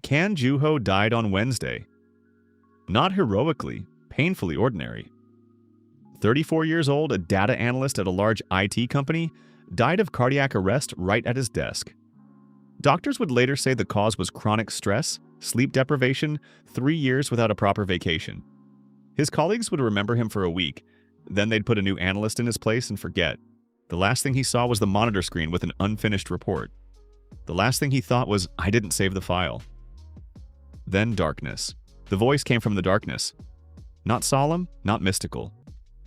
Kan Juho died on Wednesday. Not heroically, painfully ordinary. 34 years old, a data analyst at a large IT company, died of cardiac arrest right at his desk. Doctors would later say the cause was chronic stress, sleep deprivation, 3 years without a proper vacation. His colleagues would remember him for a week, then they'd put a new analyst in his place and forget. The last thing he saw was the monitor screen with an unfinished report. The last thing he thought was, I didn't save the file. Then darkness. The voice came from the darkness. Not solemn, not mystical.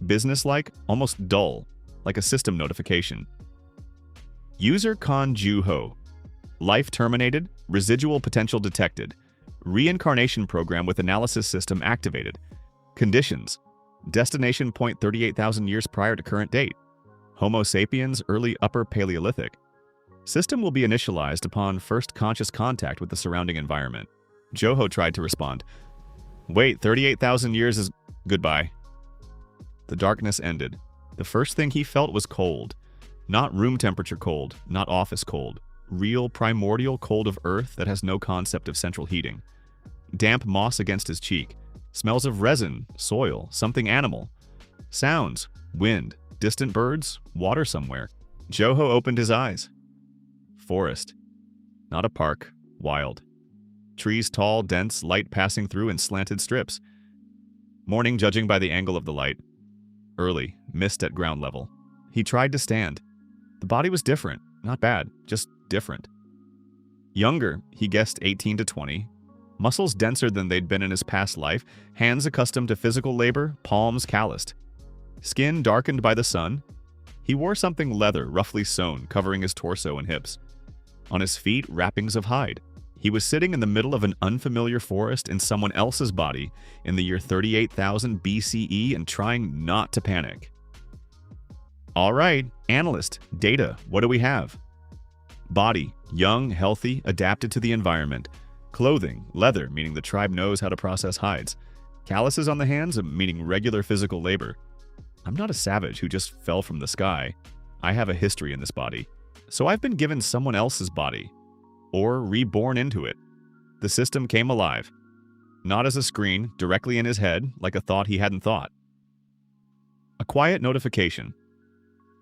Businesslike, almost dull, like a system notification. User Kan Juho. Life terminated, residual potential detected. Reincarnation program with analysis system activated. Conditions. Destination point 38,000 years prior to current date. Homo sapiens, early Upper Paleolithic. System will be initialized upon first conscious contact with the surrounding environment. Juho tried to respond. Wait, 38,000 years is... goodbye. The darkness ended. The first thing he felt was cold. Not room temperature cold, not office cold. Real primordial cold of earth that has no concept of central heating. Damp moss against his cheek. Smells of resin, soil, something animal. Sounds, wind, distant birds, water somewhere. Juho opened his eyes. Forest. Not a park, wild. Trees tall, dense, light passing through in slanted strips. Morning judging by the angle of the light. Early, mist at ground level. He tried to stand. The body was different, not bad, just different. Younger, he guessed 18 to 20. Muscles denser than they'd been in his past life, hands accustomed to physical labor, palms calloused. Skin darkened by the sun. He wore something leather, roughly sewn, covering his torso and hips. On his feet, wrappings of hide. He was sitting in the middle of an unfamiliar forest in someone else's body in the year 38,000 BCE and trying not to panic. All right, analyst, data, what do we have? Body, young, healthy, adapted to the environment. Clothing, leather, meaning the tribe knows how to process hides. Calluses on the hands, meaning regular physical labor. I'm not a savage who just fell from the sky. I have a history in this body. So I've been given someone else's body. Or reborn into it. The system came alive. Not as a screen, directly in his head, like a thought he hadn't thought. A quiet notification.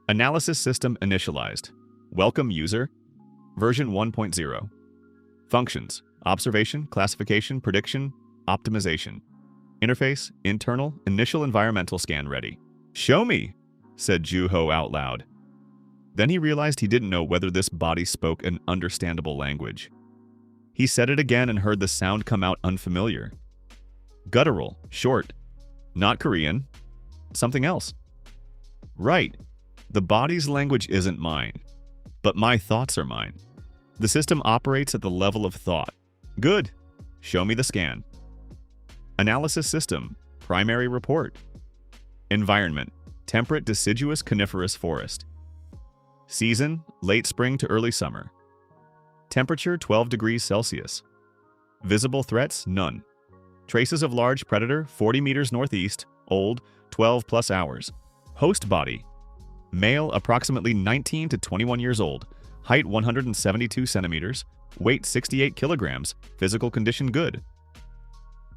Analysis system initialized. Welcome user. Version 1.0. Functions. Observation, classification, prediction, optimization. Interface, internal, initial environmental scan ready. Show me, said Juho out loud. Then he realized he didn't know whether this body spoke an understandable language. He said it again and heard the sound come out unfamiliar. Guttural, short, not Korean, something else. Right, the body's language isn't mine, but my thoughts are mine. The system operates at the level of thought. Good, show me the scan. Analysis system, primary report. Environment, temperate deciduous coniferous forest. Season, late spring to early summer. Temperature, 12 degrees Celsius. Visible threats, none. Traces of large predator, 40 meters northeast, old, 12 plus hours. Host body. Male, approximately 19 to 21 years old. Height 172 centimeters. Weight 68 kilograms. Physical condition good.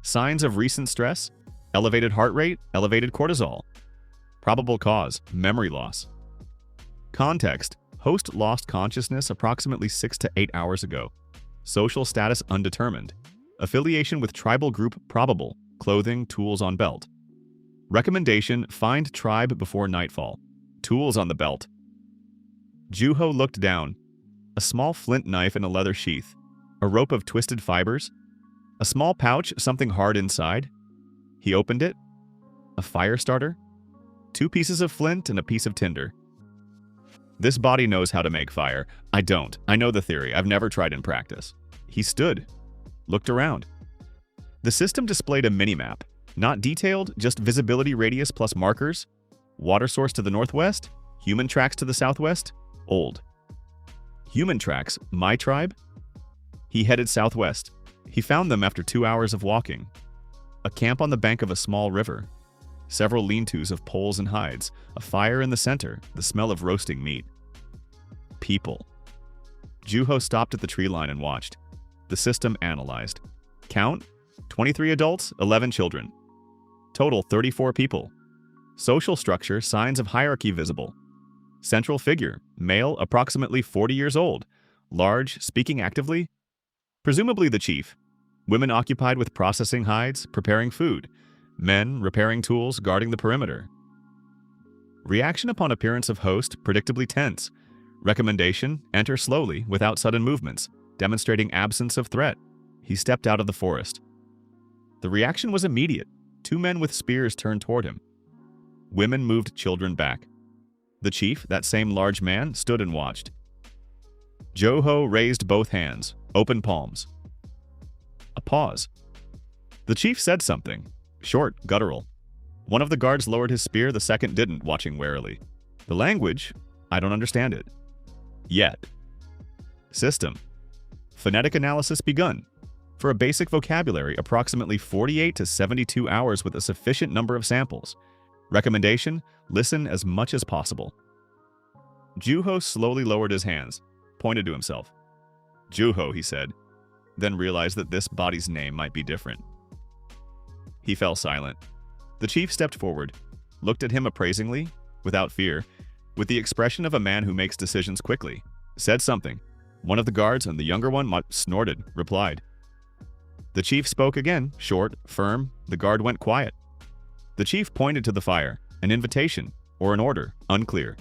Signs of recent stress. Elevated heart rate, elevated cortisol. Probable cause, memory loss. Context. Host lost consciousness approximately 6 to 8 hours ago. Social status undetermined. Affiliation with tribal group probable. Clothing, tools on belt. Recommendation, find tribe before nightfall. Tools on the belt. Juho looked down. A small flint knife in a leather sheath. A rope of twisted fibers. A small pouch, something hard inside. He opened it. A fire starter. 2 pieces of flint and a piece of tinder. This body knows how to make fire. I don't. I know the theory. I've never tried in practice. He stood. Looked around. The system displayed a mini-map. Not detailed, just visibility radius plus markers. Water source to the northwest. Human tracks to the southwest. Old. Human tracks. My tribe? He headed southwest. He found them after 2 hours of walking. A camp on the bank of a small river. Several lean-tos of poles and hides, a fire in the center, the smell of roasting meat. People. Juho stopped at the tree line and watched. The system analyzed. Count: 23 adults, 11 children. Total: 34 people. Social structure: signs of hierarchy visible. Central figure: male, approximately 40 years old. Large, speaking actively. Presumably the chief. Women occupied with processing hides, preparing food. Men repairing tools, guarding the perimeter. Reaction upon appearance of host: predictably tense. Recommendation: enter slowly, without sudden movements, demonstrating absence of threat. He stepped out of the forest. The reaction was immediate. 2 men with spears turned toward him. Women moved children back. The chief, that same large man, stood and watched. Joho raised both hands, open palms. A pause. The chief said something, short, guttural. One of the guards lowered his spear, the second didn't, watching warily. The language, I don't understand it. Yet. System. Phonetic analysis begun. For a basic vocabulary, approximately 48 to 72 hours with a sufficient number of samples. Recommendation: listen as much as possible. Juho slowly lowered his hands, pointed to himself. Juho, he said, then realized that this body's name might be different. He fell silent. The chief stepped forward, looked at him appraisingly, without fear, with the expression of a man who makes decisions quickly, said something. One of the guards, and the younger one, snorted, replied. The chief spoke again, short, firm. The guard went quiet. The chief pointed to the fire, an invitation, or an order, unclear.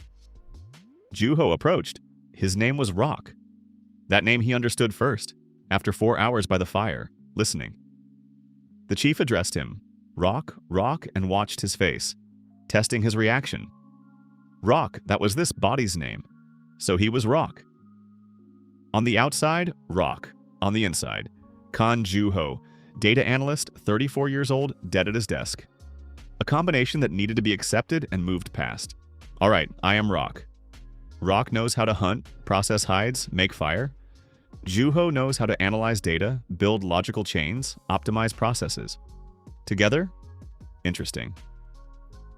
Juho approached. His name was Rock. That name he understood first, after 4 hours by the fire, listening. The chief addressed him, Rock, Rock, and watched his face, testing his reaction. Rock, that was this body's name, so he was Rock. On the outside, Rock. On the inside, Kan Juho, data analyst, 34 years old, dead at his desk. A combination that needed to be accepted and moved past. All right, I am Rock. Rock knows how to hunt, process hides, make fire. Juho knows how to analyze data, build logical chains, optimize processes. Together? Interesting.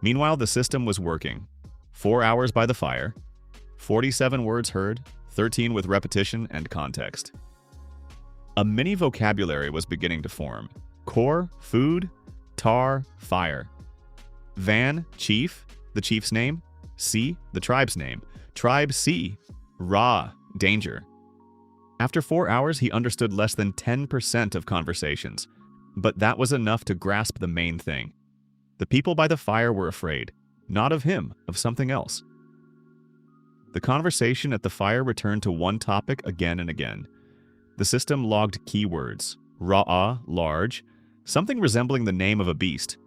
Meanwhile, the system was working. 4 hours by the fire, 47 words heard, 13 with repetition and context. A mini vocabulary was beginning to form. Core, food, tar, fire. Van, chief, the chief's name. Si, the tribe's name. Tribe Si. Ra, danger. After 4 hours, he understood less than 10% of conversations. But that was enough to grasp the main thing. The people by the fire were afraid. Not of him, of something else. The conversation at the fire returned to one topic again and again. The system logged keywords. Ra'a, large, something resembling the name of a beast.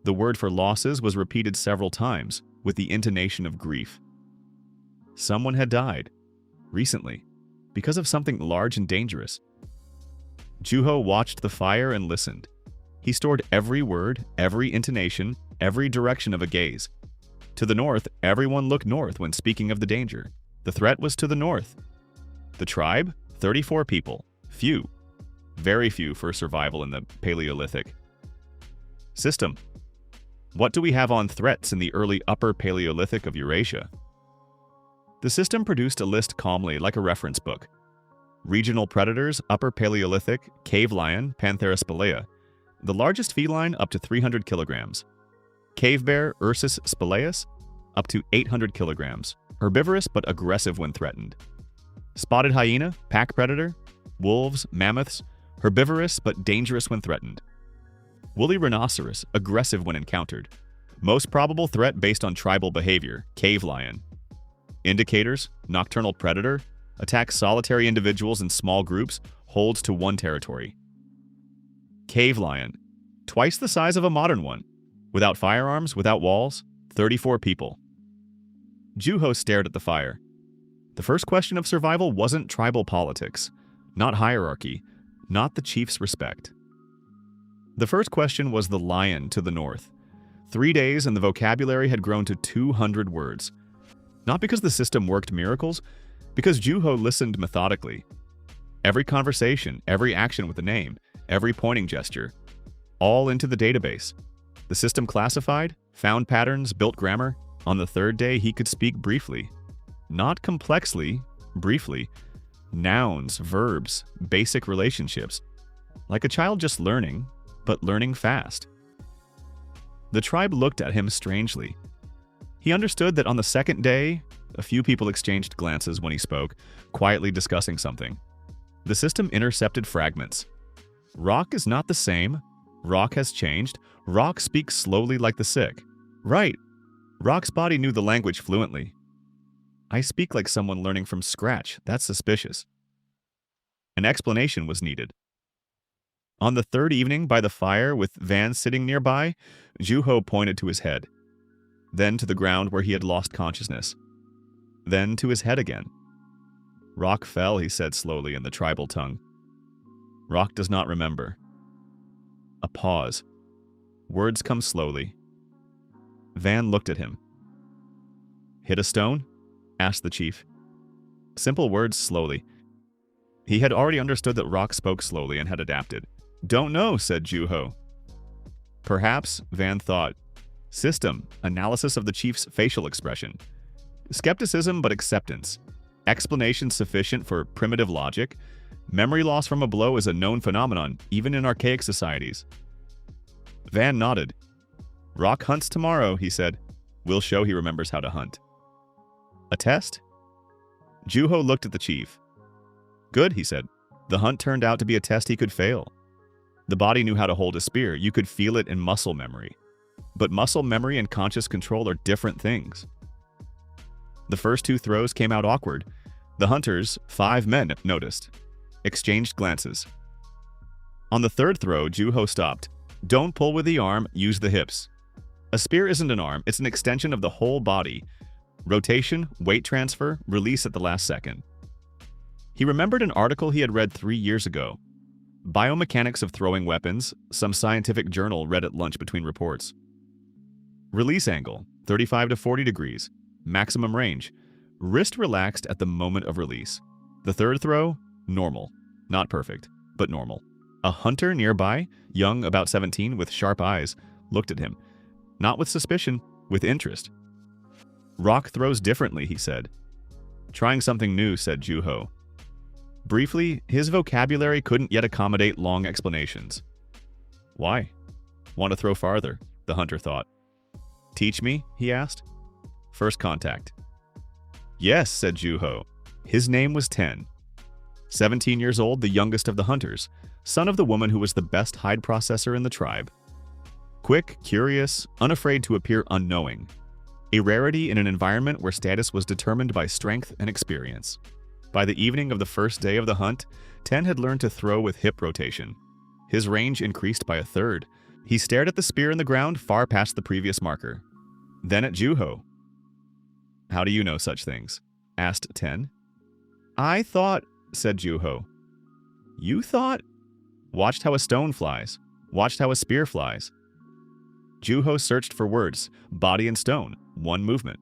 The word for losses was repeated several times, with the intonation of grief. Someone had died, recently, because of something large and dangerous. Juho watched the fire and listened. He stored every word, every intonation, every direction of a gaze. To the north, everyone looked north when speaking of the danger. The threat was to the north. The tribe? 34 people. Few. Very few for survival in the Paleolithic. System. What do we have on threats in the early Upper Paleolithic of Eurasia? The system produced a list calmly, like a reference book. Regional predators, Upper Paleolithic, cave lion, Panthera spelaea. The largest feline, up to 300 kilograms. Cave bear, Ursus spelaeus, up to 800 kilograms. Herbivorous but aggressive when threatened. Spotted hyena, pack predator. Wolves, mammoths, herbivorous but dangerous when threatened. Woolly rhinoceros, aggressive when encountered. Most probable threat based on tribal behavior, cave lion. Indicators, nocturnal predator, attacks solitary individuals in small groups, holds to one territory. Cave lion, twice the size of a modern one. Without firearms, without walls, 34 people. Juho stared at the fire. The first question of survival wasn't tribal politics, not hierarchy, not the chief's respect. The first question was the lion to the north. 3 days and the vocabulary had grown to 200 words. Not because the system worked miracles, because Juho listened methodically. Every conversation, every action with a name, every pointing gesture, all into the database. The system classified, found patterns, built grammar. On the third day, he could speak briefly. Not complexly, briefly. Nouns, verbs, basic relationships. Like a child just learning, but learning fast. The tribe looked at him strangely. He understood that on the second day, a few people exchanged glances when he spoke, quietly discussing something. The system intercepted fragments. Rock is not the same. Rock has changed. Rock speaks slowly like the sick. Right. Rock's body knew the language fluently. I speak like someone learning from scratch. That's suspicious. An explanation was needed. On the third evening by the fire with Van sitting nearby, Juho pointed to his head. Then to the ground where he had lost consciousness. Then to his head again. Rock fell, he said slowly in the tribal tongue. Rock does not remember. A pause. Words come slowly. Van looked at him. Hit a stone? Asked the chief. Simple words slowly. He had already understood that Rock spoke slowly and had adapted. Don't know, said Juho. Perhaps, Van thought. System, analysis of the chief's facial expression. Skepticism but acceptance. Explanation sufficient for primitive logic. Memory loss from a blow is a known phenomenon, even in archaic societies. Van nodded. Rock hunts tomorrow, he said. We'll show he remembers how to hunt. A test? Juho looked at the chief. Good, he said. The hunt turned out to be a test he could fail. The body knew how to hold a spear. You could feel it in muscle memory. But muscle memory and conscious control are different things. The first two throws came out awkward. The hunters, 5 men, noticed. Exchanged glances. On the third throw, Juho stopped. Don't pull with the arm, use the hips. A spear isn't an arm, it's an extension of the whole body. Rotation, weight transfer, release at the last second. He remembered an article he had read 3 years ago. Biomechanics of throwing weapons, some scientific journal read at lunch between reports. Release angle, 35 to 40 degrees. Maximum range. Wrist relaxed at the moment of release. The third throw, normal. Not perfect, but normal. A hunter nearby, young, about 17, with sharp eyes, looked at him. Not with suspicion, with interest. Rock throws differently, he said. Trying something new, said Juho. Briefly, his vocabulary couldn't yet accommodate long explanations. Why? Want to throw farther, the hunter thought. Teach me, he asked. First contact. Yes, said Juho. His name was 10. 17 years old, the youngest of the hunters, son of the woman who was the best hide processor in the tribe. Quick, curious, unafraid to appear unknowing. A rarity in an environment where status was determined by strength and experience. By the evening of the first day of the hunt, 10 had learned to throw with hip rotation. His range increased by 1/3. He stared at the spear in the ground far past the previous marker. Then at Juho. How do you know such things? Asked 10. I thought, said Juho. You thought? Watched how a stone flies. Watched how a spear flies. Juho searched for words, body and stone, one movement.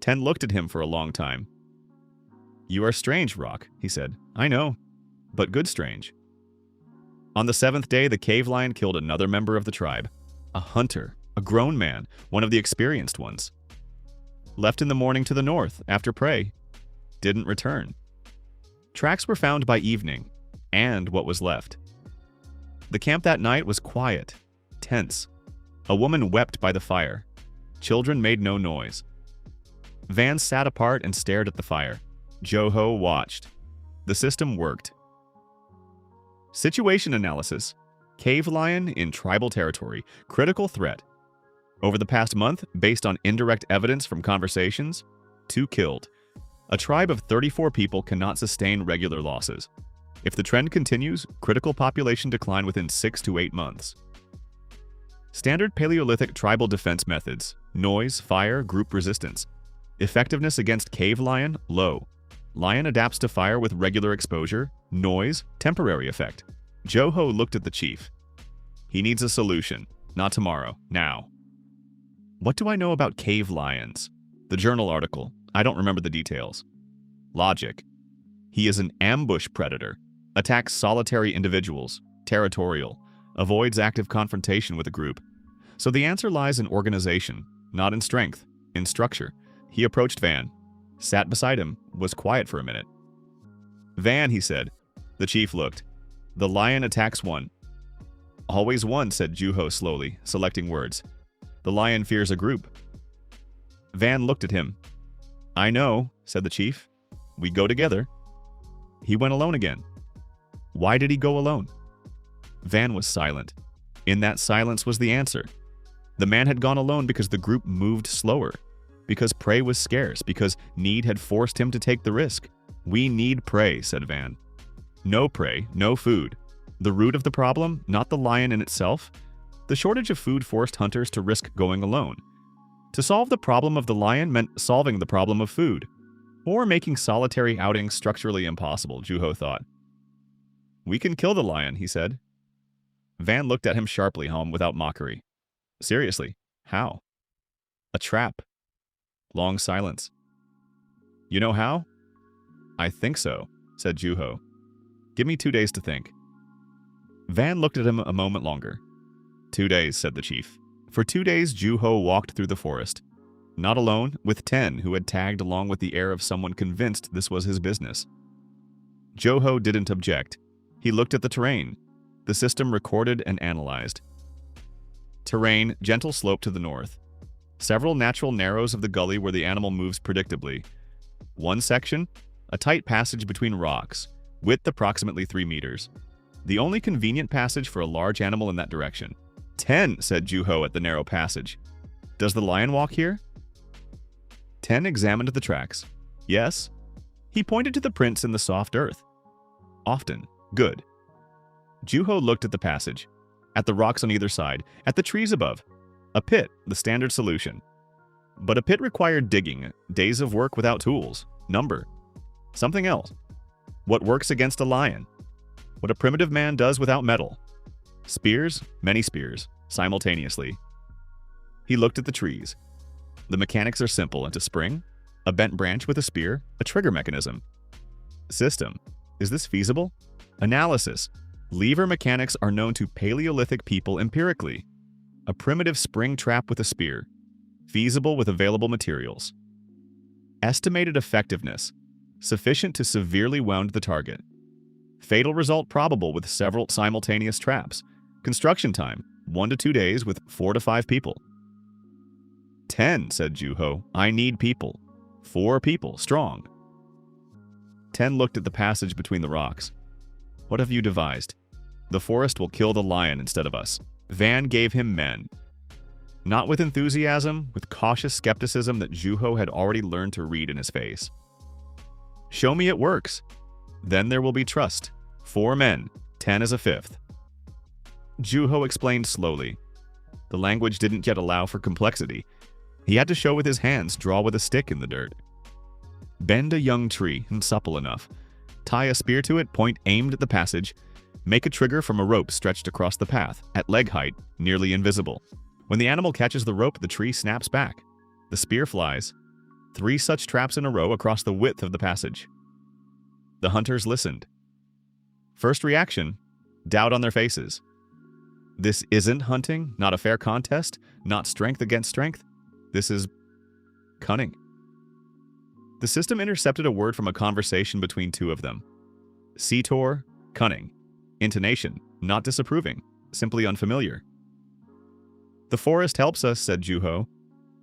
10 looked at him for a long time. You are strange, Rock, he said. I know, but good strange. On the 7th day, the cave lion killed another member of the tribe. A hunter, a grown man, one of the experienced ones. Left in the morning to the north, after prey. Didn't return. Tracks were found by evening, and what was left. The camp that night was quiet, tense. A woman wept by the fire. Children made no noise. Van sat apart and stared at the fire. Juho watched. The system worked. Situation analysis. Cave lion in tribal territory. Critical threat. Over the past month, based on indirect evidence from conversations, 2 killed. A tribe of 34 people cannot sustain regular losses. If the trend continues, critical population decline within 6 to 8 months. Standard Paleolithic tribal defense methods. Noise, fire, group resistance. Effectiveness against cave lion, low. Lion adapts to fire with regular exposure. Noise, temporary effect. Juho looked at the chief. He needs a solution. Not tomorrow, now. What do I know about cave lions? The journal article. I don't remember the details. Logic. He is an ambush predator. Attacks solitary individuals. Territorial. Avoids active confrontation with a group. So the answer lies in organization, not in strength, in structure. He approached Van. Sat beside him, was quiet for a minute. Van, he said. The chief looked. The lion attacks one. Always one, said Juho slowly, selecting words. The lion fears a group. Van looked at him. I know, said the chief. We go together. He went alone again. Why did he go alone? Van was silent. In that silence was the answer. The man had gone alone because the group moved slower, because prey was scarce, because need had forced him to take the risk. We need prey, said Van. No prey, no food. The root of the problem, not the lion in itself. The shortage of food forced hunters to risk going alone. To solve the problem of the lion meant solving the problem of food, or making solitary outings structurally impossible, Juho thought. We can kill the lion, he said. Van looked at him sharply, home without mockery. Seriously, how? A trap. Long silence. You know how? I think so, said Juho. Give me 2 days to think. Van looked at him a moment longer. 2 days, said the chief. For 2 days, Juho walked through the forest. Not alone, with 10 who had tagged along with the air of someone convinced this was his business. Juho didn't object. He looked at the terrain. The system recorded and analyzed. Terrain, gentle slope to the north. Several natural narrows of the gully where the animal moves predictably. One section, a tight passage between rocks, width approximately 3 meters. The only convenient passage for a large animal in that direction. 10, said Juho at the narrow passage. Does the lion walk here? 10 examined the tracks. Yes. He pointed to the prints in the soft earth. Often. Good. Juho looked at the passage, at the rocks on either side, at the trees above. A pit, the standard solution. But a pit required digging, days of work without tools, number. Something else. What works against a lion? What a primitive man does without metal. Spears, many spears, simultaneously. He looked at the trees. The mechanics are simple, and to spring, a bent branch with a spear, a trigger mechanism. System. Is this feasible? Analysis. Lever mechanics are known to Paleolithic people empirically. A primitive spring trap with a spear. Feasible with available materials. Estimated effectiveness. Sufficient to severely wound the target. Fatal result probable with several simultaneous traps. Construction time, 1 to 2 days with 4 to 5 people. 10, said Juho. I need people. 4 people, strong. 10 looked at the passage between the rocks. What have you devised? The forest will kill the lion instead of us. Van gave him men. Not with enthusiasm, with cautious skepticism that Juho had already learned to read in his face. Show me it works. Then there will be trust. 4 men, 10 as a 5th. Juho explained slowly. The language didn't yet allow for complexity. He had to show with his hands, draw with a stick in the dirt. Bend a young tree, and supple enough. Tie a spear to it, point aimed at the passage. Make a trigger from a rope stretched across the path, at leg height, nearly invisible. When the animal catches the rope, the tree snaps back. The spear flies. 3 such traps in a row across the width of the passage. The hunters listened. First reaction, doubt on their faces. This isn't hunting, not a fair contest, not strength against strength. This is cunning. The system intercepted a word from a conversation between 2 of them. Setor, cunning. Intonation, not disapproving, simply unfamiliar. The forest helps us, said Juho.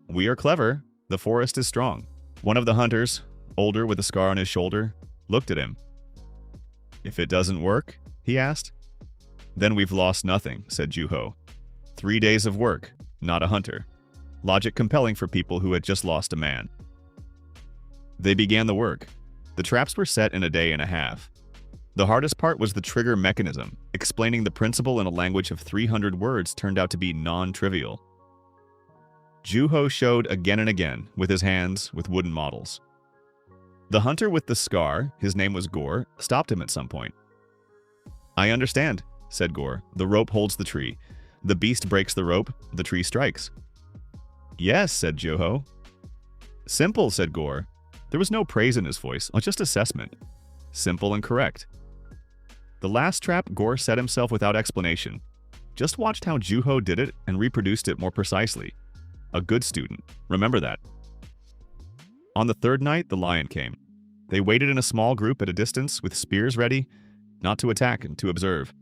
We are clever. The forest is strong. One of the hunters, older with a scar on his shoulder, looked at him. If it doesn't work? He asked. Then we've lost nothing, said Juho. 3 days of work, not a hunter. Logic compelling for people who had just lost a man. They began the work. The traps were set in a day and a half. The hardest part was the trigger mechanism. Explaining the principle in a language of 300 words turned out to be non-trivial. Juho showed again and again, with his hands, with wooden models. The hunter with the scar, his name was Gore, stopped him at some point. I understand, said Gore. The rope holds the tree. The beast breaks the rope, the tree strikes. Yes, said Juho. Simple, said Gore. There was no praise in his voice, just assessment. Simple and correct. The last trap Gore set himself without explanation. Just watched how Juho did it and reproduced it more precisely. A good student. Remember that. On the 3rd night, the lion came. They waited in a small group at a distance with spears ready, not to attack and to observe.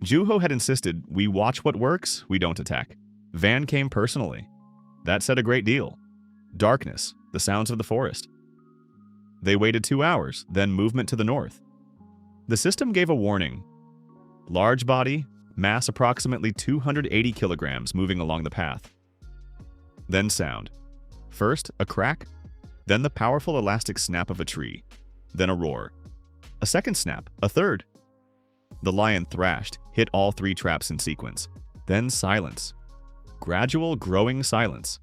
Juho had insisted, we watch what works, we don't attack. Van came personally. That said a great deal. Darkness, the sounds of the forest. They waited 2 hours, then movement to the north. The system gave a warning. Large body, mass approximately 280 kilograms moving along the path. Then sound. First, a crack, then the powerful elastic snap of a tree, then a roar. A second snap, a third. The lion thrashed, hit all 3 traps in sequence. Then silence. Gradual, growing silence.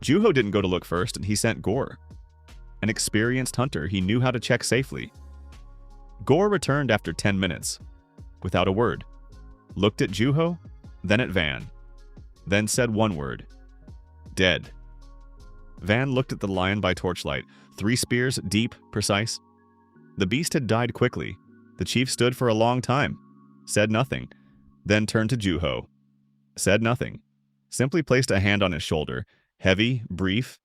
Juho didn't go to look first, and he sent Gore. An experienced hunter, he knew how to check safely. Gore returned after 10 minutes, without a word. Looked at Juho, then at Van. Then said one word. Dead. Van looked at the lion by torchlight. 3 spears, deep, precise. The beast had died quickly. The chief stood for a long time. Said nothing. Then turned to Juho. Said nothing. Simply placed a hand on his shoulder. Heavy, brief.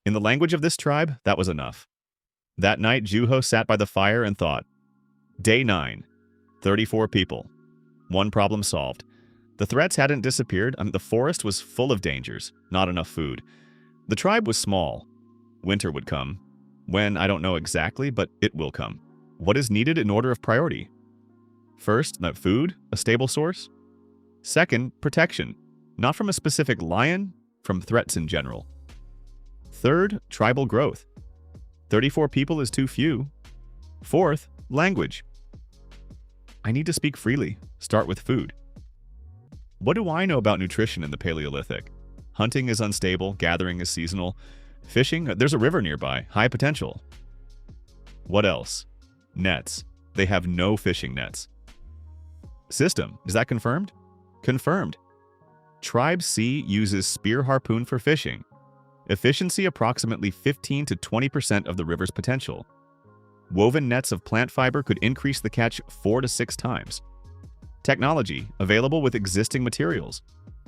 In the language of this tribe, that was enough. That night, Juho sat by the fire and thought. Day 9. 34 people. 1 problem solved. The threats hadn't disappeared. The forest was full of dangers. Not enough food. The tribe was small. Winter would come. When, I don't know exactly, but it will come. What is needed in order of priority? First, food, a stable source. Second, protection. Not from a specific lion, from threats in general. Third, tribal growth. 34 people is too few. Fourth, language. I need to speak freely. Start with food. What do I know about nutrition in the Paleolithic? Hunting is unstable, gathering is seasonal. Fishing, there's a river nearby, high potential. What else? Nets. They have no fishing nets. System, is that confirmed? Confirmed. Tribe C uses spear harpoon for fishing. Efficiency approximately 15 to 20% of the river's potential. Woven nets of plant fiber could increase the catch 4 to 6 times. Technology, available with existing materials.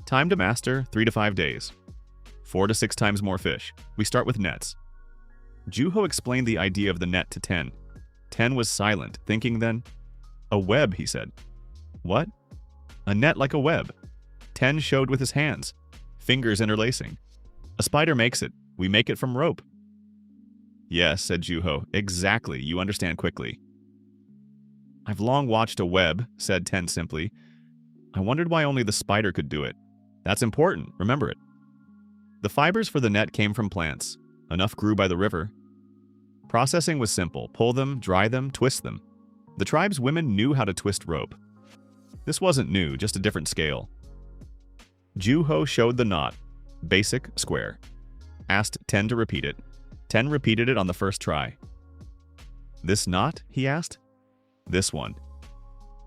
Time to master, 3 to 5 days. 4 to 6 times more fish. We start with nets. Juho explained the idea of the net to Ten. Ten was silent, thinking then. A web, he said. What? A net like a web. Ten showed with his hands, fingers interlacing. A spider makes it. We make it from rope. Yes, said Juho. Exactly, you understand quickly. I've long watched a web, said Ten simply. I wondered why only the spider could do it. That's important, remember it. The fibers for the net came from plants. Enough grew by the river. Processing was simple. Pull them, dry them, twist them. The tribe's women knew how to twist rope. This wasn't new, just a different scale. Juho showed the knot. Basic, square. Asked Ten to repeat it. Ten repeated it on the first try. This knot? He asked. This one.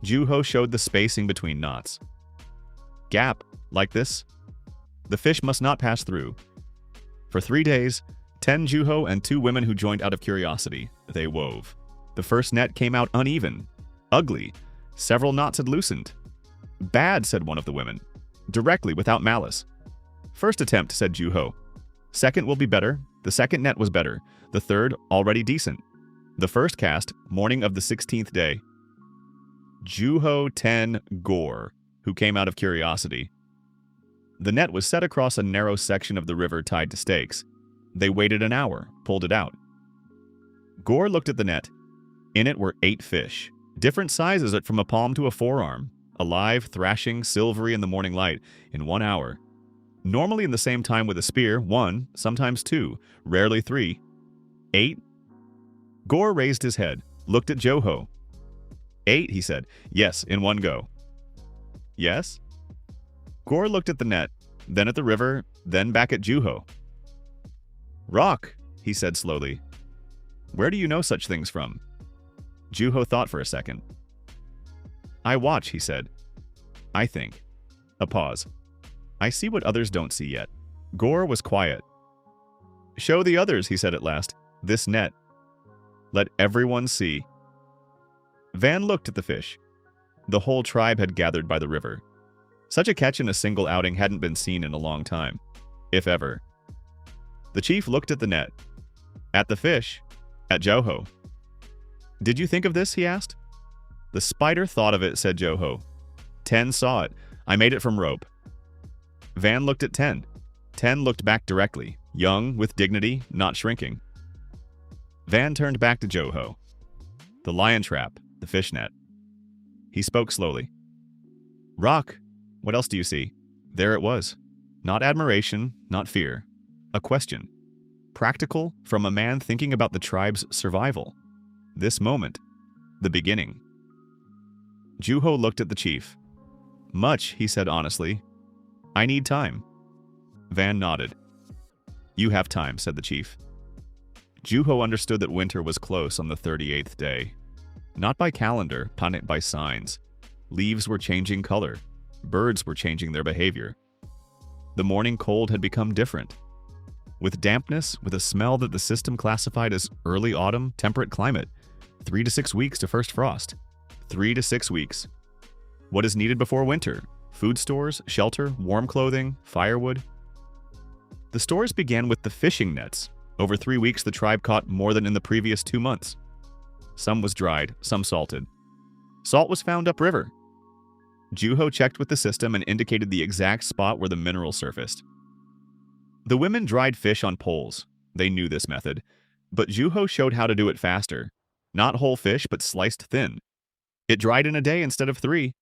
Juho showed the spacing between knots. Gap, like this. The fish must not pass through. For 3 days, Ten, Juho, and 2 women who joined out of curiosity, they wove. The first net came out uneven, ugly. Several knots had loosened. Bad, said one of the women. Directly, without malice. First attempt, said Juho. Second will be better. The second net was better. The third, already decent. The first cast, morning of the 16th day. Juho, Ten, Gore, who came out of curiosity. The net was set across a narrow section of the river tied to stakes. They waited an hour, pulled it out. Gore looked at the net. In it were 8 fish, different sizes from a palm to a forearm, alive, thrashing, silvery in the morning light, in 1 hour. Normally in the same time with a spear, 1, sometimes 2, rarely 3. 8? Gore raised his head, looked at Juho. 8, he said. Yes, in 1 go. Yes? Gore looked at the net, then at the river, then back at Juho. Rock, he said slowly. Where do you know such things from? Juho thought for a second. I watch, he said. I think. A pause. I see what others don't see yet. Gore was quiet. Show the others, he said at last. This net. Let everyone see. Van looked at the fish. The whole tribe had gathered by the river. Such a catch in a single outing hadn't been seen in a long time, if ever. The chief looked at the net, at the fish, At Joho. Did you think of this? He asked. The spider thought of it, said Joho. 10 saw it. I made it from rope. Van looked at 10. 10 looked back directly, young, with dignity, not shrinking. Van turned back to Joho. The lion trap, the fishnet. He spoke slowly. Rock, what else do you see? There it was. Not admiration, not fear. A question. Practical, from a man thinking about the tribe's survival. This moment. The beginning. Juho looked at the chief. Much, he said honestly. I need time. Van nodded. You have time, said the chief. Juho understood that winter was close on the 38th day. Not by calendar, but by signs. Leaves were changing color. Birds were changing their behavior. The morning cold had become different. With dampness, with a smell that the system classified as early autumn, temperate climate. 3 to 6 weeks to first frost. 3 to 6 weeks. What is needed before winter? Food stores, shelter, warm clothing, firewood. The stores began with the fishing nets. Over 3 weeks, the tribe caught more than in the previous 2 months. Some was dried, some salted. Salt was found upriver. Juho checked with the system and indicated the exact spot where the mineral surfaced. The women dried fish on poles. They knew this method. But Juho showed how to do it faster. Not whole fish, but sliced thin. It dried in a day instead of 3.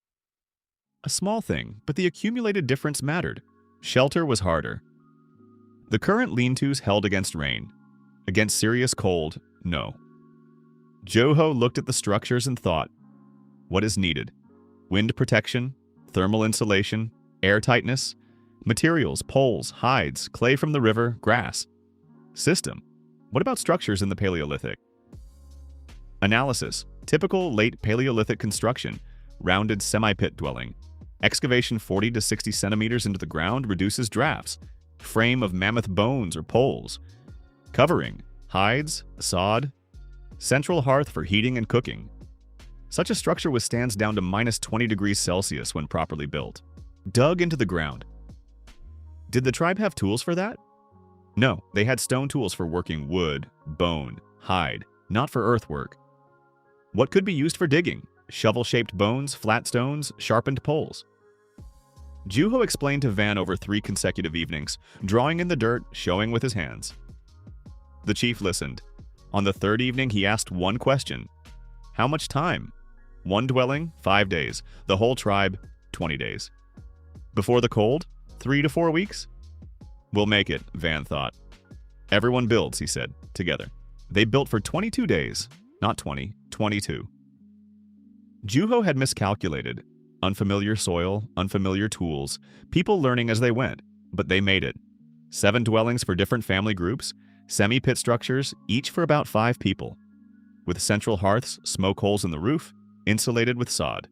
A small thing, but the accumulated difference mattered. Shelter was harder. The current lean-tos held against rain. Against serious cold, no. Joho looked at the structures and thought, what is needed? Wind protection, thermal insulation, airtightness, materials, poles, hides, clay from the river, grass. System. What about structures in the Paleolithic? Analysis. Typical late Paleolithic construction. Rounded semi-pit dwelling. Excavation 40 to 60 centimeters into the ground reduces drafts. Frame of mammoth bones or poles. Covering. Hides, sod. Central hearth for heating and cooking. Such a structure withstands down to minus 20 degrees Celsius when properly built. Dug into the ground. Did the tribe have tools for that? No, they had stone tools for working wood, bone, hide, not for earthwork. What could be used for digging? Shovel-shaped bones, flat stones, sharpened poles. Juho explained to Van over 3 consecutive evenings, drawing in the dirt, showing with his hands. The chief listened. On the 3rd evening, he asked one question. How much time? 1 dwelling, 5 days. The whole tribe, 20 days. Before the cold, 3 to 4 weeks? We'll make it, Van thought. Everyone builds, he said, together. They built for 22 days, not 20, 22. Juho had miscalculated. Unfamiliar soil, unfamiliar tools, people learning as they went, but they made it. 7 dwellings for different family groups, semi-pit structures, each for about 5 people. With central hearths, smoke holes in the roof, insulated with sod.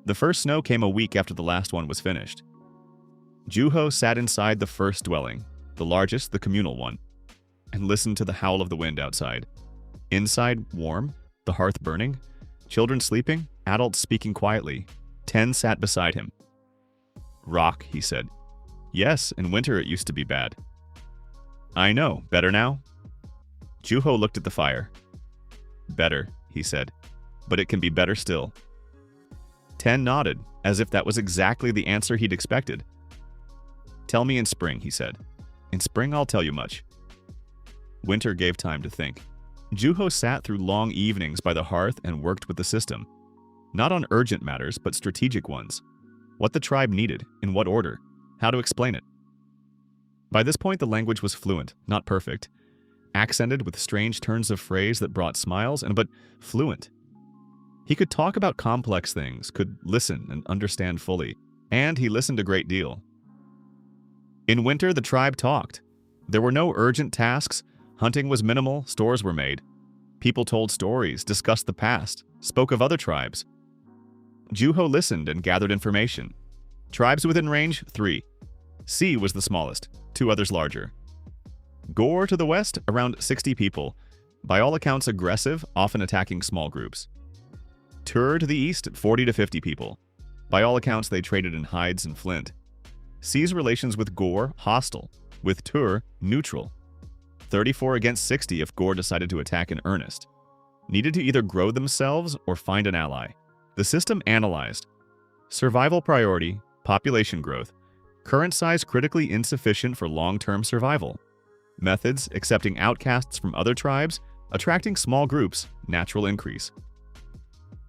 The first snow came a week after the last one was finished. Juho sat inside the first dwelling, the largest, the communal one, and listened to the howl of the wind outside. Inside, warm, the hearth burning, children sleeping, adults speaking quietly. 10 sat beside him. Rock, he said. Yes, in winter it used to be bad. I know, better now? Juho looked at the fire. Better, he said, but it can be better still. 10 nodded, as if that was exactly the answer he'd expected. Tell me in spring, he said. In spring I'll tell you much. Winter gave time to think. Juho sat through long evenings by the hearth and worked with the system. Not on urgent matters, but strategic ones. What the tribe needed, in what order, how to explain it. By this point the language was fluent, not perfect. Accented with strange turns of phrase that brought smiles, but fluent. He could talk about complex things, could listen and understand fully, and he listened a great deal. In winter, the tribe talked. There were no urgent tasks, hunting was minimal, stores were made. People told stories, discussed the past, spoke of other tribes. Juho listened and gathered information. Tribes within range, 3. C was the smallest, 2 others larger. Gore to the west, around 60 people. By all accounts aggressive, often attacking small groups. Tur to the east, 40 to 50 people. By all accounts they traded in hides and flint. C's relations with Gore, hostile. With Tur, neutral. 34 against 60 if Gore decided to attack in earnest. Needed to either grow themselves or find an ally. The system analyzed survival priority, population growth, current size critically insufficient for long-term survival, methods accepting outcasts from other tribes, attracting small groups, natural increase.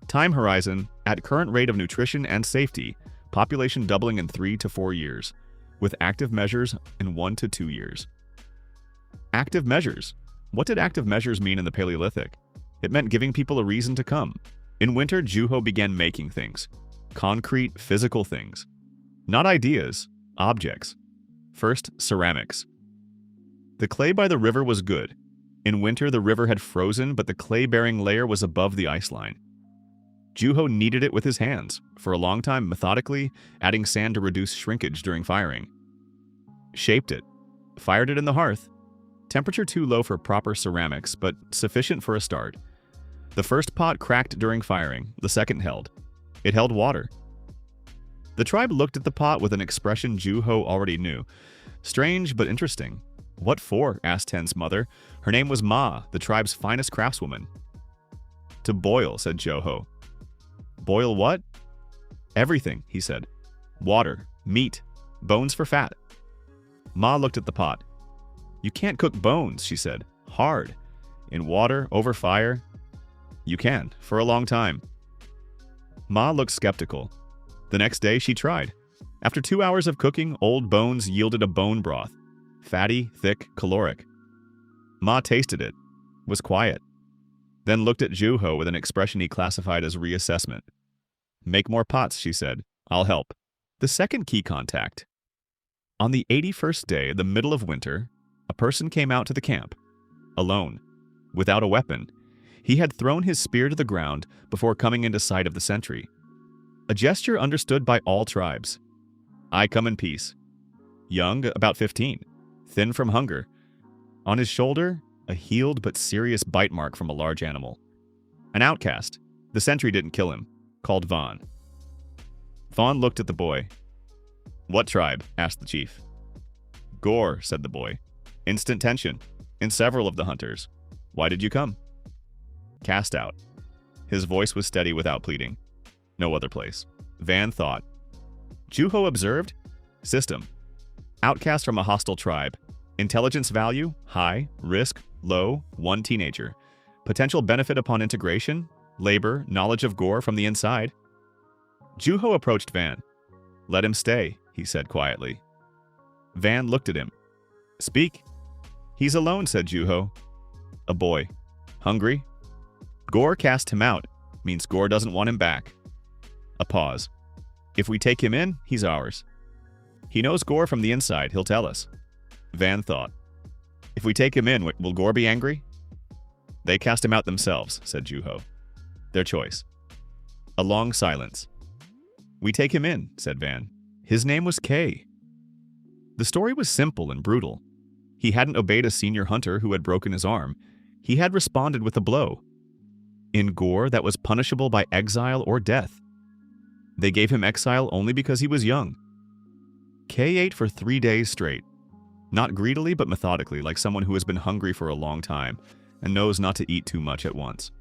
Time horizon, at current rate of nutrition and safety, population doubling in 3 to 4 years, with active measures in 1 to 2 years. Active measures. What did active measures mean in the Paleolithic? It meant giving people a reason to come. In winter, Juho began making things. Concrete, physical things. Not ideas, objects. First, ceramics. The clay by the river was good. In winter, the river had frozen, but the clay-bearing layer was above the ice line. Juho kneaded it with his hands, for a long time methodically, adding sand to reduce shrinkage during firing. Shaped it. Fired it in the hearth. Temperature too low for proper ceramics, but sufficient for a start. The first pot cracked during firing, the second held. It held water. The tribe looked at the pot with an expression Juho already knew. Strange, but interesting. What for? Asked Ten's mother. Her name was Ma, the tribe's finest craftswoman. To boil, said Juho. Boil what? Everything, he said. Water, meat, bones for fat. Ma looked at the pot. You can't cook bones, she said. Hard. In water, over fire. You can, for a long time. Ma looked skeptical. The next day she tried. After 2 hours of cooking, old bones yielded a bone broth. Fatty, thick, caloric. Ma tasted it, was quiet, then looked at Juho with an expression he classified as reassessment. Make more pots, she said. I'll help. The second key contact. On the 81st day, the middle of winter, a person came out to the camp, alone, without a weapon. He had thrown his spear to the ground before coming into sight of the sentry. A gesture understood by all tribes. I come in peace. Young, about 15, thin from hunger. On his shoulder, a healed but serious bite mark from a large animal. An outcast. The sentry didn't kill him. Called Vaughn. Vaughn looked at the boy. What tribe? Asked the chief. Gore, said the boy. Instant tension. In several of the hunters. Why did you come? Cast out. His voice was steady without pleading. No other place. Van thought. Juho observed. System. Outcast from a hostile tribe. Intelligence value, high. Risk, low. 1 teenager. Potential benefit upon integration. Labor, knowledge of Gore from the inside. Juho approached Van. Let him stay, he said quietly. Van looked at him. Speak. He's alone, said Juho. A boy. Hungry? Gore cast him out. Means Gore doesn't want him back. A pause. If we take him in, he's ours. He knows Gore from the inside, he'll tell us. Van thought. If we take him in, will Gore be angry? They cast him out themselves, said Juho. Their choice. A long silence. We take him in, said Van. His name was Kay. The story was simple and brutal. He hadn't obeyed a senior hunter who had broken his arm. He had responded with a blow. In Gore, that was punishable by exile or death. They gave him exile only because he was young. Kay ate for 3 days straight. Not greedily, but methodically, like someone who has been hungry for a long time and knows not to eat too much at once.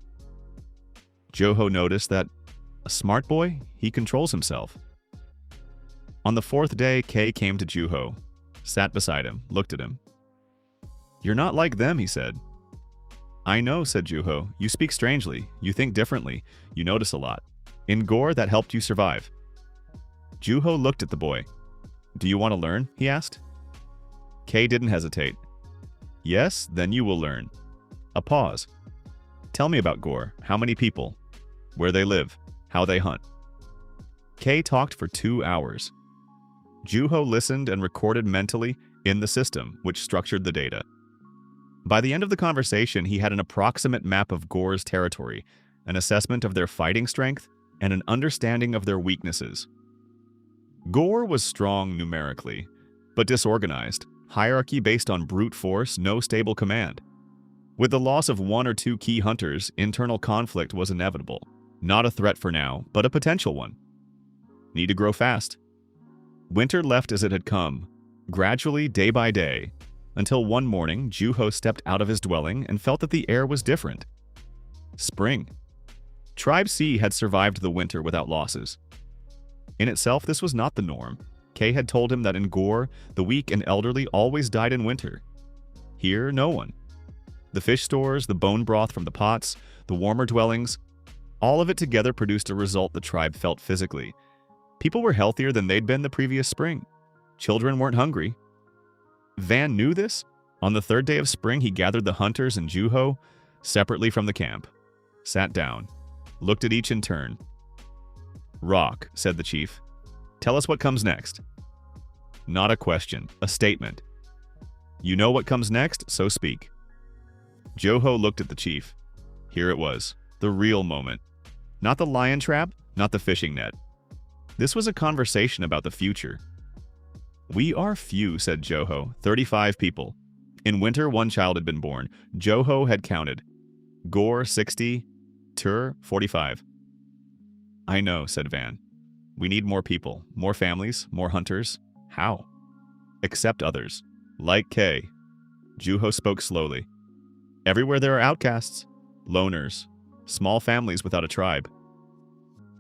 Juho noticed that, a smart boy, he controls himself. On the 4th day, Kay came to Juho, sat beside him, looked at him. You're not like them, he said. I know, said Juho. You speak strangely. You think differently. You notice a lot. In Gore, that helped you survive. Juho looked at the boy. Do you want to learn? He asked. Kay didn't hesitate. Yes, then you will learn. A pause. Tell me about Gore. How many people? Where they live? How they hunt? Kay talked for 2 hours. Juho listened and recorded mentally in the system, which structured the data. By the end of the conversation, he had an approximate map of Gore's territory, an assessment of their fighting strength, and an understanding of their weaknesses. Gore was strong numerically, but disorganized, hierarchy based on brute force, no stable command. With the loss of 1 or 2 key hunters, internal conflict was inevitable. Not a threat for now, but a potential one. Need to grow fast. Winter left as it had come, gradually, day by day. until one morning Juho stepped out of his dwelling and felt that the air was different. Spring. Tribe C had survived the winter without losses. In itself, this was not the norm. Kay had told him that in Gore, the weak and elderly always died in winter. Here, no one. The fish stores, the bone broth from the pots, the warmer dwellings, all of it together produced a result the tribe felt physically. People were healthier than they'd been the previous spring. Children weren't hungry. Van knew this. On the third day of spring, he gathered the hunters and Juho separately from the camp, sat down, looked at each in turn. "Rock," said the chief. "Tell us what comes next." Not a question, a statement. "You know what comes next, so speak." Juho looked at the chief. Here it was, the real moment. Not the lion trap, not the fishing net. This was a conversation about the future. "We are few," said Juho, 35 people. In winter, one child had been born. Juho had counted. Gore, 60. Tur, 45. "I know," said Van. "We need more people, more families, more hunters. How?" "Accept others. Like Kay." Juho spoke slowly. "Everywhere there are outcasts, loners, small families without a tribe."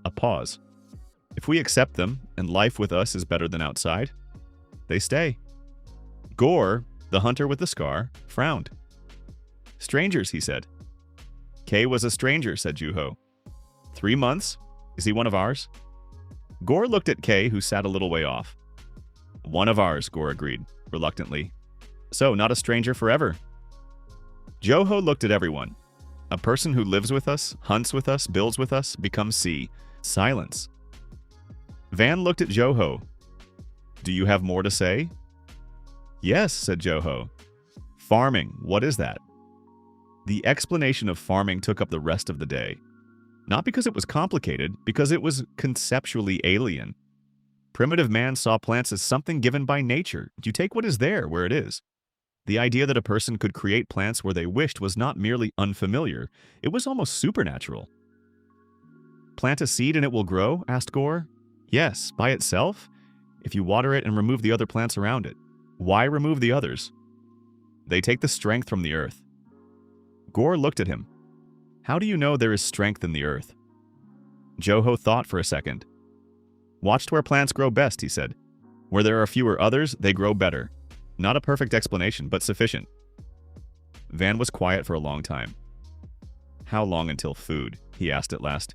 A pause. "If we accept them, and life with us is better than outside, they stay." Gore, the hunter with the scar, frowned. "Strangers," he said. "Kay was a stranger," said Juho. 3 months? Is he one of ours?" Gore looked at Kay, who sat a little way off. "One of ours," Gore agreed, reluctantly. "So, not a stranger forever." Juho looked at everyone. A person who lives with us, hunts with us, builds with us, becomes C. Silence. Van looked at Juho. "Do you have more to say?" "Yes," said Juho. "Farming, what is that?" The explanation of farming took up the rest of the day. Not because it was complicated, because it was conceptually alien. Primitive man saw plants as something given by nature. You take what is there, where it is. The idea that a person could create plants where they wished was not merely unfamiliar, it was almost supernatural. "Plant a seed and it will grow?" asked Gore. "Yes, by itself? If you water it and remove the other plants around it. Why remove the others?" "They take the strength from the earth." Gore looked at him. "How do you know there is strength in the earth?" Juho thought for a second. "Watched where plants grow best," he said. "Where there are fewer others, they grow better." Not a perfect explanation, but sufficient. Van was quiet for a long time. "How long until food?" he asked at last.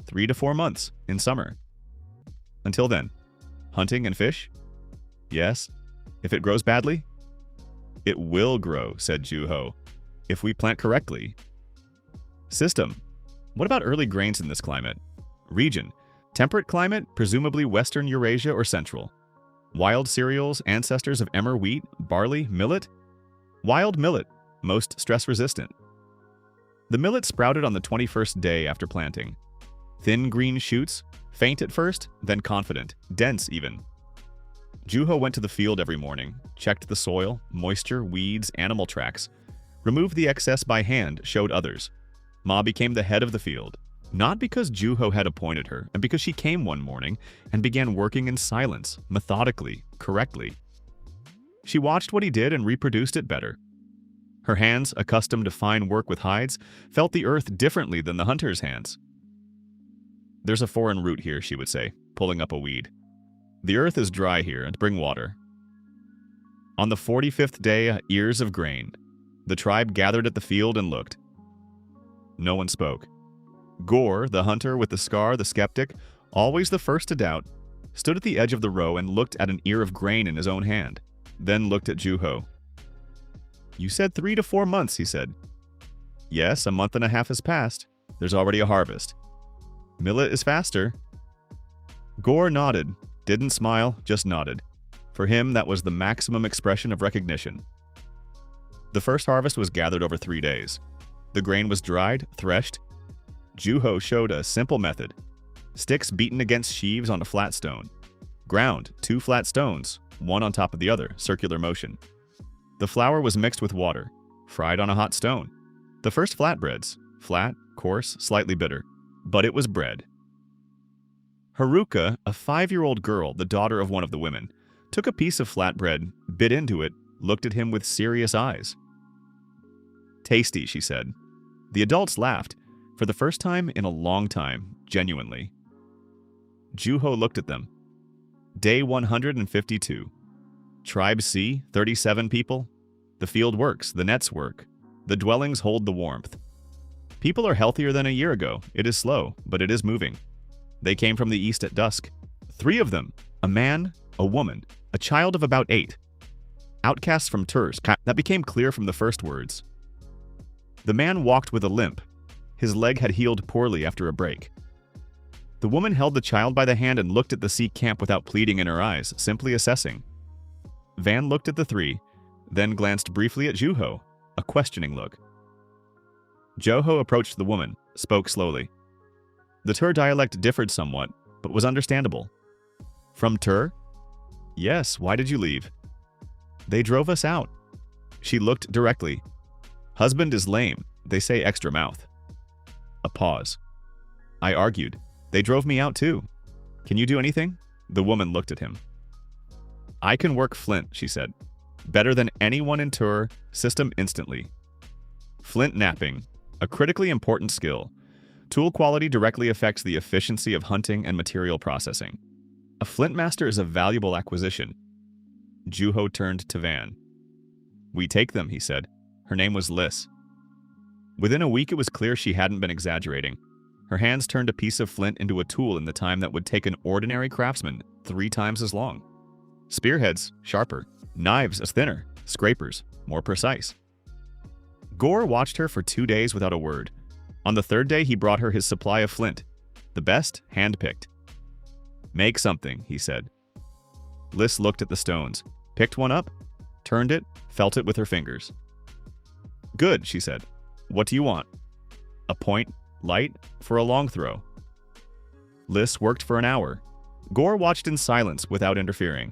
3 to 4 months, in summer." "Until then, hunting and fish?" "Yes." "If it grows badly?" "It will grow," said Juho, "if we plant correctly." "System. What about early grains in this climate?" "Region. Temperate climate, presumably Western Eurasia or Central." "Wild cereals, ancestors of emmer wheat, barley, millet?" "Wild millet, most stress-resistant." The millet sprouted on the 21st day after planting. Thin green shoots, faint at first, then confident, dense even. Juho went to the field every morning, checked the soil, moisture, weeds, animal tracks, removed the excess by hand, showed others. Ma became the head of the field, not because Juho had appointed her, and because she came one morning and began working in silence, methodically, correctly. She watched what he did and reproduced it better. Her hands, accustomed to fine work with hides, felt the earth differently than the hunter's hands. "There's a foreign root here," she would say, pulling up a weed. "The earth is dry here, and bring water." On the 45th day, ears of grain. The tribe gathered at the field and looked. No one spoke. Gore, the hunter with the scar, the skeptic, always the first to doubt, stood at the edge of the row and looked at an ear of grain in his own hand, then looked at Juho. "You said 3 to 4 months," he said. "Yes, a month and a half has passed. There's already a harvest." "Millet is faster." Gore nodded, didn't smile, just nodded. For him, that was the maximum expression of recognition. The first harvest was gathered over 3 days. The grain was dried, threshed. Juho showed a simple method. Sticks beaten against sheaves on a flat stone. Ground, 2 flat stones, one on top of the other, circular motion. The flour was mixed with water, fried on a hot stone. The first flatbreads, flat, coarse, slightly bitter. But it was bread. Haruka, a 5-year-old girl, the daughter of one of the women, took a piece of flatbread, bit into it, looked at him with serious eyes. "Tasty," she said. The adults laughed, for the first time in a long time, genuinely. Juho looked at them. Day 152. Tribe C, 37 people. The field works, the nets work. The dwellings hold the warmth. People are healthier than a year ago. It is slow, but it is moving. They came from the east at dusk. 3 of them, a man, a woman, a child of about 8. Outcasts from Tursk, that became clear from the first words. The man walked with a limp. His leg had healed poorly after a break. The woman held the child by the hand and looked at the Sikh camp without pleading in her eyes, simply assessing. Van looked at the 3, then glanced briefly at Juho, a questioning look. Juho approached the woman, spoke slowly. The Tur dialect differed somewhat, but was understandable. "From Tur?" "Yes, why did you leave?" "They drove us out." She looked directly. "Husband is lame, they say extra mouth." A pause. I argued. "They drove me out too. Can you do anything?" The woman looked at him. "I can work flint," she said. "Better than anyone in Tur, system instantly." Flint napping, a critically important skill. Tool quality directly affects the efficiency of hunting and material processing. A flint master is a valuable acquisition. Juho turned to Van. "We take them," he said. Her name was Liss. Within a week it was clear she hadn't been exaggerating. Her hands turned a piece of flint into a tool in the time that would take an ordinary craftsman 3 times as long. Spearheads, sharper. Knives, thinner. Scrapers, more precise. Gore watched her for 2 days without a word. On the 3rd day, he brought her his supply of flint. The best, hand-picked. "Make something," he said. Liss looked at the stones, picked one up, turned it, felt it with her fingers. "Good," she said. "What do you want?" "A point, light, for a long throw." Liss worked for an hour. Gore watched in silence without interfering.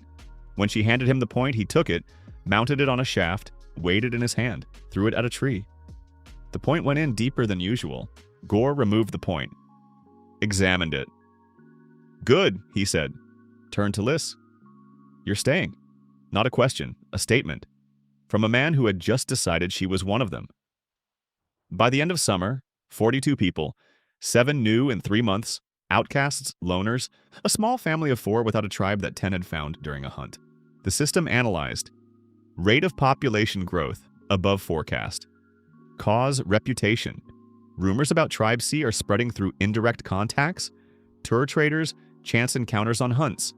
When she handed him the point, he took it, mounted it on a shaft, weighed it in his hand, threw it at a tree. The point went in deeper than usual. Gore removed the point. Examined it. "Good," he said. Turned to Liss. "You're staying." Not a question, a statement. From a man who had just decided she was one of them. By the end of summer, 42 people, 7 new in 3 months, outcasts, loners, a small family of 4 without a tribe that 10 had found during a hunt. The system analyzed. Rate of population growth, above forecast. Cause, reputation. Rumors about Tribe C are spreading through indirect contacts, tour traders, chance encounters on hunts.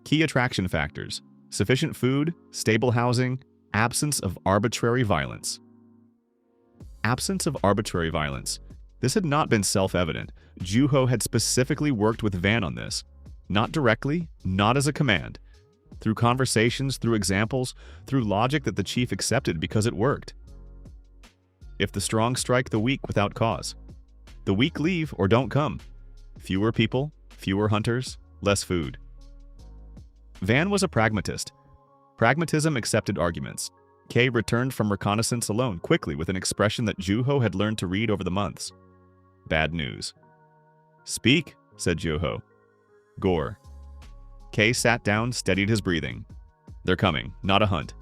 Key attraction factors. Sufficient food, stable housing, absence of arbitrary violence. Absence of arbitrary violence. This had not been self-evident. Juho had specifically worked with Van on this. Not directly, not as a command. Through conversations, through examples, through logic that the chief accepted because it worked. If the strong strike the weak without cause. The weak leave or don't come. Fewer people, fewer hunters, less food. Van was a pragmatist. Pragmatism accepted arguments. Kay returned from reconnaissance alone, quickly, with an expression that Juho had learned to read over the months. Bad news. "Speak," said Juho. "Gore." Kay sat down, steadied his breathing. "They're coming, not a hunt.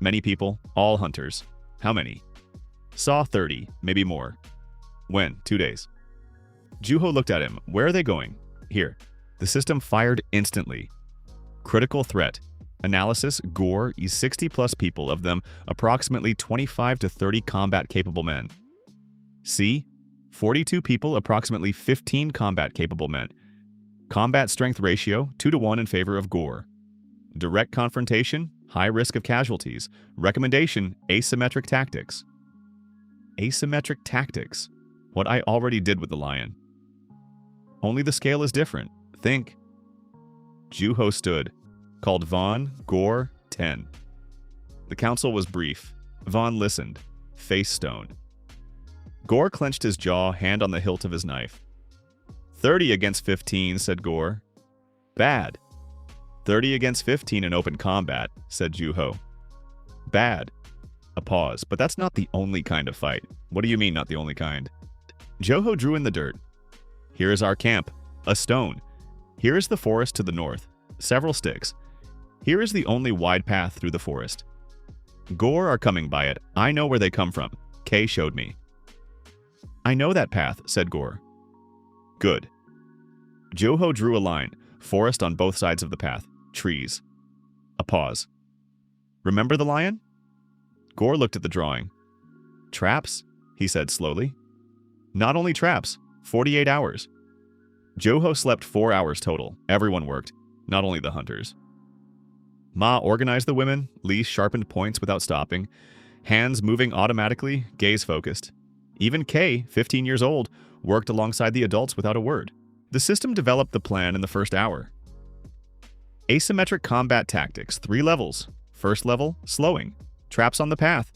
Many people, all hunters. How many?" "Saw 30, maybe more." "When?" 2 days. Juho looked at him. "Where are they going?" "Here." The system fired instantly. Critical threat. Analysis, Gore is 60-plus people, of them approximately 25 to 30 combat-capable men. C, 42 people, approximately 15 combat-capable men. Combat strength ratio, 2-to-1 in favor of Gore. Direct confrontation, high risk of casualties. Recommendation, asymmetric tactics. Asymmetric tactics. What I already did with the lion. Only the scale is different. Think. Juho stood. Called Vaughn, Gore, 10. The council was brief. Vaughn listened, face stone. Gore clenched his jaw, hand on the hilt of his knife. 30 against 15, said Gore. Bad. 30 against 15 in open combat, said Juho. Bad. A pause, but that's not the only kind of fight. What do you mean, not the only kind? Juho drew in the dirt. Here is our camp, a stone. Here is the forest to the north, several sticks. Here is the only wide path through the forest. Gore are coming by it. I know where they come from. Kay showed me. I know that path, said Gore. Good. Joho drew a line. Forest on both sides of the path. Trees. A pause. Remember the lion? Gore looked at the drawing. Traps, he said slowly. Not only traps, 48 hours. Joho slept 4 hours total. Everyone worked, not only the hunters. Ma organized the women, Lee sharpened points without stopping, hands moving automatically, gaze focused. Even Kay, 15 years old, worked alongside the adults without a word. The system developed the plan in the first hour. Asymmetric combat tactics, 3 levels. First level, slowing. Traps on the path.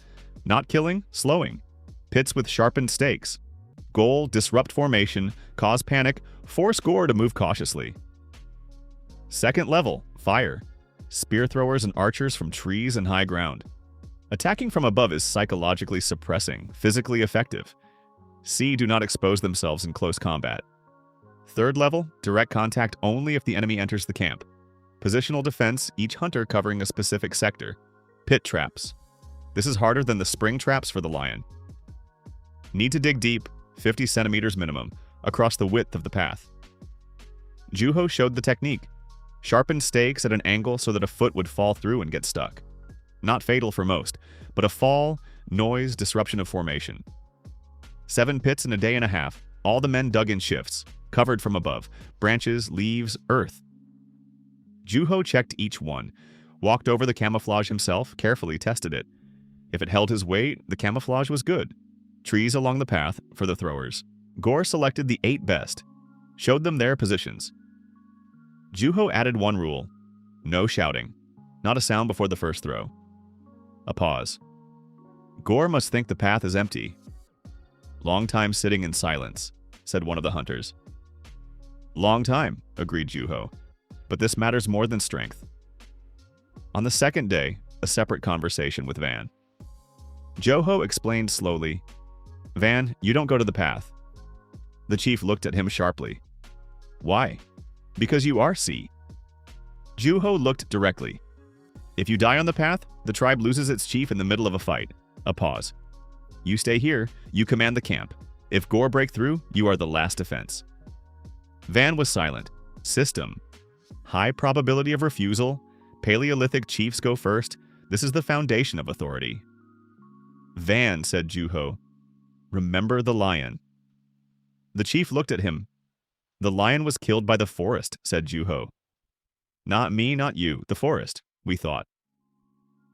Not killing, slowing. Pits with sharpened stakes. Goal, disrupt formation, cause panic, force Gore to move cautiously. Second level, fire. Spear throwers and archers from trees and high ground. Attacking from above is psychologically suppressing, physically effective. C do not expose themselves in close combat. Third level, direct contact only if the enemy enters the camp. Positional defense, each hunter covering a specific sector. Pit traps. This is harder than the spring traps for the lion. Need to dig deep, 50 centimeters minimum, across the width of the path. Juho showed the technique. Sharpened stakes at an angle so that a foot would fall through and get stuck. Not fatal for most, but a fall, noise, disruption of formation. 7 pits in a day and a half. All the men dug in shifts, covered from above, branches, leaves, earth. Juho checked each one, walked over the camouflage himself, carefully tested it. If it held his weight, the camouflage was good. Trees along the path for the throwers. Gore selected the 8 best, showed them their positions. Juho added one rule: no shouting, not a sound before the first throw. A pause. Gore must think the path is empty. Long time sitting in silence, said one of the hunters. Long time, agreed Juho, but this matters more than strength. On the second day, a separate conversation with Van. Joho explained slowly, Van, you don't go to the path. The chief looked at him sharply. Why? Because you are C. Juho looked directly. If you die on the path, the tribe loses its chief in the middle of a fight. A pause. You stay here, you command the camp. If Gore break through, you are the last defense. Van was silent. System. High probability of refusal. Paleolithic chiefs go first. This is the foundation of authority. Van, said Juho. Remember the lion. The chief looked at him. The lion was killed by the forest, said Juho. Not me, not you, the forest, we thought.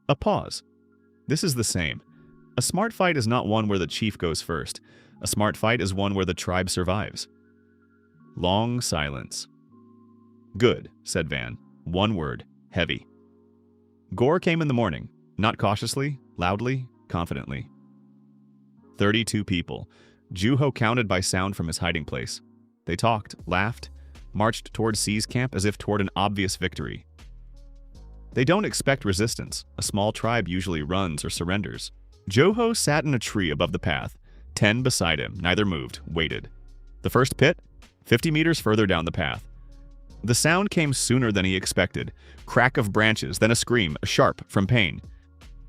A pause. This is the same. A smart fight is not one where the chief goes first. A smart fight is one where the tribe survives. Long silence. Good, said Van. One word, heavy. Gore came in the morning, not cautiously, loudly, confidently. 32 people. Juho counted by sound from his hiding place. They talked, laughed, marched toward C's camp as if toward an obvious victory. They don't expect resistance. A small tribe usually runs or surrenders. Joho sat in a tree above the path. 10 beside him, neither moved, waited. The first pit, 50 meters further down the path. The sound came sooner than he expected. Crack of branches, then a scream, sharp, from pain.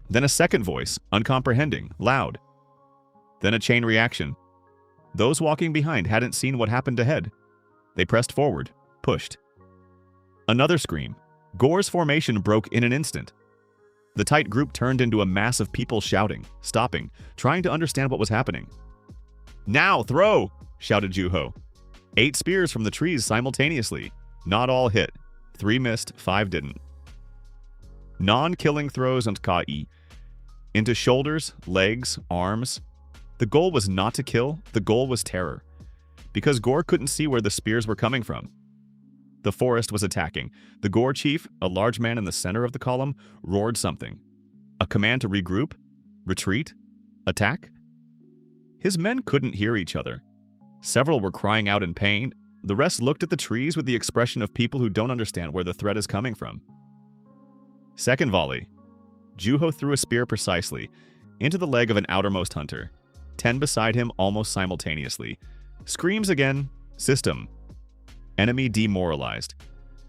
Then a second voice, uncomprehending, loud. Then a chain reaction. Those walking behind hadn't seen what happened ahead. They pressed forward, pushed. Another scream. Gore's formation broke in an instant. The tight group turned into a mass of people shouting, stopping, trying to understand what was happening. Now, throw! Shouted Juho. 8 spears from the trees simultaneously. Not all hit. 3 missed, 5 didn't. Non-killing throws and Kai. Into shoulders, legs, arms. The goal was not to kill, the goal was terror. Because Gore couldn't see where the spears were coming from. The forest was attacking. The Gore chief, a large man in the center of the column, roared something. A command to regroup? Retreat? Attack? His men couldn't hear each other. Several were crying out in pain. The rest looked at the trees with the expression of people who don't understand where the threat is coming from. Second volley. Juho threw a spear precisely, into the leg of an outermost hunter. 10 beside him almost simultaneously. Screams again. System. Enemy demoralized.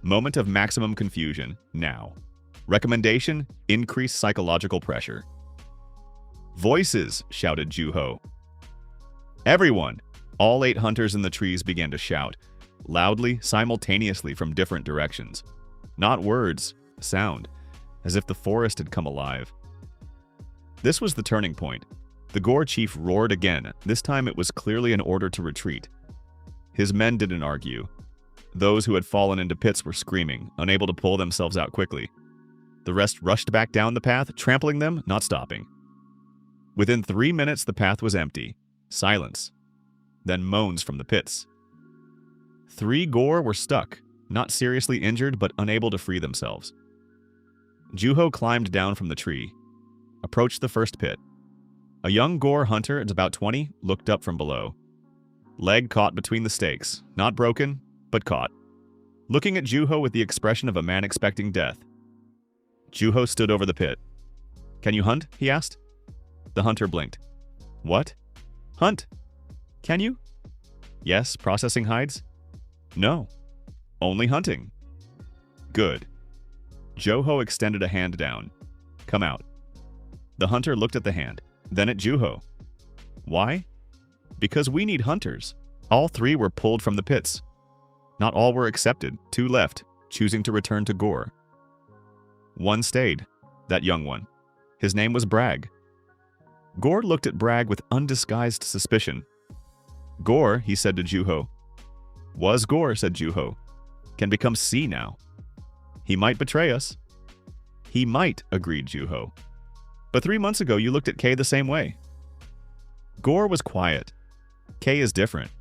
Moment of maximum confusion. Now. Recommendation: increase psychological pressure. Voices, shouted Juho. Everyone! All 8 hunters in the trees began to shout, loudly, simultaneously from different directions. Not words, sound, as if the forest had come alive. This was the turning point. The Gore chief roared again. This time it was clearly an order to retreat. His men didn't argue. Those who had fallen into pits were screaming, unable to pull themselves out quickly. The rest rushed back down the path, trampling them, not stopping. Within 3 minutes, the path was empty. Silence. Then moans from the pits. 3 Gore were stuck, not seriously injured, but unable to free themselves. Juho climbed down from the tree, approached the first pit. A young Gore hunter at about 20 looked up from below. Leg caught between the stakes, not broken, but caught. Looking at Juho with the expression of a man expecting death. Juho stood over the pit. "Can you hunt?" he asked. The hunter blinked. "What?" "Hunt." "Can you?" "Yes, processing hides." "No, only hunting." "Good." Juho extended a hand down. "Come out." The hunter looked at the hand, then at Juho. "Why?" "Because we need hunters." All 3 were pulled from the pits. Not all were accepted. 2 left, choosing to return to Gore. 1 stayed, that young one. His name was Bragg. Gore looked at Bragg with undisguised suspicion. "Gore," he said to Juho. "Was Gore," said Juho. "Can become C now. He might betray us." "He might," agreed Juho. "But 3 months ago you looked at K the same way." Gore was quiet. "K is different.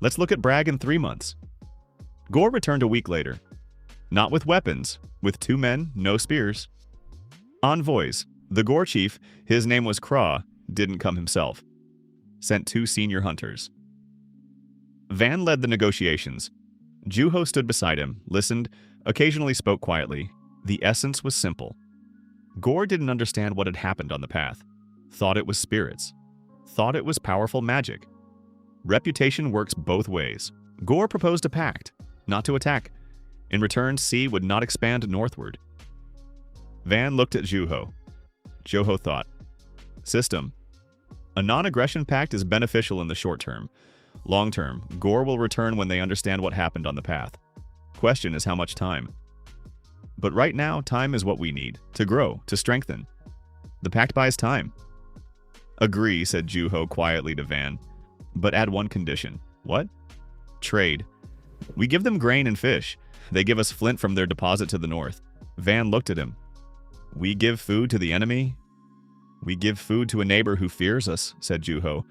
Let's look at Bragg in 3 months." Gore returned a week later. Not with weapons, with 2 men, no spears. Envoys. The Gore chief, his name was Kra, didn't come himself. Sent 2 senior hunters. Van led the negotiations. Juho stood beside him, listened, occasionally spoke quietly. The essence was simple. Gore didn't understand what had happened on the path. Thought it was spirits. Thought it was powerful magic. Reputation works both ways. Gore proposed a pact, not to attack. In return, C would not expand northward. Van looked at Juho. Juho thought. System. A non-aggression pact is beneficial in the short term. Long term, Gore will return when they understand what happened on the path. Question is how much time. But right now, time is what we need, to grow, to strengthen. The pact buys time. Agree, said Juho quietly to Van. But add one condition. What? Trade. We give them grain and fish. They give us flint from their deposit to the north. Van looked at him. We give food to the enemy? We give food to a neighbor who fears us, said Juho.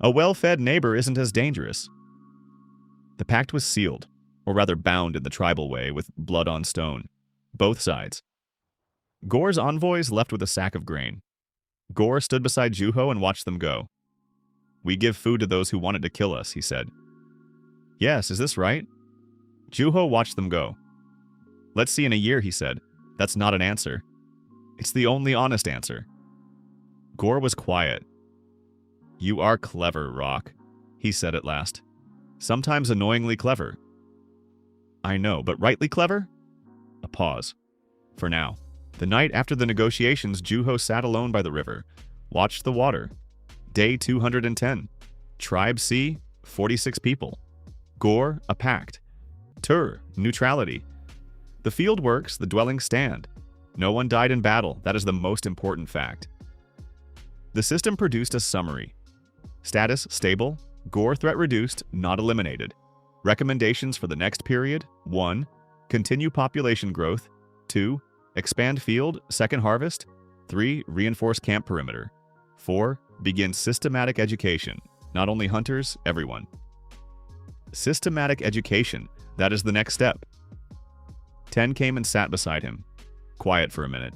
A well-fed neighbor isn't as dangerous. The pact was sealed, or rather bound in the tribal way, with blood on stone. Both sides. Gore's envoys left with a sack of grain. Gore stood beside Juho and watched them go. We give food to those who wanted to kill us, he said. Yes, is this right? Juho watched them go. Let's see in a year, he said. That's not an answer. It's the only honest answer. Gore was quiet. You are clever, Rock, he said at last. Sometimes annoyingly clever. I know, but rightly clever? A pause. For now. The night after the negotiations, Juho sat alone by the river, watched the water. Day 210. Tribe C, 46 people. Gore, a pact. Tur, neutrality. The field works, the dwellings stand. No one died in battle, that is the most important fact. The system produced a summary. Status stable, Gore threat reduced, not eliminated. Recommendations for the next period: 1. Continue population growth. 2. Expand field, second harvest. 3. Reinforce camp perimeter. 4. Begin systematic education. Not only hunters, everyone. Systematic education, that is the next step. 10 came and sat beside him. Quiet for a minute.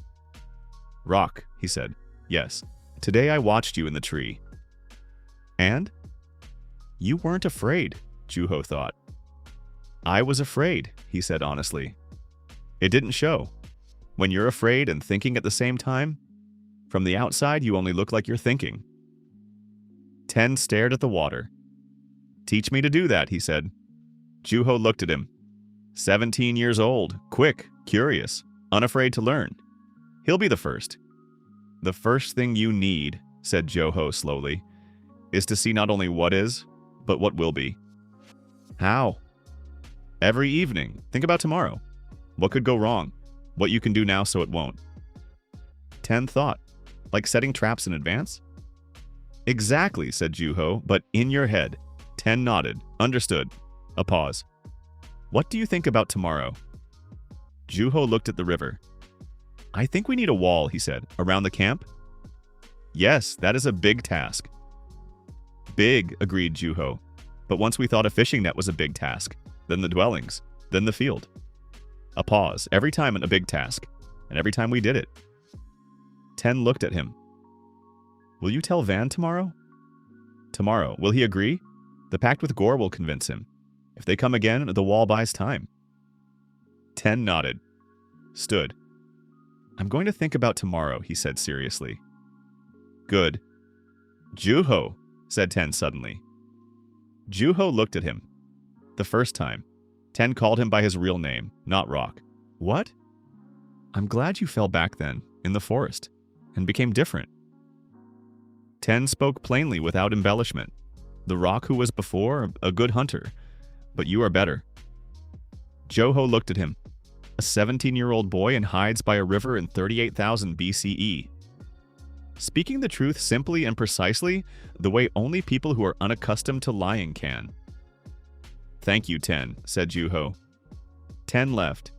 Rock, he said. Yes. Today I watched you in the tree. And? You weren't afraid, Juho thought. I was afraid, he said honestly. It didn't show. When you're afraid and thinking at the same time, from the outside you only look like you're thinking. 10 stared at the water. Teach me to do that, he said. Juho looked at him. 17 years old, quick, curious, unafraid to learn. He'll be the first. The first thing you need, said Joho slowly, is to see not only what is, but what will be. How? Every evening, think about tomorrow. What could go wrong? What you can do now so it won't. 10 thought, like setting traps in advance? Exactly, said Juho, but in your head. 10 nodded. Understood. A pause. What do you think about tomorrow? Juho looked at the river. I think we need a wall, he said. Around the camp? Yes, that is a big task. Big, agreed Juho. But once we thought a fishing net was a big task, then the dwellings, then the field. A pause. Every time a big task. And every time we did it. 10 looked at him. Will you tell Van tomorrow? Tomorrow. Will he agree? The pact with Gore will convince him. If they come again, the wall buys time. 10 nodded. Stood. I'm going to think about tomorrow, he said seriously. Good. Juho, said 10 suddenly. Juho looked at him. The first time. 10 called him by his real name, not Rock. What? I'm glad you fell back then, in the forest, and became different. 10 spoke plainly without embellishment. The Rock who was before, a good hunter, but you are better. Joho looked at him. A 17-year-old boy and hides by a river in 38,000 BCE. Speaking the truth simply and precisely, the way only people who are unaccustomed to lying can. Thank you, 10, said Juho. 10 left.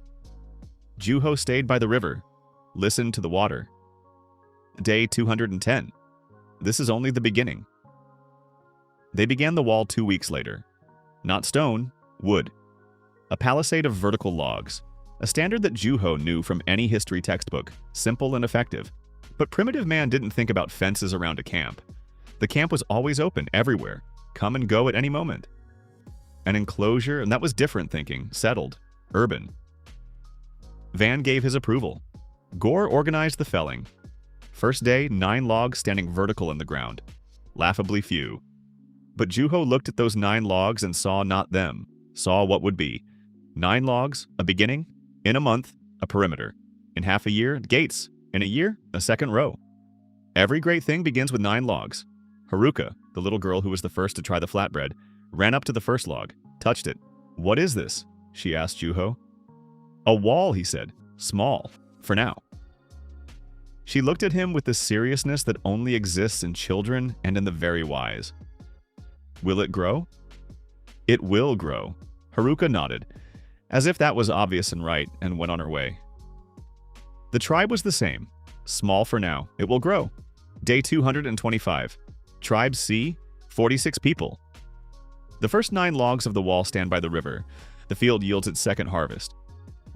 Juho stayed by the river, listened to the water. Day 210. This is only the beginning. They began the wall 2 weeks later. Not stone, wood. A palisade of vertical logs. A standard that Juho knew from any history textbook, simple and effective. But primitive man didn't think about fences around a camp. The camp was always open, everywhere. Come and go at any moment. An enclosure, and that was different thinking, settled, urban. Van gave his approval. Gore organized the felling. First day, 9 logs standing vertical in the ground. Laughably few. But Juho looked at those 9 logs and saw not them, saw what would be. 9 logs, a beginning. In a month, a perimeter. In half a year, gates. In a year, a second row. Every great thing begins with 9 logs. Haruka, the little girl who was the first to try the flatbread, ran up to the first log, touched it. What is this? She asked Juho. A wall, he said. Small, for now. She looked at him with the seriousness that only exists in children and in the very wise. Will it grow? It will grow. Haruka nodded, as if that was obvious and right, and went on her way. The tribe was the same. Small for now. It will grow. Day 225. Tribe C, 46 people. The first 9 logs of the wall stand by the river. The field yields its second harvest.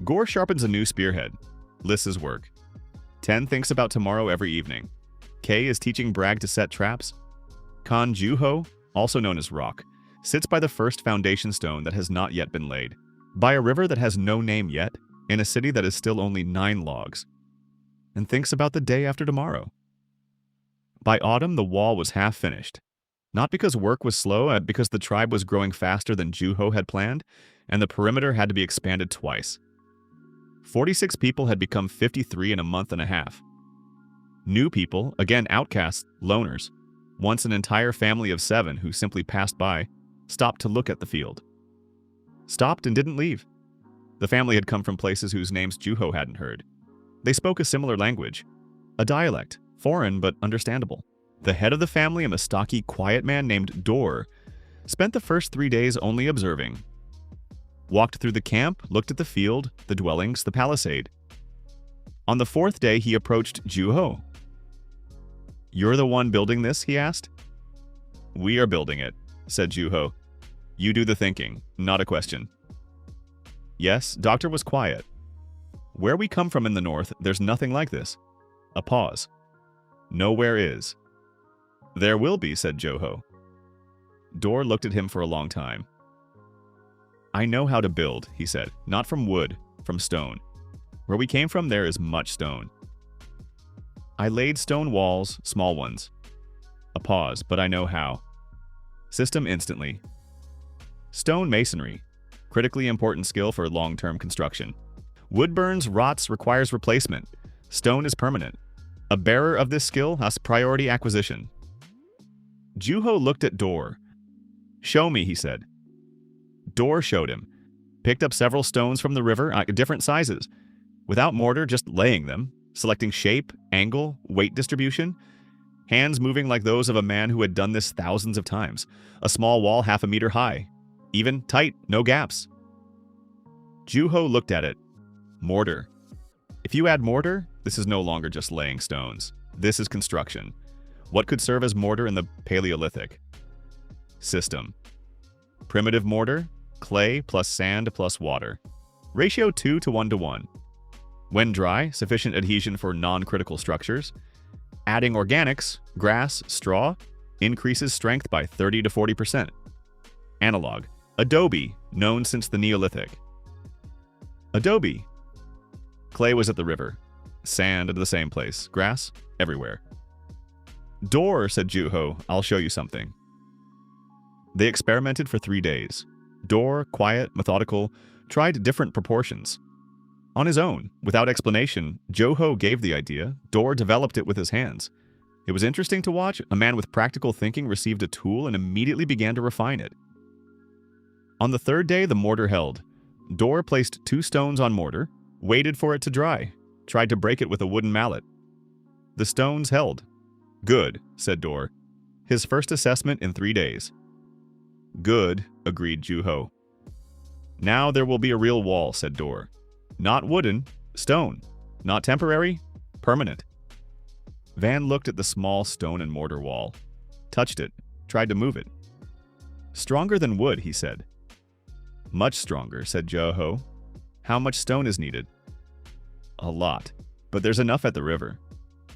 Gore sharpens a new spearhead. Liss's work. 10 thinks about tomorrow every evening. K is teaching Bragg to set traps. Kan Juho, also known as Rock, sits by the first foundation stone that has not yet been laid. By a river that has no name yet, in a city that is still only 9 logs. And thinks about the day after tomorrow. By autumn, the wall was half finished. Not because work was slow, but because the tribe was growing faster than Juho had planned, and the perimeter had to be expanded twice. 46 people had become 53 in a month and a half. New people, again outcasts, loners, once an entire family of 7 who simply passed by, stopped to look at the field. Stopped and didn't leave. The family had come from places whose names Juho hadn't heard. They spoke a similar language, a dialect, foreign but understandable. The head of the family, a stocky, quiet man named Dor, spent the first 3 days only observing. Walked through the camp, looked at the field, the dwellings, the palisade. On the 4th day, he approached Juho. You're the one building this, he asked. We are building it, said Juho. You do the thinking, not a question. Yes, Doctor was quiet. Where we come from in the north, there's nothing like this. A pause. Nowhere is. There will be, said Joho. Dor looked at him for a long time. I know how to build, he said, not from wood, from stone. Where we came from, there is much stone. I laid stone walls, small ones. A pause, but I know how. System instantly. Stone masonry, critically important skill for long-term construction. Wood burns, rots, requires replacement. Stone is permanent. A bearer of this skill has priority acquisition. Juho looked at Dor. Show me, he said. Dor showed him. Picked up several stones from the river, different sizes. Without mortar, just laying them, selecting shape, angle, weight distribution. Hands moving like those of a man who had done this thousands of times. A small wall 1/2 meter high. Even, tight, no gaps. Juho looked at it. Mortar. If you add mortar, this is no longer just laying stones. This is construction. What could serve as mortar in the Paleolithic? System. Primitive mortar, clay plus sand plus water. Ratio 2 to 1 to 1. When dry, sufficient adhesion for non-critical structures. Adding organics, grass, straw, increases strength by 30 to 40%. Analog. Adobe, known since the Neolithic. Adobe. Clay was at the river. Sand at the same place. Grass, everywhere. Dor, said Juho, I'll show you something. They experimented for 3 days. Dor, quiet, methodical, tried different proportions. On his own, without explanation, Juho gave the idea. Dor developed it with his hands. It was interesting to watch. A man with practical thinking received a tool and immediately began to refine it. On the 3rd day, the mortar held. Dor placed 2 stones on mortar, waited for it to dry, tried to break it with a wooden mallet. The stones held. Good, said Dor. His first assessment in 3 days. Good, agreed Juho. Now there will be a real wall, said Dor. Not wooden, stone. Not temporary, permanent. Van looked at the small stone and mortar wall, touched it, tried to move it. Stronger than wood, he said. Much stronger, said Juho. How much stone is needed? A lot, but there's enough at the river.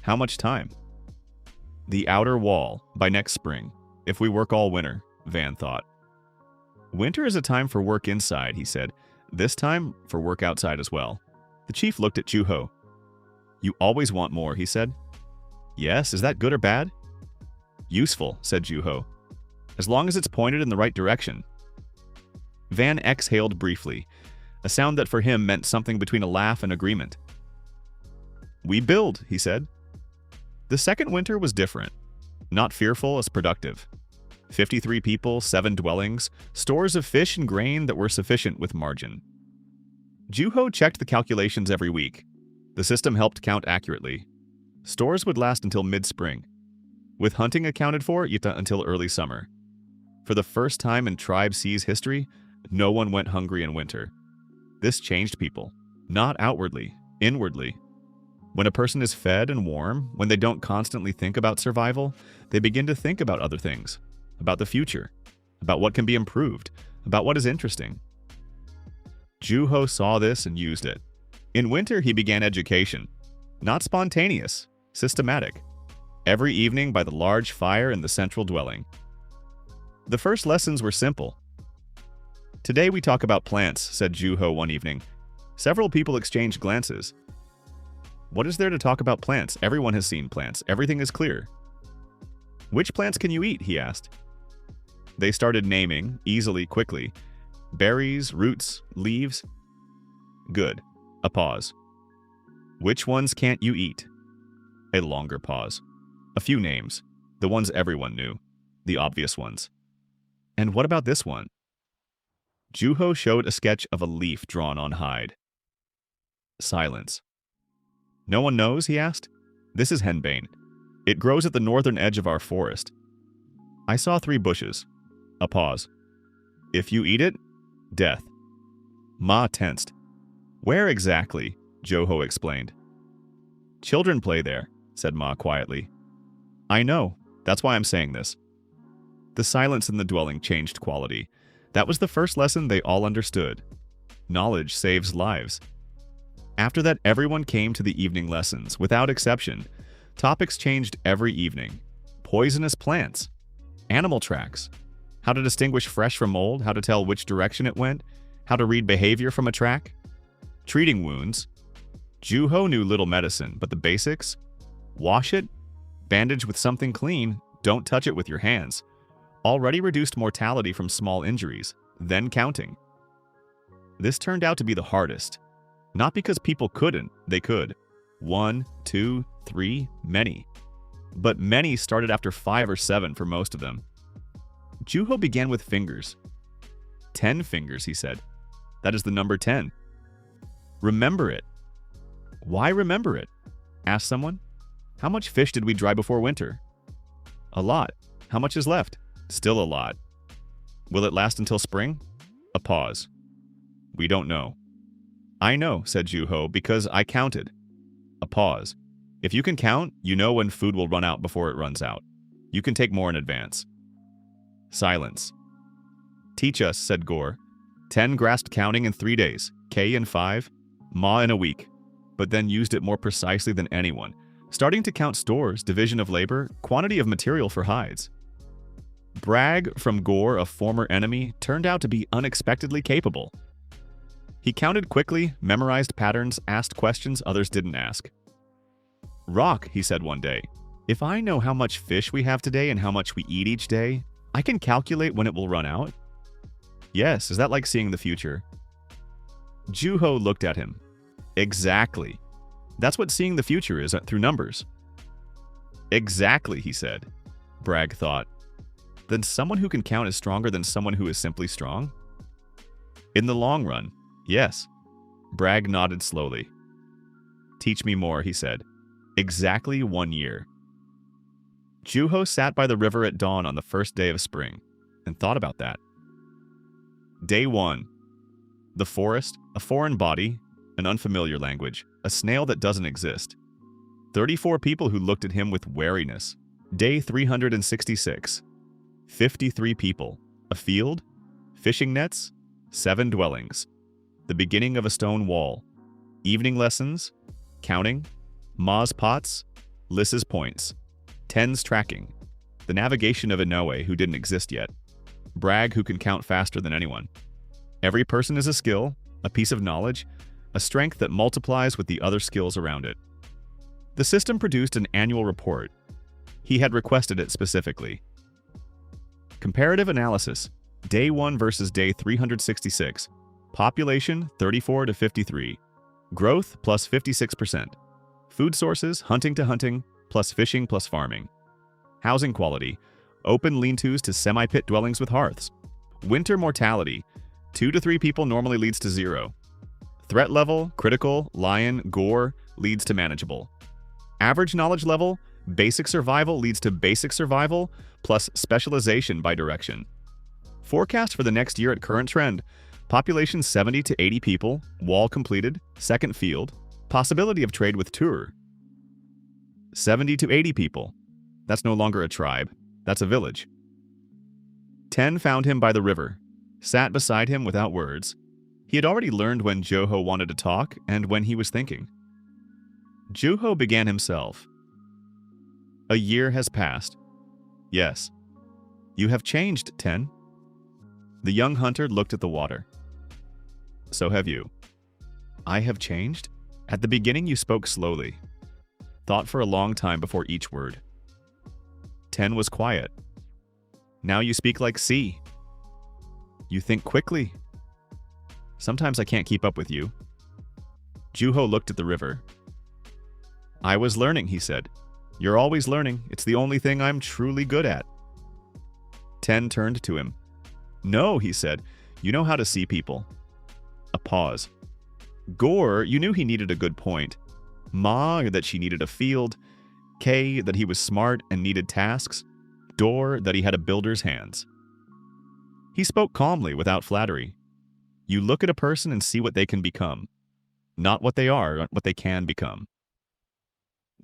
How much time? The outer wall, by next spring, if we work all winter, Van thought. Winter is a time for work inside, he said. This time, for work outside as well. The chief looked at Juho. You always want more, he said. Yes, is that good or bad? Useful, said Juho. As long as it's pointed in the right direction. Van exhaled briefly, a sound that for him meant something between a laugh and agreement. We build, he said. The second winter was different. Not fearful as productive. 53 people, 7 dwellings, stores of fish and grain that were sufficient with margin. Juho checked the calculations every week. The system helped count accurately. Stores would last until mid-spring. With hunting accounted for, until early summer. For the first time in Tribe C's history, no one went hungry in winter. This changed people. Not outwardly, inwardly. When a person is fed and warm, when they don't constantly think about survival, they begin to think about other things. About the future. About what can be improved. About what is interesting. Juho saw this and used it. In winter, he began education. Not spontaneous, systematic. Every evening by the large fire in the central dwelling. The first lessons were simple. Today we talk about plants, said Juho one evening. Several people exchanged glances. What is there to talk about plants? Everyone has seen plants. Everything is clear. Which plants can you eat? He asked. They started naming, easily, quickly. Berries, roots, leaves. Good. A pause. Which ones can't you eat? A longer pause. A few names. The ones everyone knew. The obvious ones. And what about this one? Juho showed a sketch of a leaf drawn on hide. Silence. No one knows, he asked. This is henbane. It grows at the northern edge of our forest. I saw 3 bushes. A pause. If you eat it, death. Ma tensed. Where exactly? Juho explained. Children play there, said Ma quietly. I know. That's why I'm saying this. The silence in the dwelling changed quality. That was the first lesson they all understood. Knowledge saves lives. After that, everyone came to the evening lessons, without exception. Topics changed every evening. Poisonous plants. Animal tracks. How to distinguish fresh from old, how to tell which direction it went, how to read behavior from a track. Treating wounds. Juho knew little medicine, but the basics? Wash it, bandage with something clean, don't touch it with your hands. Already reduced mortality from small injuries, then counting. This turned out to be the hardest. Not because people couldn't, they could. 1, 2, 3, many. But many started after 5 or 7 for most of them. Juho began with fingers. 10 fingers, he said. That is the number 10. Remember it. Why remember it? Asked someone. How much fish did we dry before winter? A lot. How much is left? Still a lot. Will it last until spring? A pause. We don't know. I know, said Juho, because I counted. A pause. If you can count, you know when food will run out before it runs out. You can take more in advance. Silence. Teach us, said Gore. 10 grasped counting in 3 days, K in 5, Ma in a week, but then used it more precisely than anyone, starting to count stores, division of labor, quantity of material for hides. Bragg from Gore, a former enemy, turned out to be unexpectedly capable. He counted quickly, memorized patterns, asked questions others didn't ask. Rock, he said one day, if I know how much fish we have today and how much we eat each day, I can calculate when it will run out. Yes, is that like seeing the future? Juho looked at him. Exactly. That's what seeing the future is through numbers. Exactly, he said. Bragg thought. Then someone who can count is stronger than someone who is simply strong? In the long run, yes. Bragg nodded slowly. Teach me more, he said. Exactly 1 year. Juho sat by the river at dawn on the first day of spring and thought about that. Day 1. The forest, a foreign body, an unfamiliar language, a snail that doesn't exist. 34 people who looked at him with wariness. Day 366. 53 people, a field, fishing nets, 7 dwellings, the beginning of a stone wall, evening lessons, counting, Ma's pots, Liss's points, Ten's tracking, the navigation of Inoue who didn't exist yet, Bragg who can count faster than anyone. Every person is a skill, a piece of knowledge, a strength that multiplies with the other skills around it. The system produced an annual report. He had requested it specifically. Comparative analysis. Day 1 versus day 366. Population 34 to 53. Growth plus 56%. Food sources hunting to hunting plus fishing plus farming. Housing quality. Open lean-tos to semi-pit dwellings with hearths. Winter mortality. 2 to 3 people normally leads to 0. Threat level, critical, lion, gore leads to manageable. Average knowledge level, basic survival leads to basic survival plus specialization by direction. Forecast for the next year at current trend. Population 70 to 80 people, wall completed, second field, possibility of trade with Tur. 70 to 80 people. That's no longer a tribe, that's a village. 10 found him by the river, sat beside him without words. He had already learned when Juho wanted to talk and when he was thinking. Juho began himself. A year has passed. Yes. You have changed, 10. The young hunter looked at the water. So have you. I have changed? At the beginning you spoke slowly. Thought for a long time before each word. 10 was quiet. Now you speak like C. You think quickly. Sometimes I can't keep up with you. Juho looked at the river. I was learning, he said. You're always learning. It's the only thing I'm truly good at. 10 turned to him. No, he said. You know how to see people. A pause. Gore, you knew he needed a good point. Ma, that she needed a field. K, that he was smart and needed tasks. Dor, that he had a builder's hands. He spoke calmly, without flattery. You look at a person and see what they can become. Not what they are, what they can become.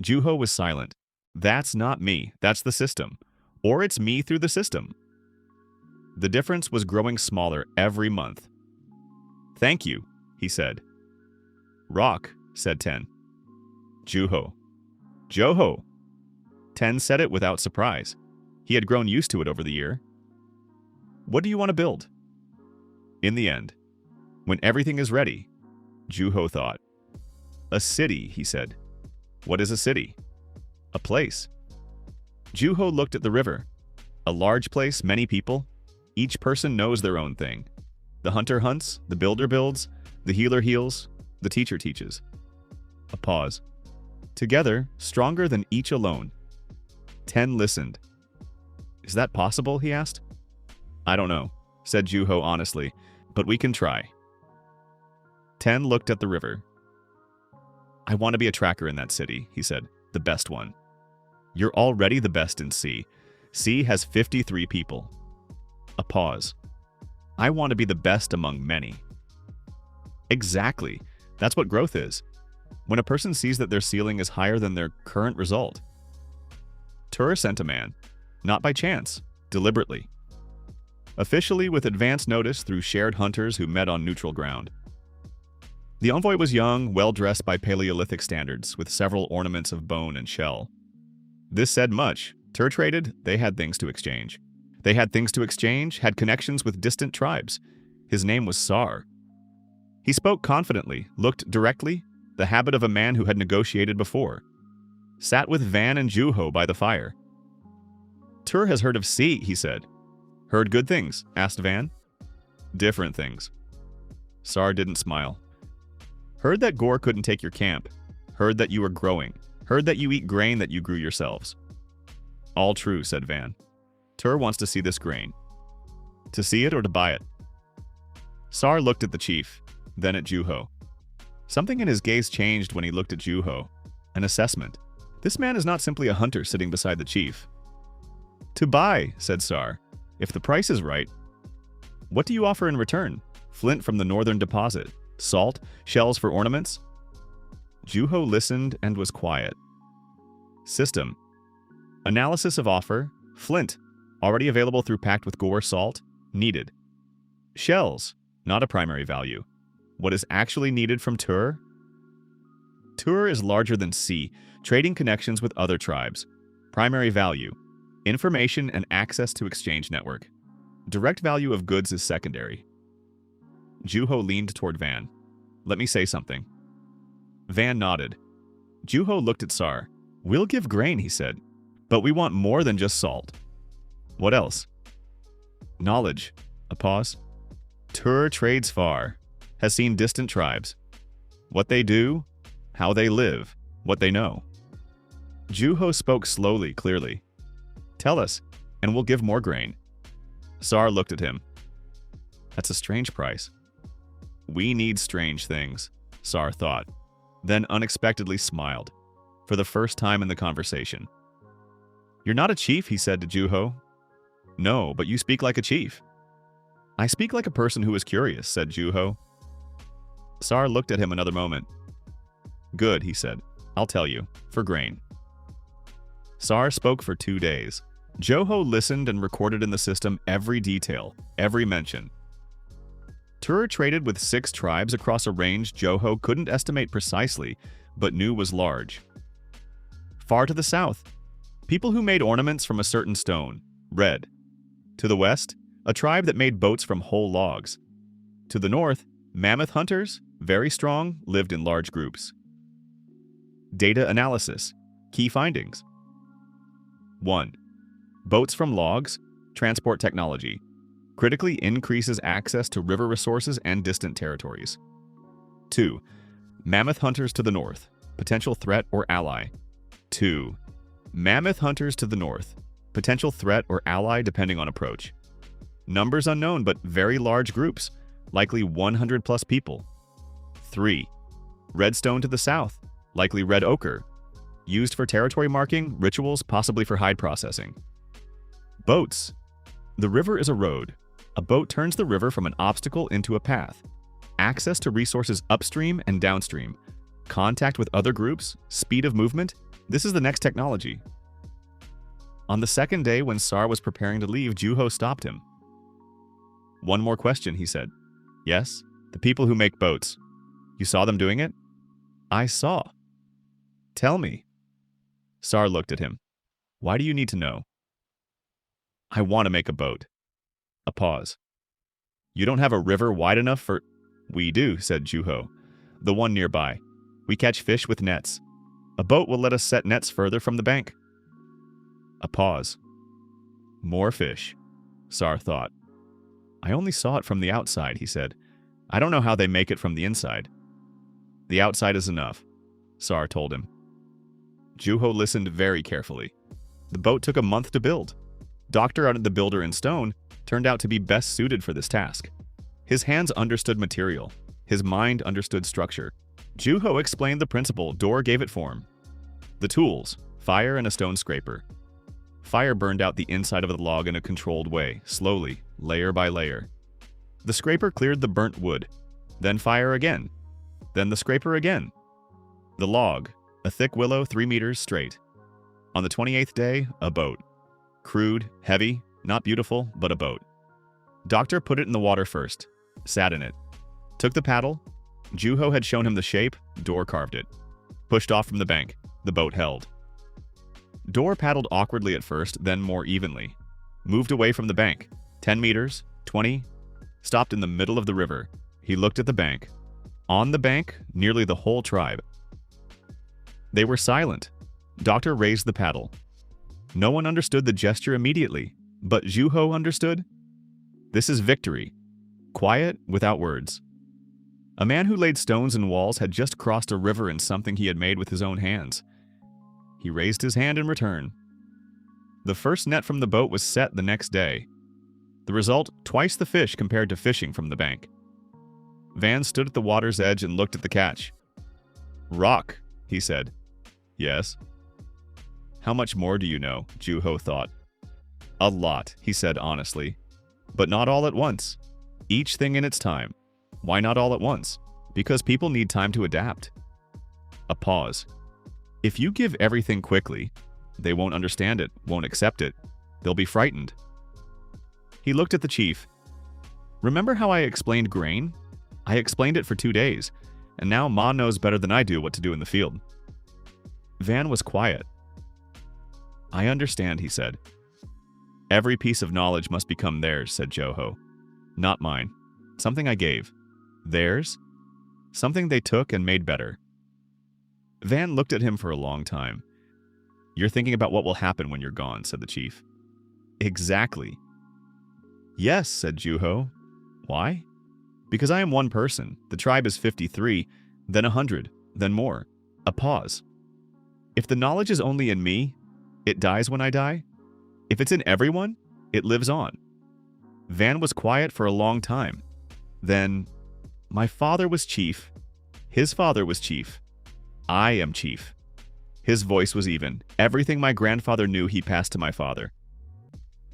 Juho was silent. That's not me, that's the system. Or it's me through the system. The difference was growing smaller every month. Thank you, he said. Rock, said 10. Juho. Joho. 10 said it without surprise. He had grown used to it over the year. What do you want to build? In the end, when everything is ready, Juho thought. A city, he said. What is a city? A place. Juho looked at the river. A large place, many people. Each person knows their own thing. The hunter hunts, the builder builds, the healer heals, the teacher teaches. A pause. Together, stronger than each alone. 10 listened. Is that possible? He asked. I don't know, said Juho honestly, but we can try. 10 looked at the river. I want to be a tracker in that city, he said, the best one. You're already the best in C. C has 53 people. A pause. I want to be the best among many. Exactly. That's what growth is. When a person sees that their ceiling is higher than their current result. Tur sent a man, not by chance, deliberately. Officially with advance notice through shared hunters who met on neutral ground. The envoy was young, well-dressed by Paleolithic standards, with several ornaments of bone and shell. This said much. Tur traded, they had things to exchange. They had things to exchange, had connections with distant tribes. His name was Sar. He spoke confidently, looked directly, the habit of a man who had negotiated before. Sat with Van and Juho by the fire. Tur has heard of C, he said. Heard good things, asked Van. Different things. Sar didn't smile. Heard that Gore couldn't take your camp. Heard that you were growing. Heard that you eat grain that you grew yourselves. All true, said Van. Tur wants to see this grain. To see it or to buy it? Sar looked at the chief, then at Juho. Something in his gaze changed when he looked at Juho. An assessment. This man is not simply a hunter sitting beside the chief. To buy, said Sar, if the price is right. What do you offer in return? Flint from the northern deposit. Salt? Shells for ornaments? Juho listened and was quiet. System. Analysis of offer. Flint. Already available through packed with Gore salt. Needed. Shells. Not a primary value. What is actually needed from Tur? Tur is larger than C, trading connections with other tribes. Primary value. Information and access to exchange network. Direct value of goods is secondary. Juho leaned toward Van. Let me say something. Van nodded. Juho looked at Sar. We'll give grain, he said. But we want more than just salt. What else? Knowledge. A pause. Tur trades far. Has seen distant tribes. What they do, how they live, what they know. Juho spoke slowly, clearly. Tell us, and we'll give more grain. Sar looked at him. That's a strange price. We need strange things, Sar thought, then unexpectedly smiled, for the first time in the conversation. You're not a chief, he said to Juho. No, but you speak like a chief. I speak like a person who is curious, said Juho. Sar looked at him another moment. Good, he said. I'll tell you, for grain. Sar spoke for 2 days. Juho listened and recorded in the system every detail, every mention. Tur traded with 6 tribes across a range Juho couldn't estimate precisely, but knew was large. Far to the south, people who made ornaments from a certain stone, red. To the west, a tribe that made boats from whole logs. To the north, mammoth hunters, very strong, lived in large groups. Data analysis. Key findings. 1. Boats from logs, transport technology. Critically increases access to river resources and distant territories. 2. Mammoth hunters to the north. Potential threat or ally. 2. Mammoth hunters to the north. Potential threat or ally depending on approach. Numbers unknown but very large groups, likely 100 plus people. 3. Redstone to the south, likely red ochre. Used for territory marking, rituals, possibly for hide processing. Boats. The river is a road. A boat turns the river from an obstacle into a path. Access to resources upstream and downstream. Contact with other groups, speed of movement. This is the next technology. On the second day when Sar was preparing to leave, Juho stopped him. One more question, he said. Yes, the people who make boats. You saw them doing it? I saw. Tell me. Sar looked at him. Why do you need to know? I want to make a boat. A pause. You don't have a river wide enough for... We do, said Juho. The one nearby. We catch fish with nets. A boat will let us set nets further from the bank. A pause. More fish, Sar thought. I only saw it from the outside, he said. I don't know how they make it from the inside. The outside is enough, Sar told him. Juho listened very carefully. The boat took a month to build. Doctor the builder in stone turned out to be best suited for this task. His hands understood material. His mind understood structure. Juho explained the principle. Door gave it form. The tools: fire and a stone scraper. Fire burned out the inside of the log in a controlled way, slowly, layer by layer. The scraper cleared the burnt wood. Then fire again. Then the scraper again. The log, a thick willow 3 meters straight. On the 28th day, a boat. Crude, heavy, not beautiful, but a boat. Doctor put it in the water first, sat in it. Took the paddle. Juho had shown him the shape. Door carved it. Pushed off from the bank. The boat held. Door paddled awkwardly at first, then more evenly. Moved away from the bank. 10 meters, 20. Stopped in the middle of the river. He looked at the bank. On the bank, nearly the whole tribe. They were silent. Doctor raised the paddle. No one understood the gesture immediately, but Juho understood. This is victory. Quiet, without words. A man who laid stones and walls had just crossed a river in something he had made with his own hands. He raised his hand in return. The first net from the boat was set the next day. The result, twice the fish compared to fishing from the bank. Van stood at the water's edge and looked at the catch. "Rock," he said. "Yes." "How much more do you know?" Juho thought. "A lot," he said honestly. "But not all at once. Each thing in its time. Why not all at once? Because people need time to adapt." A pause. If you give everything quickly, they won't understand it, won't accept it. They'll be frightened. He looked at the chief. "Remember how I explained grain? I explained it for 2 days, and now Ma knows better than I do what to do in the field." Van was quiet. "I understand," he said. "Every piece of knowledge must become theirs," said Juho. "Not mine. Something I gave. Theirs? Something they took and made better." Van looked at him for a long time. "You're thinking about what will happen when you're gone," said the chief. "Exactly." "Yes," said Juho. "Why?" "Because I am one person. The tribe is 53, then 100, then more." A pause. "If the knowledge is only in me, it dies when I die. If it's in everyone, it lives on." Van was quiet for a long time. Then, "My father was chief. His father was chief. I am chief." His voice was even. "Everything my grandfather knew he passed to my father.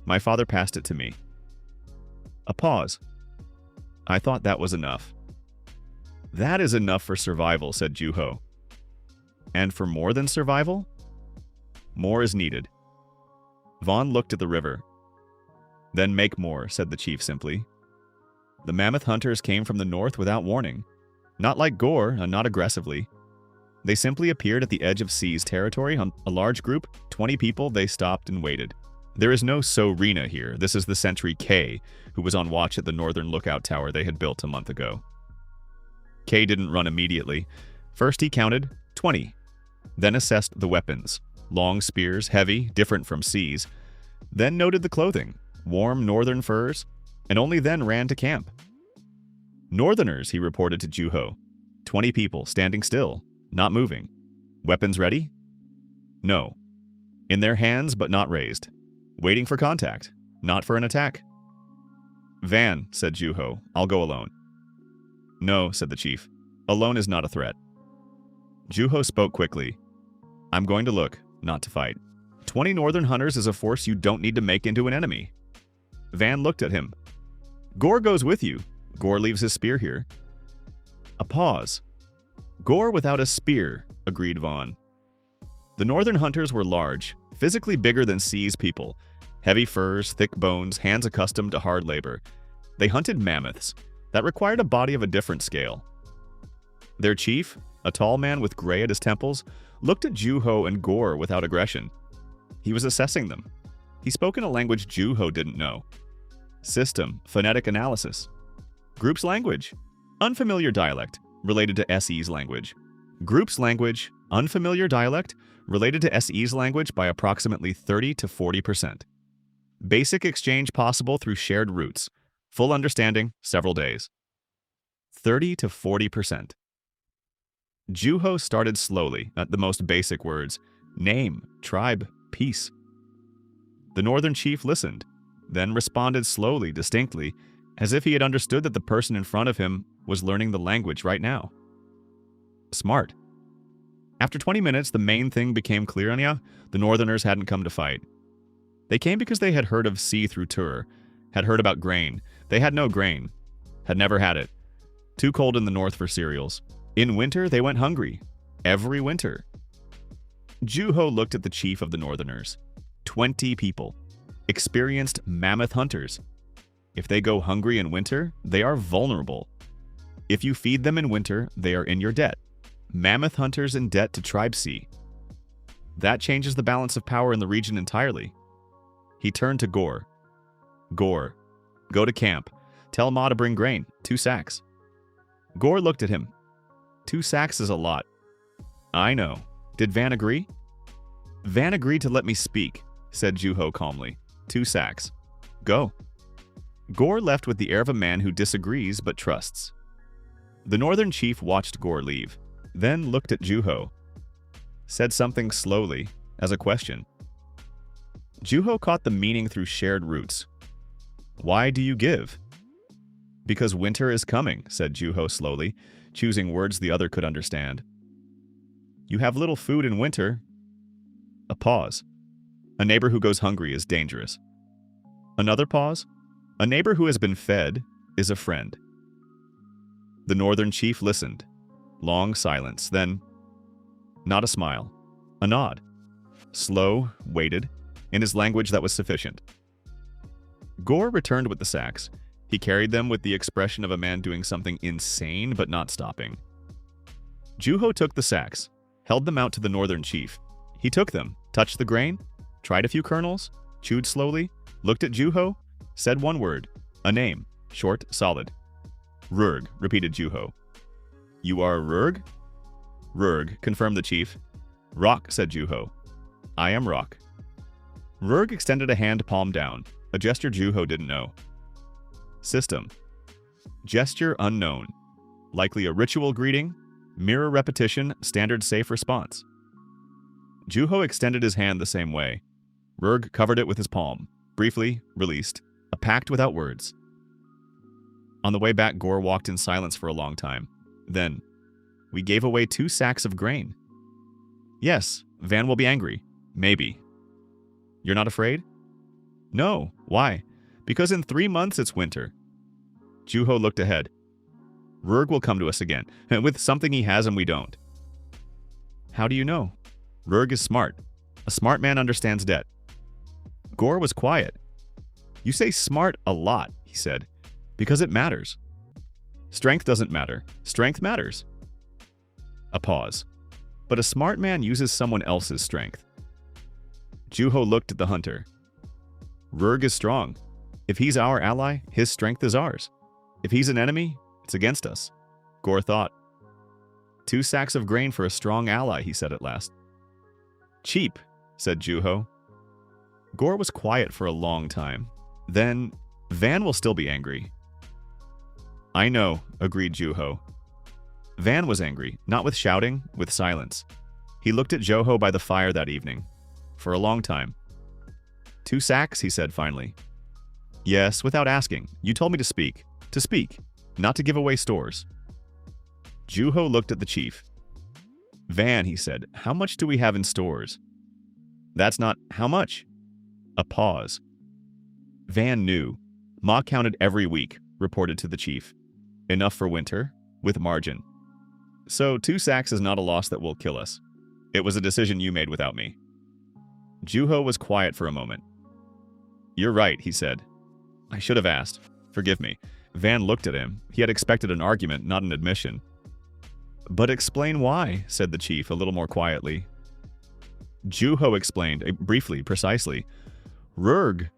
My father passed it to me." A pause. "I thought that was enough." "That is enough for survival," said Juho. "And for more than survival?" "More is needed." Vaughn looked at the river. "Then make more," said the chief simply. The mammoth hunters came from the north without warning. Not like Gore, and not aggressively. They simply appeared at the edge of C's territory on a large group, 20 people. They stopped and waited. There is no Sorina here. This is the sentry K, who was on watch at the northern lookout tower they had built a month ago. K didn't run immediately. First he counted 20, then assessed the weapons. Long spears, heavy, different from C's. Then noted the clothing, warm northern furs, and only then ran to camp. "Northerners," he reported to Juho. 20 people, standing still, not moving. "Weapons ready?" "No." "In their hands, but not raised. Waiting for contact, not for an attack." "Van," said Juho, "I'll go alone." "No," said the chief. "Alone is not a threat." Juho spoke quickly. "I'm going to look, not to fight. 20 northern hunters is a force you don't need to make into an enemy." Van looked at him. "Gore goes with you. Gore leaves his spear here." A pause. "Gore without a spear," agreed Vaughn. The northern hunters were large, physically bigger than C's people. Heavy furs, thick bones, hands accustomed to hard labor. They hunted mammoths. That required a body of a different scale. Their chief, a tall man with gray at his temples, looked at Juho and Gore without aggression. He was assessing them. He spoke in a language Juho didn't know. System, phonetic analysis. Group's language, unfamiliar dialect, related to SE's language. Group's language, unfamiliar dialect, related to SE's language by approximately 30 to 40%. Basic exchange possible through shared roots. Full understanding, several days. 30 to 40%. Juho started slowly at the most basic words. Name, tribe, peace. The northern chief listened, then responded slowly, distinctly, as if he had understood that the person in front of him was learning the language right now. Smart. After 20 minutes, the main thing became clear, Anya. The northerners hadn't come to fight. They came because they had heard of sea through Tur, had heard about grain. They had no grain, had never had it. Too cold in the north for cereals. In winter, they went hungry. Every winter. Juho looked at the chief of the northerners. 20 people. Experienced mammoth hunters. If they go hungry in winter, they are vulnerable. If you feed them in winter, they are in your debt. Mammoth hunters in debt to Tribe C. That changes the balance of power in the region entirely. He turned to Gore. Gore, go to camp. Tell Ma to bring grain, 2 sacks. Gore looked at him. 2 sacks is a lot. I know. Did Van agree? Van agreed to let me speak, said Juho calmly. 2 sacks. Go. Gore left with the air of a man who disagrees but trusts. The northern chief watched Gore leave, then looked at Juho. Said something slowly, as a question. Juho caught the meaning through shared roots. Why do you give? Because winter is coming, said Juho slowly, choosing words the other could understand. You have little food in winter. A pause. A neighbor who goes hungry is dangerous. Another pause. A neighbor who has been fed is a friend. The northern chief listened. Long silence, then not a smile, a nod. Slow, weighted, in his language that was sufficient. Gore returned with the sacks. He carried them with the expression of a man doing something insane but not stopping. Juho took the sacks, held them out to the northern chief. He took them, touched the grain, tried a few kernels, chewed slowly, looked at Juho, said one word, a name, short, solid. Rurg, repeated Juho. You are Rurg? Rurg, confirmed the chief. Rock, said Juho. I am Rock. Rurg extended a hand palm down, a gesture Juho didn't know. System. Gesture unknown. Likely a ritual greeting, mirror repetition, standard safe response. Juho extended his hand the same way. Rurg covered it with his palm, briefly, released, a pact without words. On the way back, Gore walked in silence for a long time. Then, we gave away 2 sacks of grain. Yes, Van will be angry. Maybe. You're not afraid? No. Why? Because in 3 months it's winter. Juho looked ahead. Rurg will come to us again, with something he has and we don't. How do you know? Rurg is smart. A smart man understands debt. Gore was quiet. You say smart a lot, he said, because it matters. Strength doesn't matter. Strength matters. A pause. But a smart man uses someone else's strength. Juho looked at the hunter. Rurg is strong. If he's our ally, his strength is ours. If he's an enemy, it's against us. Gore thought. 2 sacks of grain for a strong ally, he said at last. Cheap, said Juho. Gore was quiet for a long time. Then, Van will still be angry. I know, agreed Juho. Van was angry, not with shouting, with silence. He looked at Joho by the fire that evening. For a long time. 2 sacks, he said finally. Yes, without asking. You told me to speak. To speak, not to give away stores. Juho looked at the chief. Van, he said, how much do we have in stores? That's not how much. A pause. Van knew. Ma counted every week, reported to the chief. Enough for winter, with margin. So 2 sacks is not a loss that will kill us. It was a decision you made without me. Juho was quiet for a moment. You're right, he said. I should have asked. Forgive me. Van looked at him. He had expected an argument, not an admission. But explain why, said the chief a little more quietly. Juho explained, briefly, precisely. Rurg.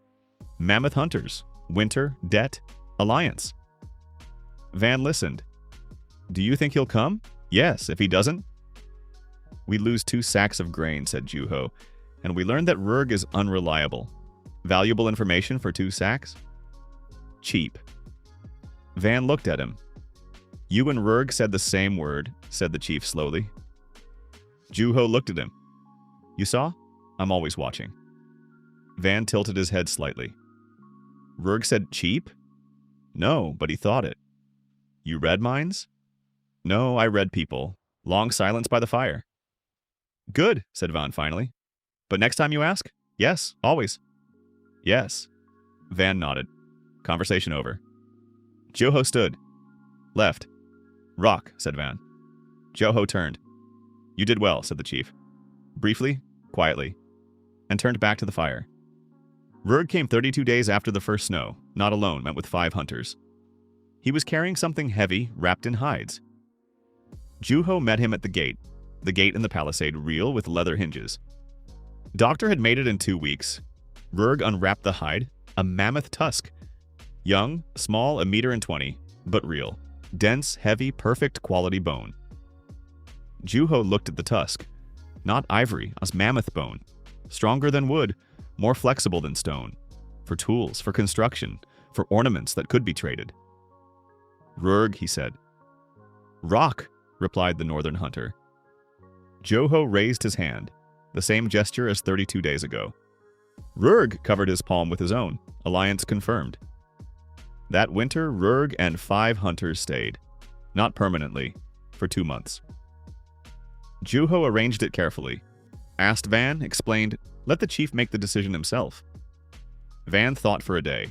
Mammoth hunters. Winter. Debt. Alliance. Van listened. Do you think he'll come? Yes, if he doesn't? We lose 2 sacks of grain, said Juho, and we learned that Rurg is unreliable. Valuable information for 2 sacks? Cheap. Van looked at him. You and Rurg said the same word, said the chief slowly. Juho looked at him. You saw? I'm always watching. Van tilted his head slightly. Rurg said cheap? No, but he thought it. You read minds? No, I read people. Long silence by the fire. Good, said Van finally. But next time you ask? Yes, always. Yes. Van nodded. Conversation over. Joho stood. Left. Rock, said Van. Joho turned. You did well, said the chief. Briefly, quietly, and turned back to the fire. Rurg came 32 days after the first snow, not alone, went with 5 hunters. He was carrying something heavy, wrapped in hides. Juho met him at the gate in the palisade, real with leather hinges. Doctor had made it in 2 weeks. Rurg unwrapped the hide, a mammoth tusk. Young, small, 1.20 meters, but real. Dense, heavy, perfect quality bone. Juho looked at the tusk. Not ivory, as mammoth bone. Stronger than wood, more flexible than stone. For tools, for construction, for ornaments that could be traded. Rurg, he said. Rock, replied the northern hunter. Joho raised his hand, the same gesture as 32 days ago. Rurg covered his palm with his own, alliance confirmed. That winter, Rurg and 5 hunters stayed. Not permanently, for 2 months. Juho arranged it carefully. Asked Van, explained, let the chief make the decision himself. Van thought for a day.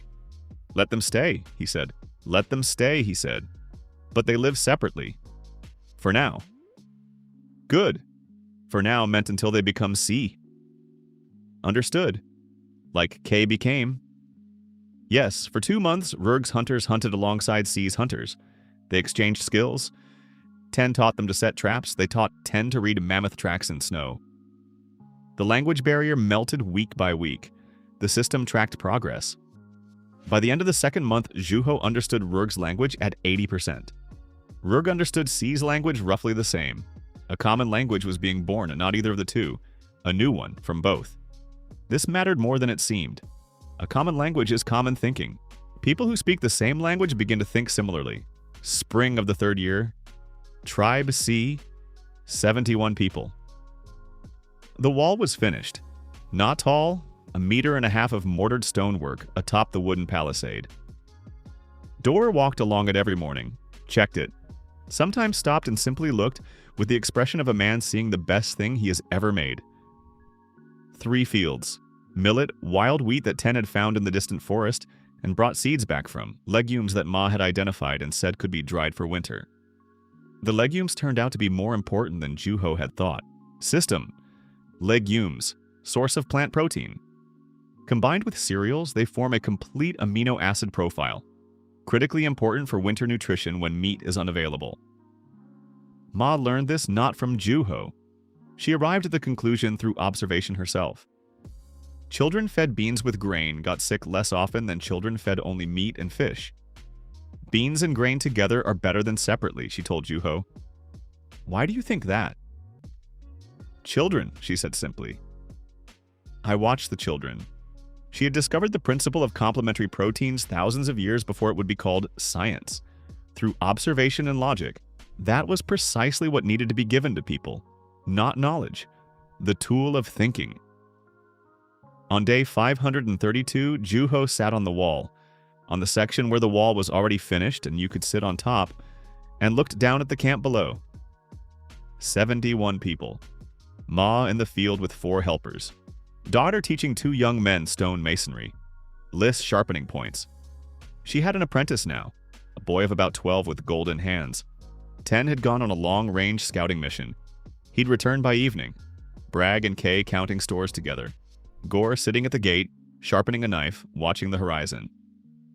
Let them stay, he said. Let them stay, he said. But they live separately. For now. Good. For now meant until they become C. Understood. Like K became. Yes, for 2 months, Rurg's hunters hunted alongside C's hunters. They exchanged skills. 10 taught them to set traps. They taught 10 to read mammoth tracks in snow. The language barrier melted week by week. The system tracked progress. By the end of the 2nd month, Juho understood Rurg's language at 80%. Rurg understood C's language roughly the same. A common language was being born, and not either of the two. A new one from both. This mattered more than it seemed. A common language is common thinking. People who speak the same language begin to think similarly. Spring of the 3rd year. Tribe C. 71 people. The wall was finished. Not tall, 1.5 meters of mortared stonework atop the wooden palisade. Dor walked along it every morning, checked it, sometimes stopped and simply looked with the expression of a man seeing the best thing he has ever made. 3 fields. Millet, wild wheat that Ten had found in the distant forest and brought seeds back from, legumes that Ma had identified and said could be dried for winter. The legumes turned out to be more important than Juho had thought. System. Legumes. Source of plant protein. Combined with cereals, they form a complete amino acid profile, critically important for winter nutrition when meat is unavailable. Ma learned this not from Juho. She arrived at the conclusion through observation herself. Children fed beans with grain got sick less often than children fed only meat and fish. Beans and grain together are better than separately, she told Juho. Why do you think that? Children, she said simply. I watched the children. She had discovered the principle of complementary proteins thousands of years before it would be called science. Through observation and logic, that was precisely what needed to be given to people. Not knowledge. The tool of thinking. On day 532, Juho sat on the wall, on the section where the wall was already finished and you could sit on top, and looked down at the camp below. 71 people. Ma in the field with 4 helpers. Daughter teaching 2 young men stone masonry. Liss sharpening points. She had an apprentice now, a boy of about 12 with golden hands. Ten had gone on a long-range scouting mission. He'd return by evening. Bragg and Kay counting stores together. Gore sitting at the gate, sharpening a knife, watching the horizon.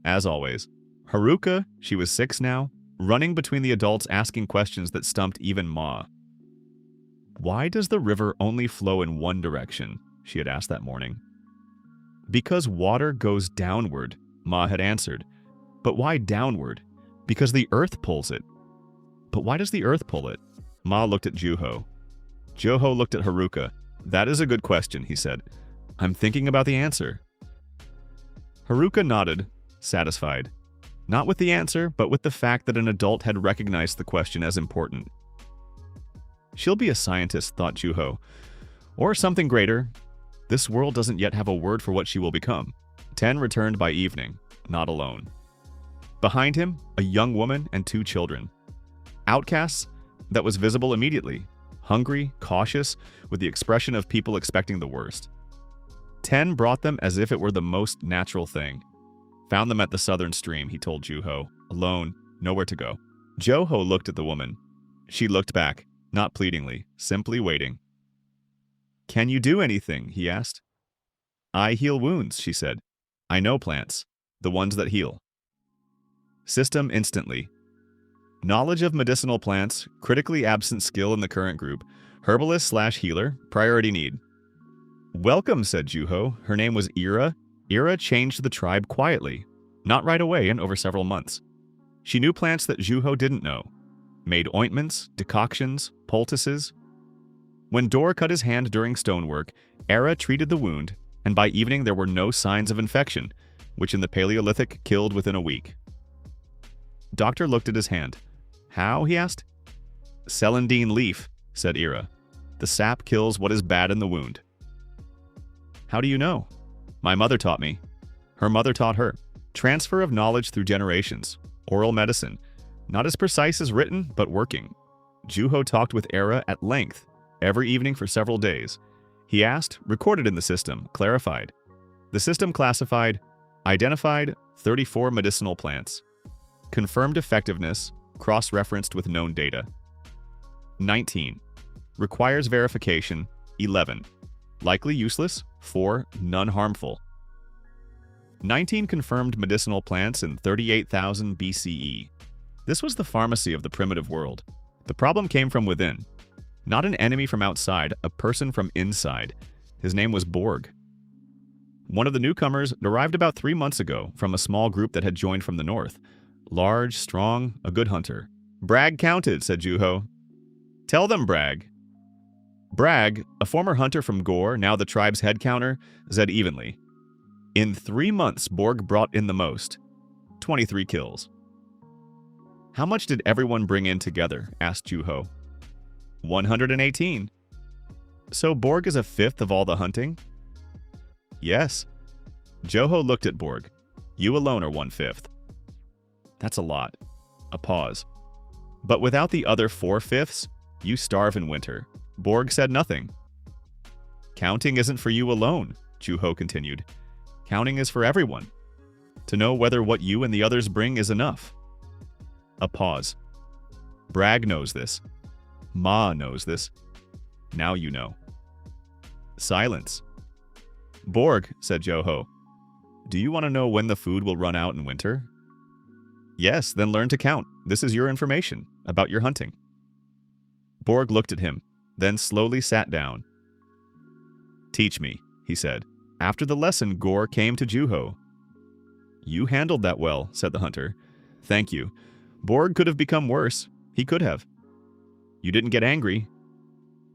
As always, Haruka, she was 6 now, running between the adults asking questions that stumped even Ma. Why does the river only flow in one direction? She had asked that morning. Because water goes downward, Ma had answered. But why downward? Because the earth pulls it. But why does the earth pull it? Ma looked at Juho. Joho looked at Haruka. That is a good question, he said. I'm thinking about the answer. Haruka nodded, satisfied. Not with the answer, but with the fact that an adult had recognized the question as important. She'll be a scientist, thought Juho. Or something greater. This world doesn't yet have a word for what she will become. 10 returned by evening, not alone. Behind him, a young woman and 2 children. Outcasts that was visible immediately, hungry, cautious, with the expression of people expecting the worst. 10 brought them as if it were the most natural thing. Found them at the southern stream, he told Juho, alone, nowhere to go. Joho looked at the woman. She looked back, not pleadingly, simply waiting. Can you do anything? He asked. I heal wounds, she said. I know plants, the ones that heal. System instantly. Knowledge of medicinal plants, critically absent skill in the current group, herbalist/healer, priority need. Welcome, said Juho. Her name was Ira. Ira changed the tribe quietly, not right away and over several months. She knew plants that Juho didn't know. Made ointments, decoctions, poultices. When Dor cut his hand during stonework, Ira treated the wound, and by evening there were no signs of infection, which in the Paleolithic killed within a week. Doctor looked at his hand. How? He asked. Celandine leaf, said Ira. The sap kills what is bad in the wound. How do you know? My mother taught me. Her mother taught her. Transfer of knowledge through generations. Oral medicine. Not as precise as written, but working. Juho talked with Ira at length, every evening for several days. He asked, recorded in the system, clarified. The system classified, identified 34 medicinal plants. Confirmed effectiveness, cross-referenced with known data. 19. Requires verification, 11. Likely useless, 4. None harmful. 19 confirmed medicinal plants in 38,000 BCE. This was the pharmacy of the primitive world. The problem came from within. Not an enemy from outside, a person from inside. His name was Borg. One of the newcomers arrived about 3 months ago from a small group that had joined from the north. Large, strong, a good hunter. Bragg counted, said Juho. Tell them, Bragg. Bragg, a former hunter from Gore, now the tribe's head counter, said evenly. In 3 months, Borg brought in the most. 23 kills. How much did everyone bring in together? Asked Juho. 118. So Borg is a fifth of all the hunting? Yes. Joho looked at Borg. You alone are 1/5. That's a lot. A pause. But without the other 4/5, you starve in winter. Borg said nothing. Counting isn't for you alone, Juho continued. Counting is for everyone. To know whether what you and the others bring is enough. A pause. Bragg knows this. Ma knows this. Now you know. Silence. Borg, said Joho. Do you want to know when the food will run out in winter? Yes, then learn to count. This is your information about your hunting. Borg looked at him, then slowly sat down. Teach me, he said. After the lesson, Gore came to Juho. You handled that well, said the hunter. Thank you. Borg could have become worse. He could have. You didn't get angry.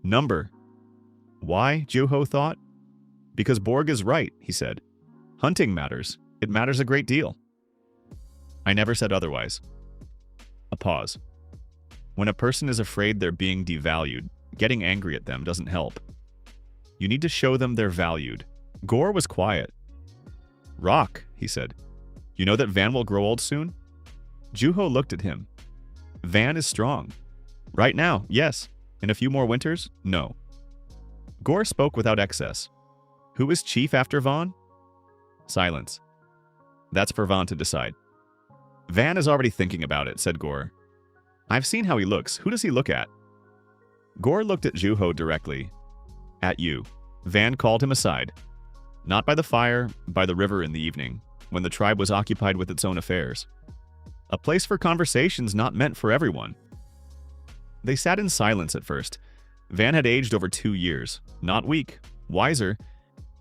Number. Why? Juho thought. Because Borg is right, he said. Hunting matters. It matters a great deal. I never said otherwise. A pause. When a person is afraid they're being devalued, getting angry at them doesn't help. You need to show them they're valued. Gore was quiet. Rock, he said. You know that Van will grow old soon? Juho looked at him. Van is strong. Right now, yes. In a few more winters, no. Gore spoke without excess. Who is chief after Van? Silence. That's for Van to decide. Van is already thinking about it, said Gore. I've seen how he looks. Who does he look at? Gore looked at Juho directly. At you. Van called him aside. Not by the fire, by the river in the evening, when the tribe was occupied with its own affairs. A place for conversations not meant for everyone. They sat in silence at first. Van had aged over 2 years. Not weak. Wiser.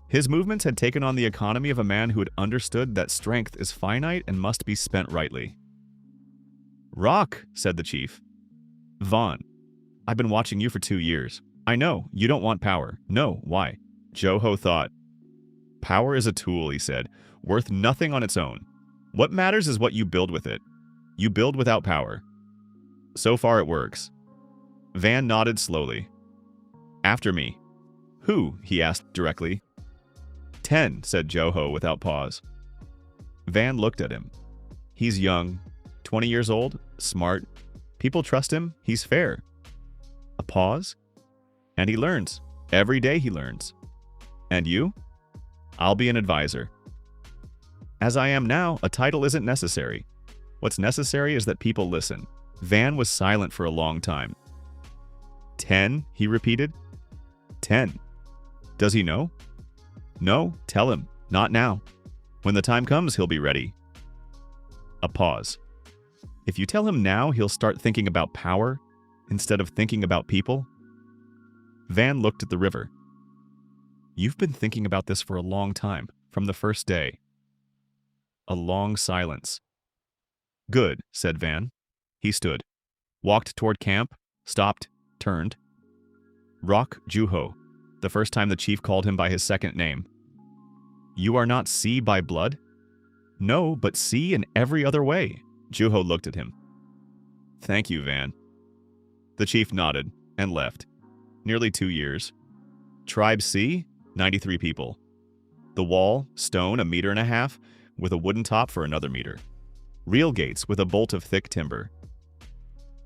His movements had taken on the economy of a man who had understood that strength is finite and must be spent rightly. Rock, said the chief. Vaughn, I've been watching you for 2 years. I know, you don't want power. No, why? Joho thought. Power is a tool, he said, worth nothing on its own. What matters is what you build with it. You build without power. So far it works. Van nodded slowly. After me. Who? He asked directly. 10, said Joho without pause. Van looked at him. He's young, 20 years old, smart. People trust him, he's fair. A pause. And he learns. Every day he learns. And you? I'll be an advisor. As I am now, a title isn't necessary. What's necessary is that people listen. Van was silent for a long time. 10, he repeated. 10. Does he know? No, tell him. Not now. When the time comes, he'll be ready. A pause. If you tell him now, he'll start thinking about power instead of thinking about people. Van looked at the river. You've been thinking about this for a long time, from the first day. A long silence. Good, said Van. He stood, walked toward camp, stopped, turned. Rock Juho, the first time the chief called him by his second name. You are not C by blood? No, but C in every other way. Juho looked at him. Thank you, Van. The chief nodded and left. Nearly 2 years. Tribe C, 93 people. The wall, stone, 1.5 meters, with a wooden top for another meter. Real gates with a bolt of thick timber.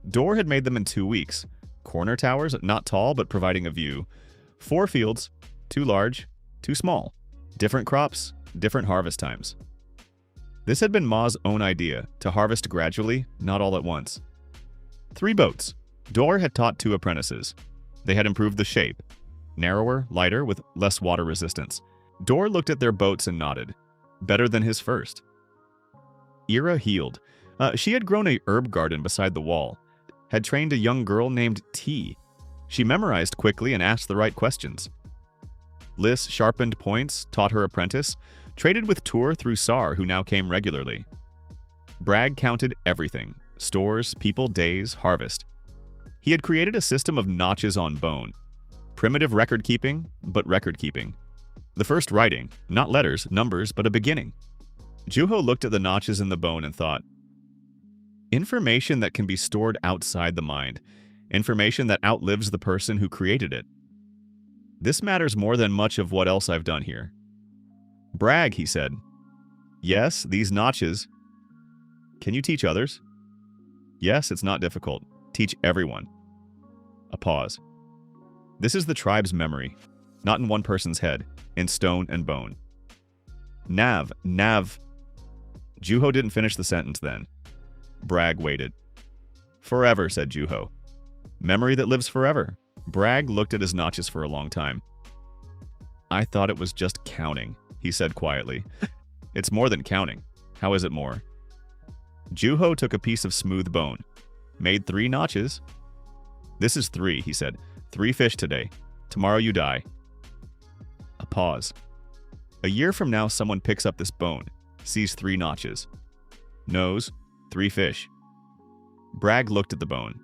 Door had made them in 2 weeks. Corner towers, not tall but providing a view. 4 fields, 2 large, 2 small. Different crops, different harvest times. This had been Ma's own idea, to harvest gradually, not all at once. 3 boats. Door had taught 2 apprentices. They had improved the shape. Narrower, lighter, with less water resistance. Door looked at their boats and nodded. Better than his first. Ira healed. She had grown a herb garden beside the wall. Had trained a young girl named T. She memorized quickly and asked the right questions. Liz sharpened points, taught her apprentice, traded with Tur through Sar, who now came regularly. Bragg counted everything. Stores, people, days, harvest. He had created a system of notches on bone. Primitive record-keeping, but record-keeping. The first writing, not letters, numbers, but a beginning. Juho looked at the notches in the bone and thought, information that can be stored outside the mind. Information that outlives the person who created it. This matters more than much of what else I've done here. Bragg, he said. Yes, these notches. Can you teach others? Yes, it's not difficult. Teach everyone. A pause. This is the tribe's memory, not in one person's head, in stone and bone. Nav. Juho didn't finish the sentence then. Bragg waited. Forever, said Juho. Memory that lives forever. Bragg looked at his notches for a long time. I thought it was just counting, he said quietly. It's more than counting. How is it more? Juho took a piece of smooth bone. Made 3 notches. This is 3, he said. 3 fish today. Tomorrow you die. A pause. A year from now someone picks up this bone, sees 3 notches. Nose, 3 fish. Bragg looked at the bone.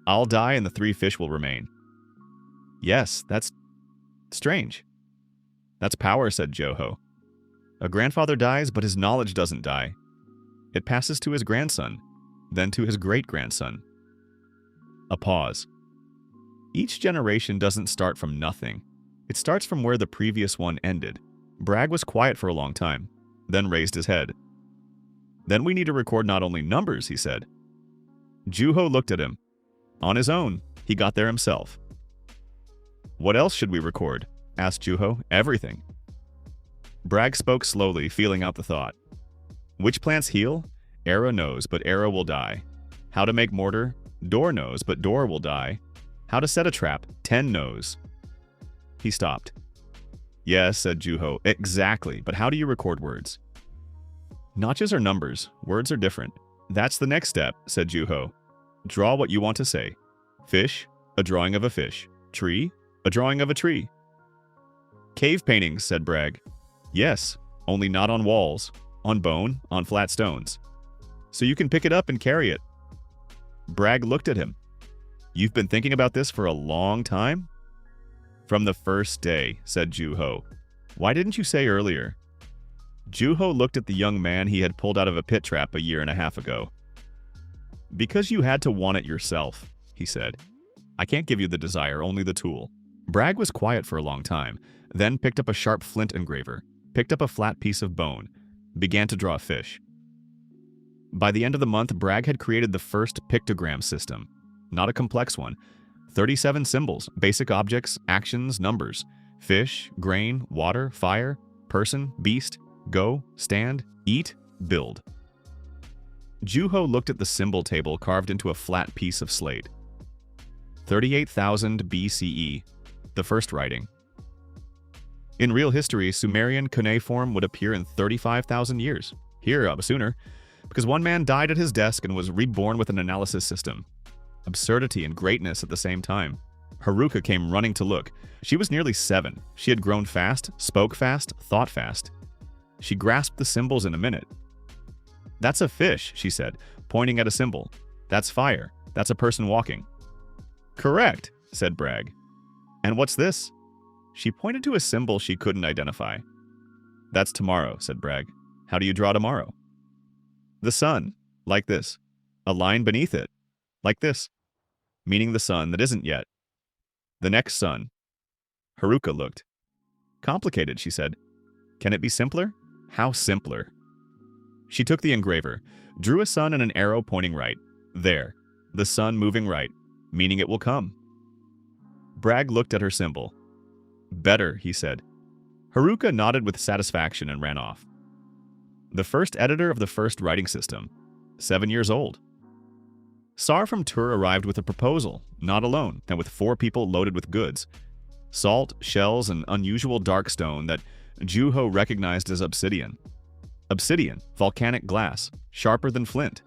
I'll die and the 3 fish will remain. Yes, that's strange. That's power, said Joho. A grandfather dies, but his knowledge doesn't die. It passes to his grandson, then to his great-grandson. A pause. Each generation doesn't start from nothing. It starts from where the previous one ended. Bragg was quiet for a long time, then raised his head. Then we need to record not only numbers, he said. Juho looked at him. On his own, he got there himself. What else should we record? Asked Juho. Everything. Bragg spoke slowly, feeling out the thought. Which plants heal? Era knows, but Era will die. How to make mortar? Door knows, but Door will die. How to set a trap? 10 knows. He stopped. Yes, said Juho. Exactly, but how do you record words? Notches are numbers. Words are different. That's the next step, said Juho. Draw what you want to say. Fish, a drawing of a fish. Tree, a drawing of a tree. Cave paintings, said Bragg. Yes, only not on walls. On bone, on flat stones. So you can pick it up and carry it. Bragg looked at him. You've been thinking about this for a long time? From the first day, said Juho. Why didn't you say earlier? Juho looked at the young man he had pulled out of a pit trap 1.5 years ago. Because you had to want it yourself, he said. I can't give you the desire, only the tool. Bragg was quiet for a long time, then picked up a sharp flint engraver, picked up a flat piece of bone, began to draw a fish. By the end of the month, Bragg had created the first pictogram system. Not a complex one. 37 symbols, basic objects, actions, numbers. Fish, grain, water, fire, person, beast, go, stand, eat, build. Juho looked at the symbol table carved into a flat piece of slate. 38,000 BCE, the first writing. In real history, Sumerian cuneiform would appear in 35,000 years. Here, sooner, because one man died at his desk and was reborn with an analysis system. Absurdity and greatness at the same time. Haruka came running to look. She was nearly 7. She had grown fast, spoke fast, thought fast. She grasped the symbols in a minute. "That's a fish," she said, pointing at a symbol. "That's fire. That's a person walking." "Correct," said Bragg. "And what's this?" She pointed to a symbol she couldn't identify. "That's tomorrow," said Bragg. "How do you draw tomorrow?" "The sun, like this. A line beneath it, like this, meaning the sun that isn't yet. The next sun." Haruka looked. "Complicated," she said. "Can it be simpler?" "How simpler?" She took the engraver, drew a sun and an arrow pointing right. There, the sun moving right, meaning it will come. Bragg looked at her symbol. "Better," he said. Haruka nodded with satisfaction and ran off. The first editor of the first writing system, 7 years old. Sar from Tur arrived with a proposal, not alone, and with 4 people loaded with goods. Salt, shells, and unusual dark stone that Juho recognized as obsidian. Obsidian, volcanic glass, sharper than flint.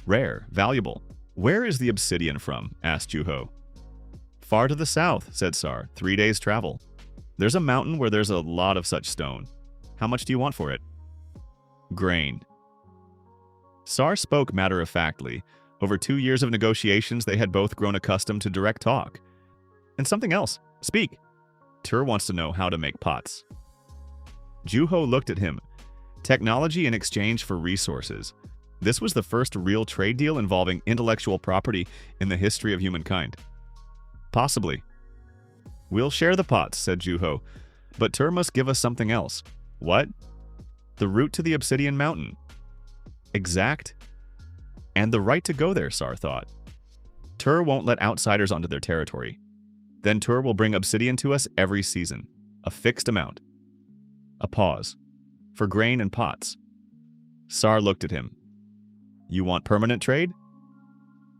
Rare, valuable. "Where is the obsidian from?" asked Juho. "Far to the south," said Sar, 3 days' travel. "There's a mountain where there's a lot of such stone. How much do you want for it?" "Grain." Sar spoke matter-of-factly. Over 2 years of negotiations, they had both grown accustomed to direct talk. "And something else. Speak." "Tur wants to know how to make pots." Juho looked at him. Technology in exchange for resources. This was the first real trade deal involving intellectual property in the history of humankind. "Possibly." "We'll share the pots," said Juho. "But Tur must give us something else." "What?" "The route to the Obsidian Mountain." "Exact?" "And the right to go there," Sar thought. "Tur won't let outsiders onto their territory. Then Tur will bring obsidian to us every season. A fixed amount." A pause. "For grain and pots." Sar looked at him. "You want permanent trade?"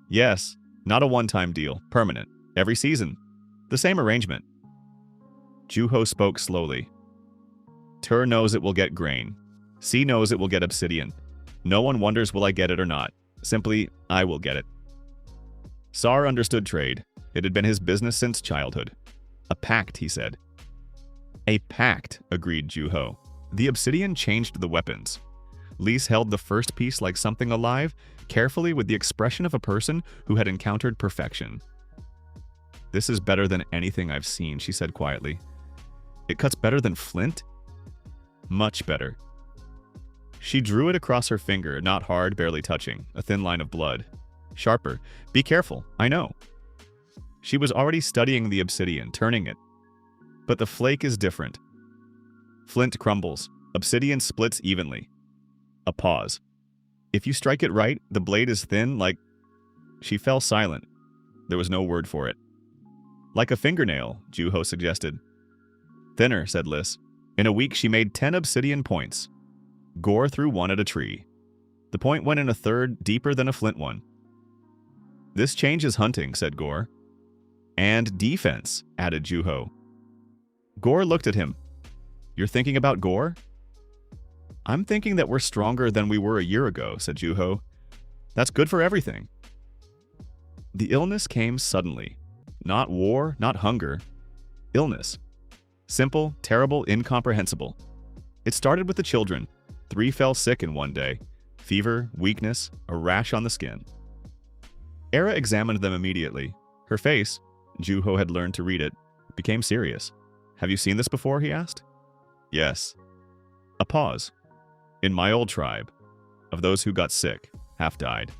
"Yes. Not a one-time deal. Permanent. Every season. The same arrangement." Juho spoke slowly. "Tur knows it will get grain. C knows it will get obsidian. No one wonders will I get it or not. Simply, I will get it." Sar understood trade. It had been his business since childhood. "A pact," he said. "A pact," agreed Juho. The obsidian changed the weapons. Lise held the first piece like something alive, carefully with the expression of a person who had encountered perfection. "This is better than anything I've seen," she said quietly. "It cuts better than flint?" "Much better." She drew it across her finger, not hard, barely touching, a thin line of blood. "Sharper. Be careful, I know." She was already studying the obsidian, turning it. "But the flake is different. Flint crumbles. Obsidian splits evenly." A pause. "If you strike it right, the blade is thin like—" She fell silent. There was no word for it. "Like a fingernail," Juho suggested. "Thinner," said Lys. In a week, she made 10 obsidian points. Gore threw one at a tree. The point went in a third, deeper than a flint one. "This changes hunting," said Gore. "And defense," added Juho. Gore looked at him. "You're thinking about Gore?" "I'm thinking that we're stronger than we were a year ago," said Juho. "That's good for everything." The illness came suddenly. Not war, not hunger. Illness. Simple, terrible, incomprehensible. It started with the children. 3 fell sick in one day. Fever, weakness, a rash on the skin. Era examined them immediately. Her face, Juho had learned to read it, became serious. "Have you seen this before?" he asked. "Yes." A pause. "In my old tribe, of those who got sick, half died."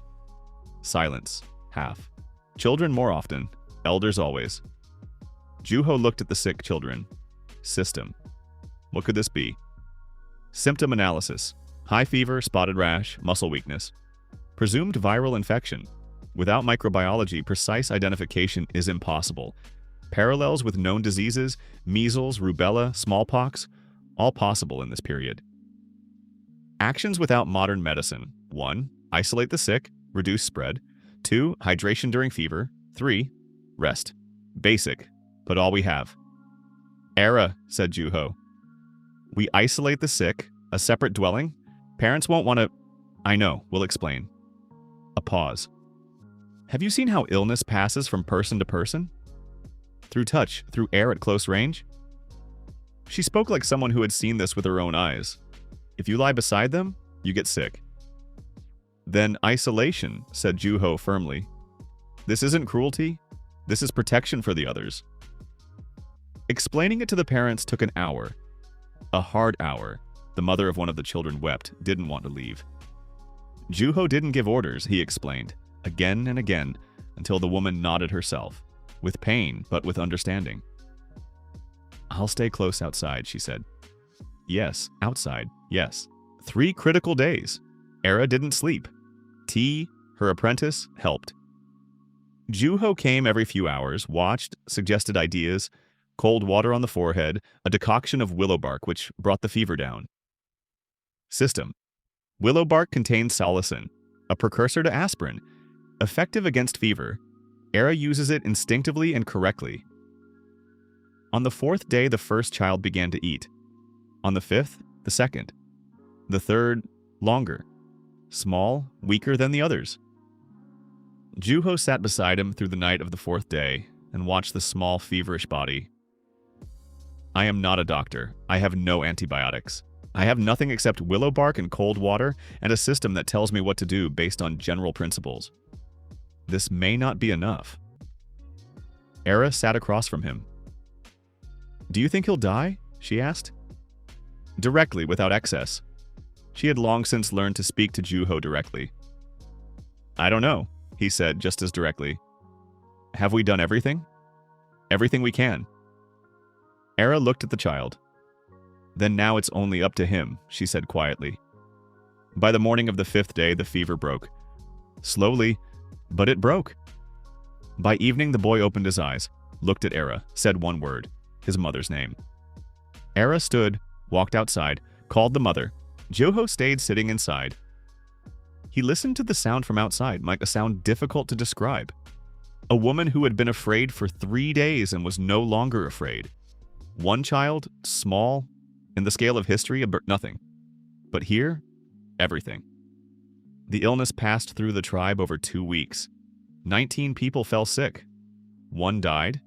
Silence. Half. "Children more often, elders always." Juho looked at the sick children. System. What could this be? Symptom analysis. High fever, spotted rash, muscle weakness. Presumed viral infection. Without microbiology, precise identification is impossible. Parallels with known diseases, measles, rubella, smallpox, all possible in this period. Actions without modern medicine. 1. Isolate the sick, reduce spread. 2. Hydration during fever. 3. Rest. Basic, but all we have. Era, said Juho. We isolate the sick, a separate dwelling? Parents won't want to... I know, we'll explain. A pause. Have you seen how illness passes from person to person? Through touch, through air at close range? She spoke like someone who had seen this with her own eyes. If you lie beside them, you get sick. Then isolation, said Juho firmly. This isn't cruelty. This is protection for the others. Explaining it to the parents took an hour. A hard hour. The mother of one of the children wept, didn't want to leave. Juho didn't give orders, he explained, again and again, until the woman nodded herself, with pain but with understanding. I'll stay close outside, she said. Yes, outside, yes. 3 critical days. Era didn't sleep. T, her apprentice, helped. Juho came every few hours, watched, suggested ideas, cold water on the forehead, a decoction of willow bark which brought the fever down. System. Willow bark contains salicin, a precursor to aspirin, effective against fever. Era uses it instinctively and correctly. On the 4th day, the first child began to eat. On the 5th, the second. The 3rd, longer. Small, weaker than the others. Juho sat beside him through the night of the 4th day and watched the small, feverish body. I am not a doctor. I have no antibiotics. I have nothing except willow bark and cold water and a system that tells me what to do based on general principles. This may not be enough. Era sat across from him. Do you think he'll die? She asked. Directly, without excess. She had long since learned to speak to Juho directly. I don't know, he said just as directly. Have we done everything? Everything we can. Era looked at the child. Then now it's only up to him, she said quietly. By the morning of the 5th day, the fever broke. Slowly, but it broke. By evening, the boy opened his eyes, looked at Era, said one word, his mother's name. Era stood, walked outside, called the mother. Juho stayed sitting inside. He listened to the sound from outside, like a sound difficult to describe. A woman who had been afraid for 3 days and was no longer afraid. One child, small, in the scale of history, nothing. But here, everything. The illness passed through the tribe over 2 weeks. 19 people fell sick. 1 died.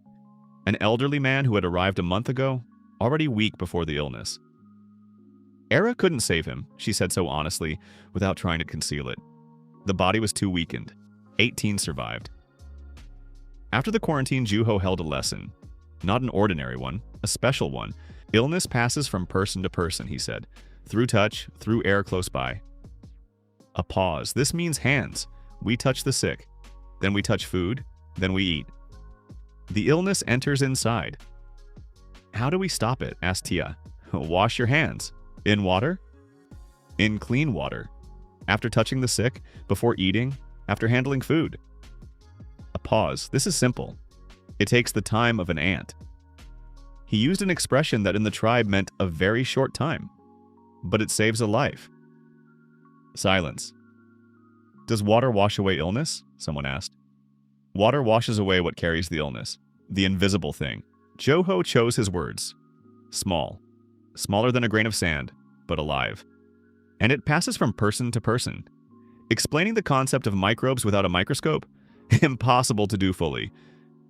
An elderly man who had arrived a month ago, already weak before the illness. Era couldn't save him, she said so honestly, without trying to conceal it. The body was too weakened. 18 survived. After the quarantine, Juho held a lesson. Not an ordinary one, a special one. Illness passes from person to person, he said. Through touch, through air close by. A pause. This means hands. We touch the sick. Then we touch food. Then we eat. The illness enters inside. How do we stop it? Asked Tia. Wash your hands. In water? In clean water. After touching the sick, before eating, after handling food. A pause. This is simple. It takes the time of an ant. He used an expression that in the tribe meant a very short time, but it saves a life. Silence. Does water wash away illness? Someone asked. Water washes away what carries the illness, the invisible thing. Juho chose his words. Small. Smaller than a grain of sand, but alive. And it passes from person to person. Explaining the concept of microbes without a microscope? Impossible to do fully,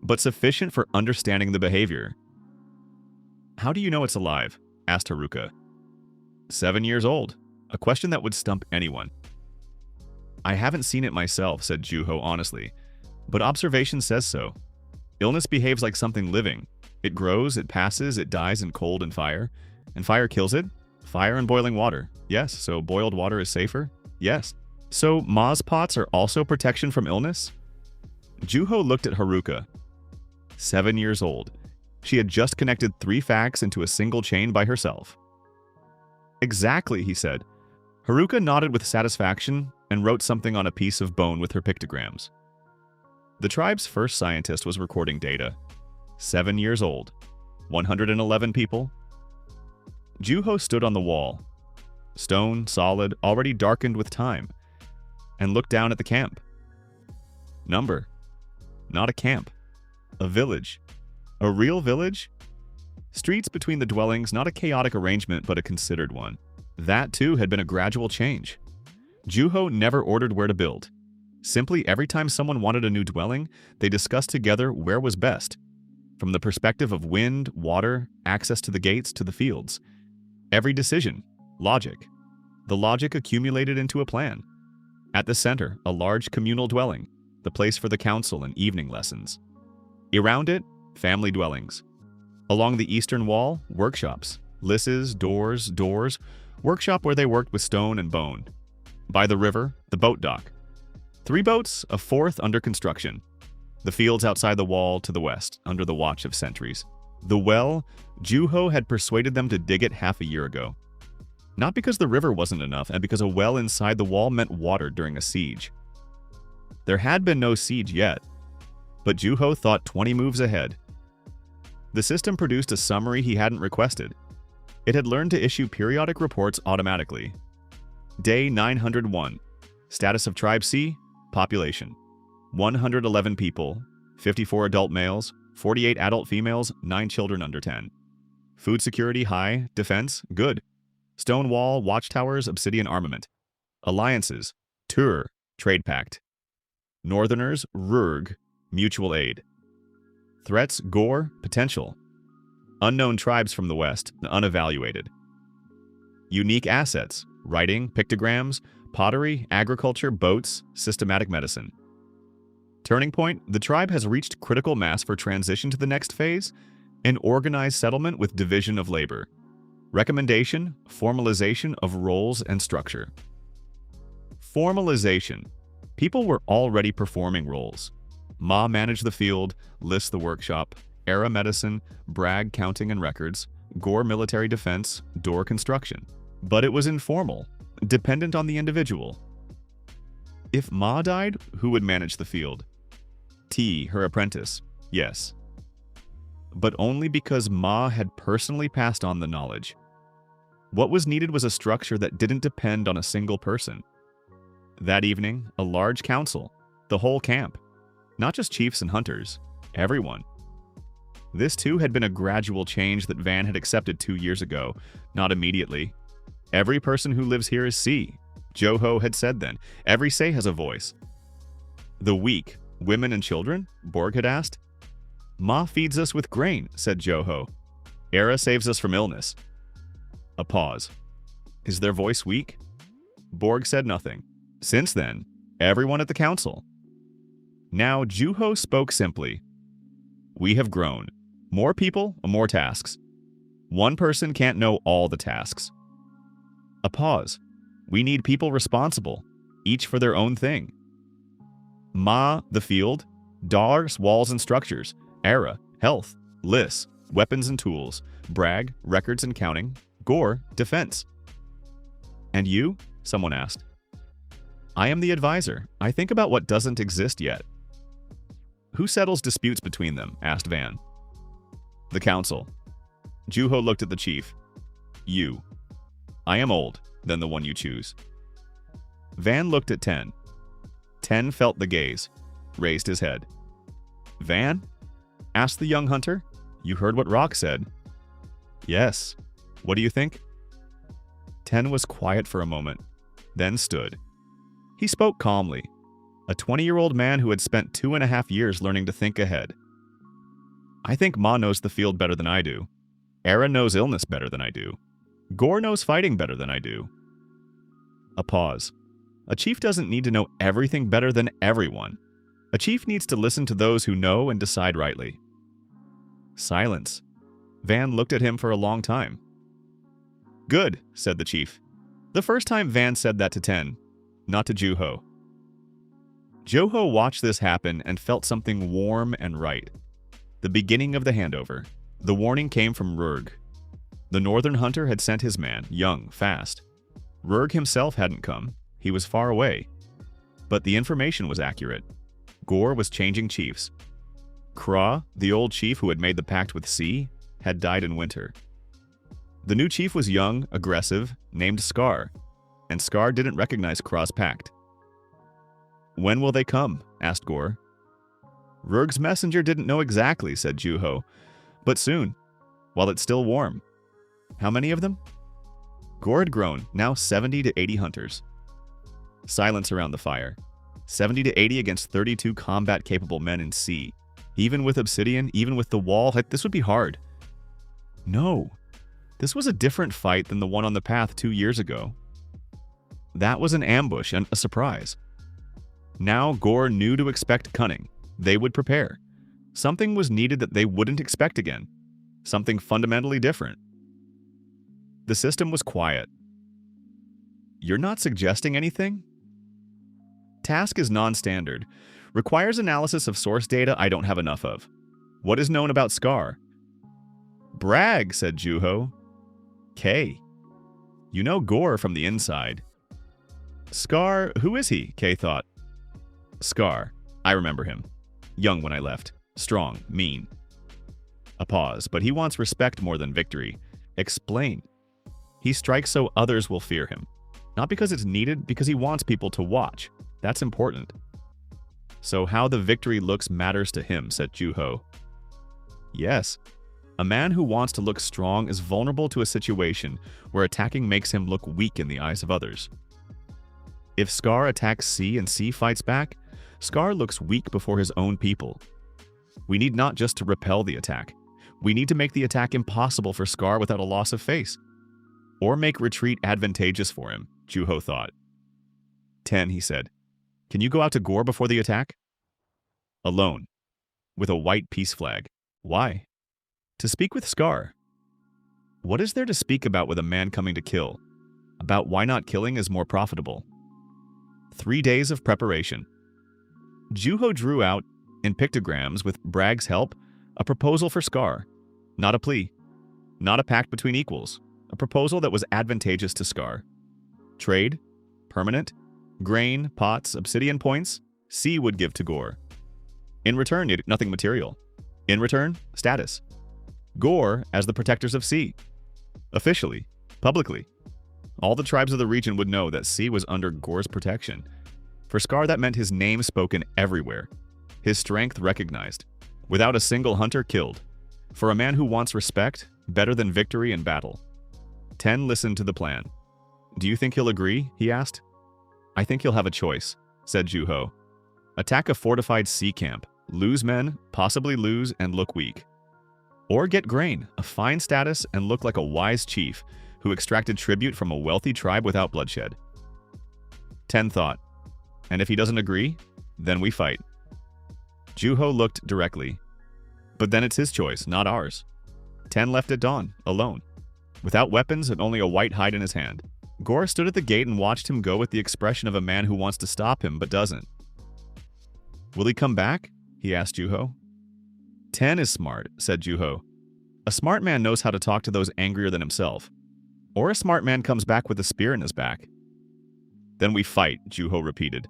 but sufficient for understanding the behavior. How do you know it's alive? Asked Haruka. 7 years old. A question that would stump anyone. I haven't seen it myself, said Juho honestly, but observation says so. Illness behaves like something living. It grows, it passes, it dies in cold and fire kills it? Fire and boiling water. Yes, so boiled water is safer? Yes. So Ma's pots are also protection from illness? Juho looked at Haruka. 7 years old. She had just connected 3 facts into a single chain by herself. Exactly, he said. Haruka nodded with satisfaction and wrote something on a piece of bone with her pictograms. The tribe's first scientist was recording data. 7 years old. 111 people. Juho stood on the wall, stone, solid, already darkened with time, and looked down at the camp. Number. Not a camp. A village. A real village? Streets between the dwellings, not a chaotic arrangement, but a considered one. That, too, had been a gradual change. Juho never ordered where to build. Simply, every time someone wanted a new dwelling, they discussed together where was best. From the perspective of wind, water, access to the gates, to the fields. Every decision, logic. The logic accumulated into a plan. At the center, a large communal dwelling, the place for the council and evening lessons. Around it, family dwellings. Along the eastern wall, workshops, lisses, doors, workshop where they worked with stone and bone. By the river, the boat dock. 3 boats, a 4th under construction. The fields outside the wall to the west, under the watch of sentries. The well, Juho had persuaded them to dig it half a year ago. Not because the river wasn't enough, and because a well inside the wall meant water during a siege. There had been no siege yet, but Juho thought 20 moves ahead. The system produced a summary he hadn't requested. It had learned to issue periodic reports automatically. Day 901. Status of Tribe C, population. 111 people, 54 adult males, 48 adult females, 9 children under 10. Food security high, defense good. Stone wall, watchtowers, obsidian armament. Alliances, Tur, trade pact. Northerners, Rurg, mutual aid. Threats, Gore, potential. Unknown tribes from the west, unevaluated. Unique assets, writing, pictograms, pottery, agriculture, boats, systematic medicine. Turning point, the tribe has reached critical mass for transition to the next phase, an organized settlement with division of labor. Recommendation, formalization of roles and structure. Formalization. People were already performing roles. Ma managed the field, List the workshop, Era medicine, Bragg counting and records, Gore military defense, Door construction. But it was informal, dependent on the individual. If Ma died, who would manage the field? T, her apprentice, yes. But only because Ma had personally passed on the knowledge. What was needed was a structure that didn't depend on a single person. That evening, a large council, the whole camp. Not just chiefs and hunters, everyone. This too had been a gradual change that Van had accepted 2 years ago, not immediately. Every person who lives here is C, Juho had said then. Every say has a voice. The weak, women and children? Borg had asked. Ma feeds us with grain, said Juho. Era saves us from illness. A pause. Is their voice weak? Borg said nothing. Since then, everyone at the council. Now Juho spoke simply. We have grown. More people, more tasks. One person can't know all the tasks. A pause. We need people responsible, each for their own thing. Ma, the field. Dars, walls and structures. Era, health. Lists, weapons and tools. Bragg, records and counting. Gore, defense. And you? Someone asked. I am the advisor. I think about what doesn't exist yet. Who settles disputes between them? Asked Van. The council. Juho looked at the chief. You. I am old, then the one you choose. Van looked at Ten. Ten felt the gaze, raised his head. Van? Asked the young hunter. You heard what Rock said. Yes. What do you think? Ten was quiet for a moment, then stood. He spoke calmly. A 20-year-old man who had spent 2.5 years learning to think ahead. I think Ma knows the field better than I do. Era knows illness better than I do. Gore knows fighting better than I do. A pause. A chief doesn't need to know everything better than everyone. A chief needs to listen to those who know and decide rightly. Silence. Van looked at him for a long time. Good, said the chief. The first time Van said that to Ten, not to Juho. Juho watched this happen and felt something warm and right. The beginning of the handover. The warning came from Rurg. The northern hunter had sent his man, young, fast. Rurg himself hadn't come. He was far away. But the information was accurate. Gore was changing chiefs. Kra, the old chief who had made the pact with Sea, had died in winter. The new chief was young, aggressive, named Scar, and Scar didn't recognize Kra's pact. "When will they come?" asked Gore. "Rurg's messenger didn't know exactly," said Juho, "but soon, while it's still warm." "How many of them?" Gore had grown, now 70 to 80 hunters. Silence around the fire. 70 to 80 against 32 combat-capable men in Sea. Even with Obsidian, even with the wall, this would be hard. No. This was a different fight than the one on the path 2 years ago. That was an ambush and a surprise. Now Gore knew to expect cunning. They would prepare. Something was needed that they wouldn't expect again. Something fundamentally different. The system was quiet. "You're not suggesting anything?" "Task is non-standard. Requires analysis of source data I don't have enough of. What is known about Scar?" "Brag," said Juho. "Kay. You know Gore from the inside." "Scar, who is he?" Kay thought. "Scar. I remember him. Young when I left. Strong, mean." A pause, "But he wants respect more than victory." "Explain." "He strikes so others will fear him. Not because it's needed, because he wants people to watch. That's important." "So how the victory looks matters to him," said Juho. "Yes. A man who wants to look strong is vulnerable to a situation where attacking makes him look weak in the eyes of others. If Scar attacks Sea and Sea fights back, Scar looks weak before his own people. We need not just to repel the attack. We need to make the attack impossible for Scar without a loss of face. Or make retreat advantageous for him," Juho thought. "Ten," he said. "Can you go out to Gore before the attack?" "Alone. With a white peace flag." "Why?" "To speak with Scar." "What is there to speak about with a man coming to kill? About why not killing is more profitable." 3 days of preparation. Juho drew out, in pictograms with Bragg's help, a proposal for Scar. Not a plea. Not a pact between equals. A proposal that was advantageous to Scar. Trade, permanent, grain, pots, obsidian points, Sea would give to Gore. In return, nothing material. In return, status. Gore as the protectors of Sea. Officially, publicly. All the tribes of the region would know that Sea was under Gore's protection. For Scar, that meant his name spoken everywhere. His strength recognized. Without a single hunter killed. For a man who wants respect, better than victory in battle. Ten listened to the plan. "Do you think he'll agree?" he asked. "I think he'll have a choice," said Juho. "Attack a fortified Sea camp. Lose men, possibly lose and look weak. Or get grain, a fine status, and look like a wise chief who extracted tribute from a wealthy tribe without bloodshed." Ten thought, "And if he doesn't agree, then we fight." Juho looked directly. "But then it's his choice, not ours." Ten left at dawn, alone. Without weapons and only a white hide in his hand. Gore stood at the gate and watched him go with the expression of a man who wants to stop him but doesn't. "Will he come back?" he asked Juho. "Ten is smart," said Juho. "A smart man knows how to talk to those angrier than himself. Or a smart man comes back with a spear in his back." "Then we fight," Juho repeated.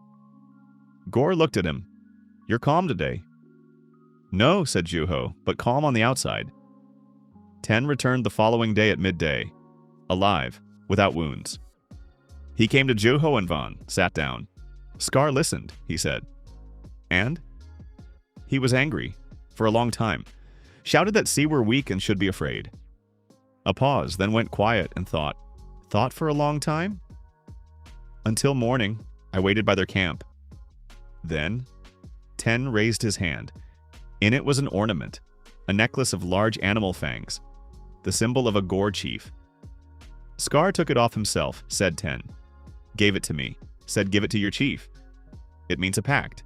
Gore looked at him. "You're calm today." "No," said Juho, "but calm on the outside." Ten returned the following day at midday. Alive, without wounds. He came to Juho and Van, sat down. "Scar listened," he said. "And?" "He was angry. For a long time. Shouted that Sea were weak and should be afraid." A pause, then went quiet and thought. "Thought for a long time?" "Until morning. I waited by their camp." Then, Ten raised his hand. In it was an ornament, a necklace of large animal fangs, the symbol of a Gore chief. "Scar took it off himself," said Ten. "Gave it to me. Said give it to your chief. It means a pact."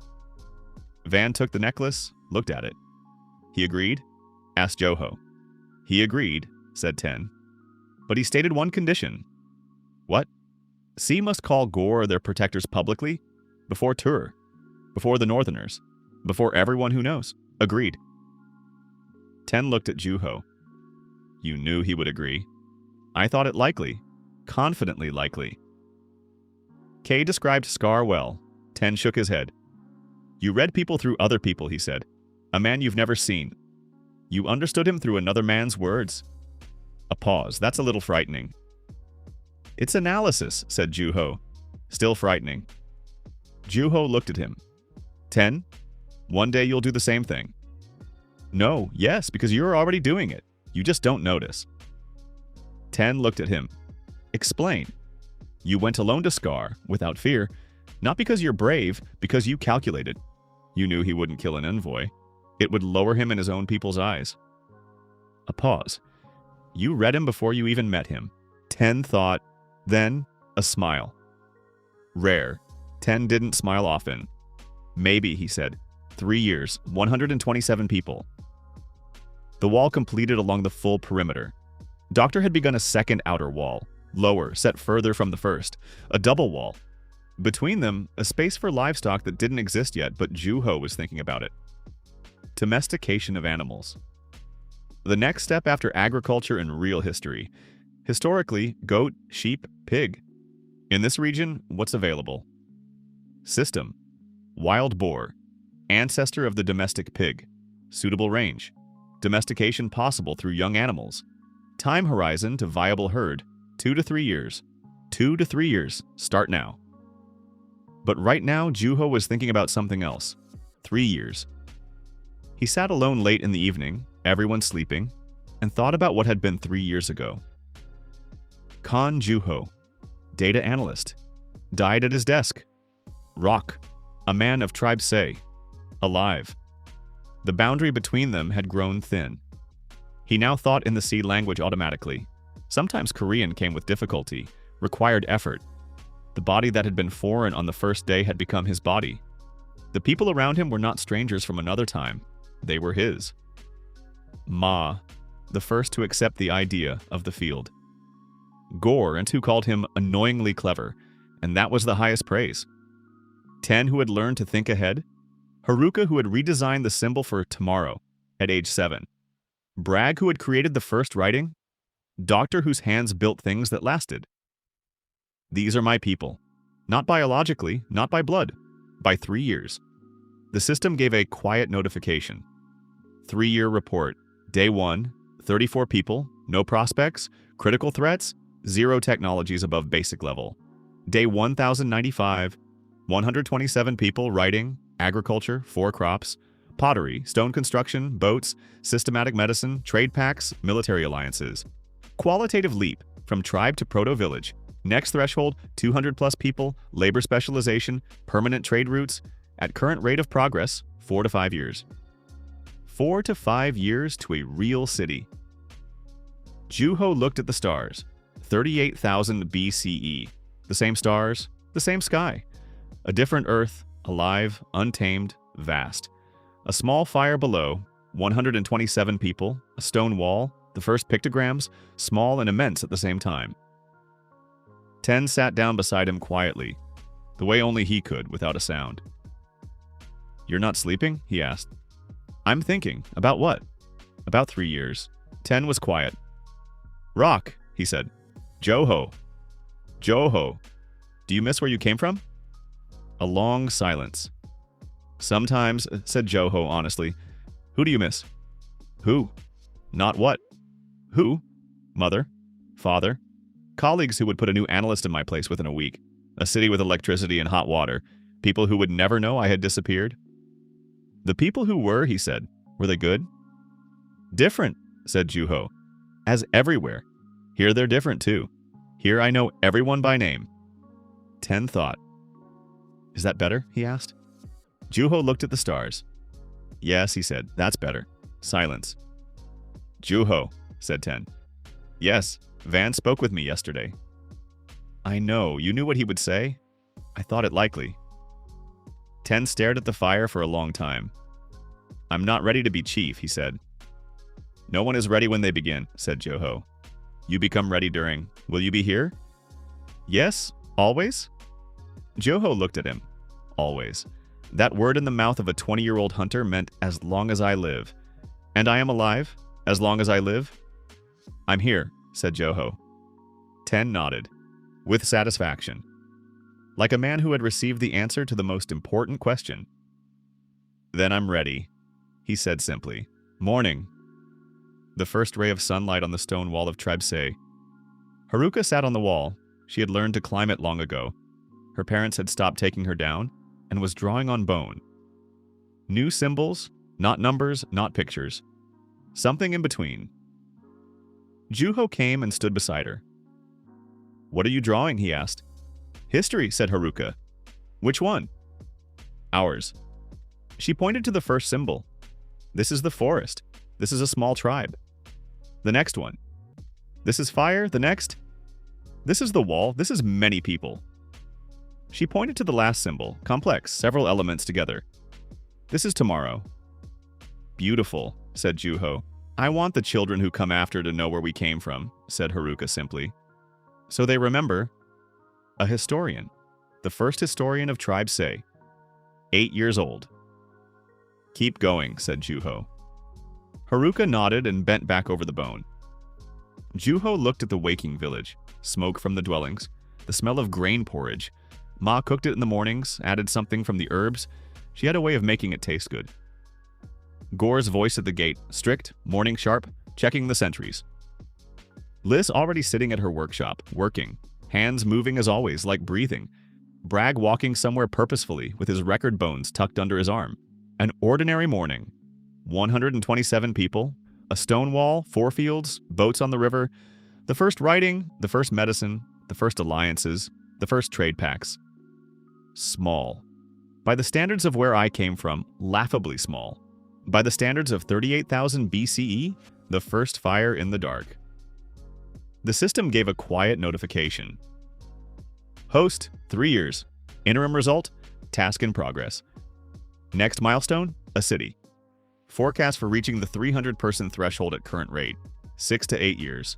Van took the necklace, looked at it. "He agreed?" asked Juho. "He agreed," said Ten. "But he stated one condition." "What?" "Sea must call Gore their protectors publicly, before Tur, before the Northerners, before everyone who knows." "Agreed." Ten looked at Juho. You knew he would agree. I thought it likely. Confidently likely. Kay described Scar well. 10 shook his head. You read people through other people, he said. A man you've never seen. You understood him through another man's words. A pause. That's a little frightening. It's analysis, said Juho. Still frightening. Juho looked at him. 10? One day you'll do the same thing. No, yes, because you're already doing it. You just don't notice. 10 looked at him. Explain. You went alone to Scar, without fear, not because you're brave, because you calculated. You knew he wouldn't kill an envoy. It would lower him in his own people's eyes. A pause. You read him before you even met him. 10 thought, then a smile. Rare. 10 didn't smile often. Maybe, he said. 3 years, 127 people. The wall completed along the full perimeter. Doctor had begun a second outer wall, lower, set further from the first, a double wall. Between them, a space for livestock that didn't exist yet, but Juho was thinking about it. Domestication of animals. The next step after agriculture in real history. Historically, goat, sheep, pig. In this region, what's available? System. Wild boar. Ancestor of the domestic pig. Suitable range. Domestication possible through young animals. Time horizon to viable herd. 2 to 3 years. 2 to 3 years. Start now. But right now, Juho was thinking about something else. 3 years. He sat alone late in the evening, everyone sleeping, and thought about what had been 3 years ago. Khan Juho, data analyst, died at his desk. Rock, a man of tribe Say, alive. The boundary between them had grown thin. He now thought in the C language automatically. Sometimes Korean came with difficulty, required effort. The body that had been foreign on the first day had become his body. The people around him were not strangers from another time. They were his. Ma, the first to accept the idea of the field. Gore and who called him annoyingly clever, and that was the highest praise. 10 who had learned to think ahead. Haruka who had redesigned the symbol for tomorrow at age 7. Bragg who had created the first writing. Doctor whose hands built things that lasted. These are my people. Not biologically, not by blood. By 3 years. The system gave a quiet notification. 3-year report. Day 1, 34 people, no prospects, critical threats, 0 technologies above basic level. Day 1095, 127 people writing, agriculture, 4 crops, pottery, stone construction, boats, systematic medicine, trade pacts, military alliances. Qualitative leap from tribe to proto-village. Next threshold, 200 plus people, labor specialization, permanent trade routes. At current rate of progress, 4 to 5 years. 4 to 5 years to a real city. Juho looked at the stars. 38,000 BCE. The same stars, the same sky. A different Earth, alive, untamed, vast. A small fire below, 127 people, a stone wall, the first pictograms, small and immense at the same time. 10 sat down beside him quietly, the way only he could without a sound. You're not sleeping? He asked. I'm thinking. About what? About 3 years. 10 was quiet. Rock, he said. Joho. Joho. Do you miss where you came from? A long silence. Sometimes, said Joho honestly. Who do you miss? Who? Not what? Who? Mother? Father? Colleagues who would put a new analyst in my place within a week. A city with electricity and hot water. People who would never know I had disappeared. The people who were, he said, were they good? Different, said Juho. As everywhere. Here they're different too. Here I know everyone by name. 10 thought. Is that better? He asked. Juho looked at the stars. Yes, he said, that's better. Silence. Juho, said 10. Yes, Van spoke with me yesterday. I know, you knew what he would say? I thought it likely. 10 stared at the fire for a long time. I'm not ready to be chief, he said. No one is ready when they begin, said Joho. You become ready during. Will you be here? Yes, always? Joho looked at him. Always. That word in the mouth of a 20-year-old hunter meant as long as I live. And I am alive, as long as I live? I'm here, said Joho. 10 nodded, with satisfaction, like a man who had received the answer to the most important question. Then I'm ready, he said simply. Morning. The first ray of sunlight on the stone wall of Trebse. Haruka sat on the wall. She had learned to climb it long ago. Her parents had stopped taking her down and was drawing on bone. New symbols, not numbers, not pictures. Something in between. Juho came and stood beside her. What are you drawing? He asked. History, said Haruka. Which one? Ours. She pointed to the first symbol. This is the forest. This is a small tribe. The next one. This is fire. The next. This is the wall. This is many people. She pointed to the last symbol, complex, several elements together. This is tomorrow. Beautiful, said Juho. I want the children who come after to know where we came from, said Haruka simply. So they remember. A historian. The first historian of Tribe Sei. 8 years old. Keep going, said Juho. Haruka nodded and bent back over the bone. Juho looked at the waking village. Smoke from the dwellings. The smell of grain porridge. Ma cooked it in the mornings, added something from the herbs. She had a way of making it taste good. Gore's voice at the gate, strict, morning sharp, checking the sentries. Liz already sitting at her workshop, working, hands moving as always, like breathing. Bragg walking somewhere purposefully with his record bones tucked under his arm. An ordinary morning. 127 people, a stone wall, 4 fields, boats on the river, the first writing, the first medicine, the first alliances, the first trade pacts. Small. By the standards of where I came from, laughably small. By the standards of 38,000 BCE, the first fire in the dark. The system gave a quiet notification. Host, 3 years. Interim result, task in progress. Next milestone, a city. Forecast for reaching the 300-person threshold at current rate, 6 to 8 years.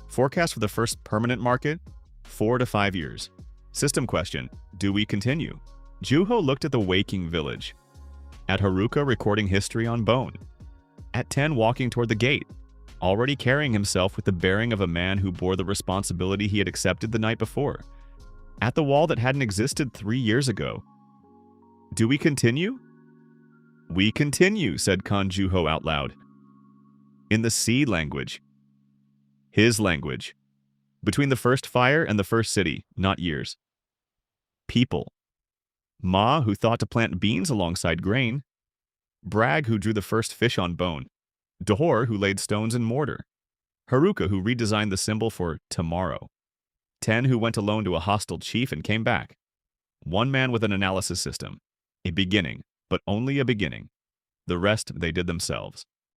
Forecast for the first permanent market, 4 to 5 years. System question, do we continue? Juho looked at the waking village. At Haruka recording history on bone. At 10 walking toward the gate, already carrying himself with the bearing of a man who bore the responsibility he had accepted the night before. At the wall that hadn't existed 3 years ago. Do we continue? We continue, said Kan Juho out loud. In the sea language. His language. Between the first fire and the first city, not years. People. Ma, who thought to plant beans alongside grain. Bragg, who drew the first fish on bone. Dahor, who laid stones in mortar. Haruka, who redesigned the symbol for tomorrow. 10, who went alone to a hostile chief and came back. 1 man with an analysis system. A beginning, but only a beginning. The rest they did themselves.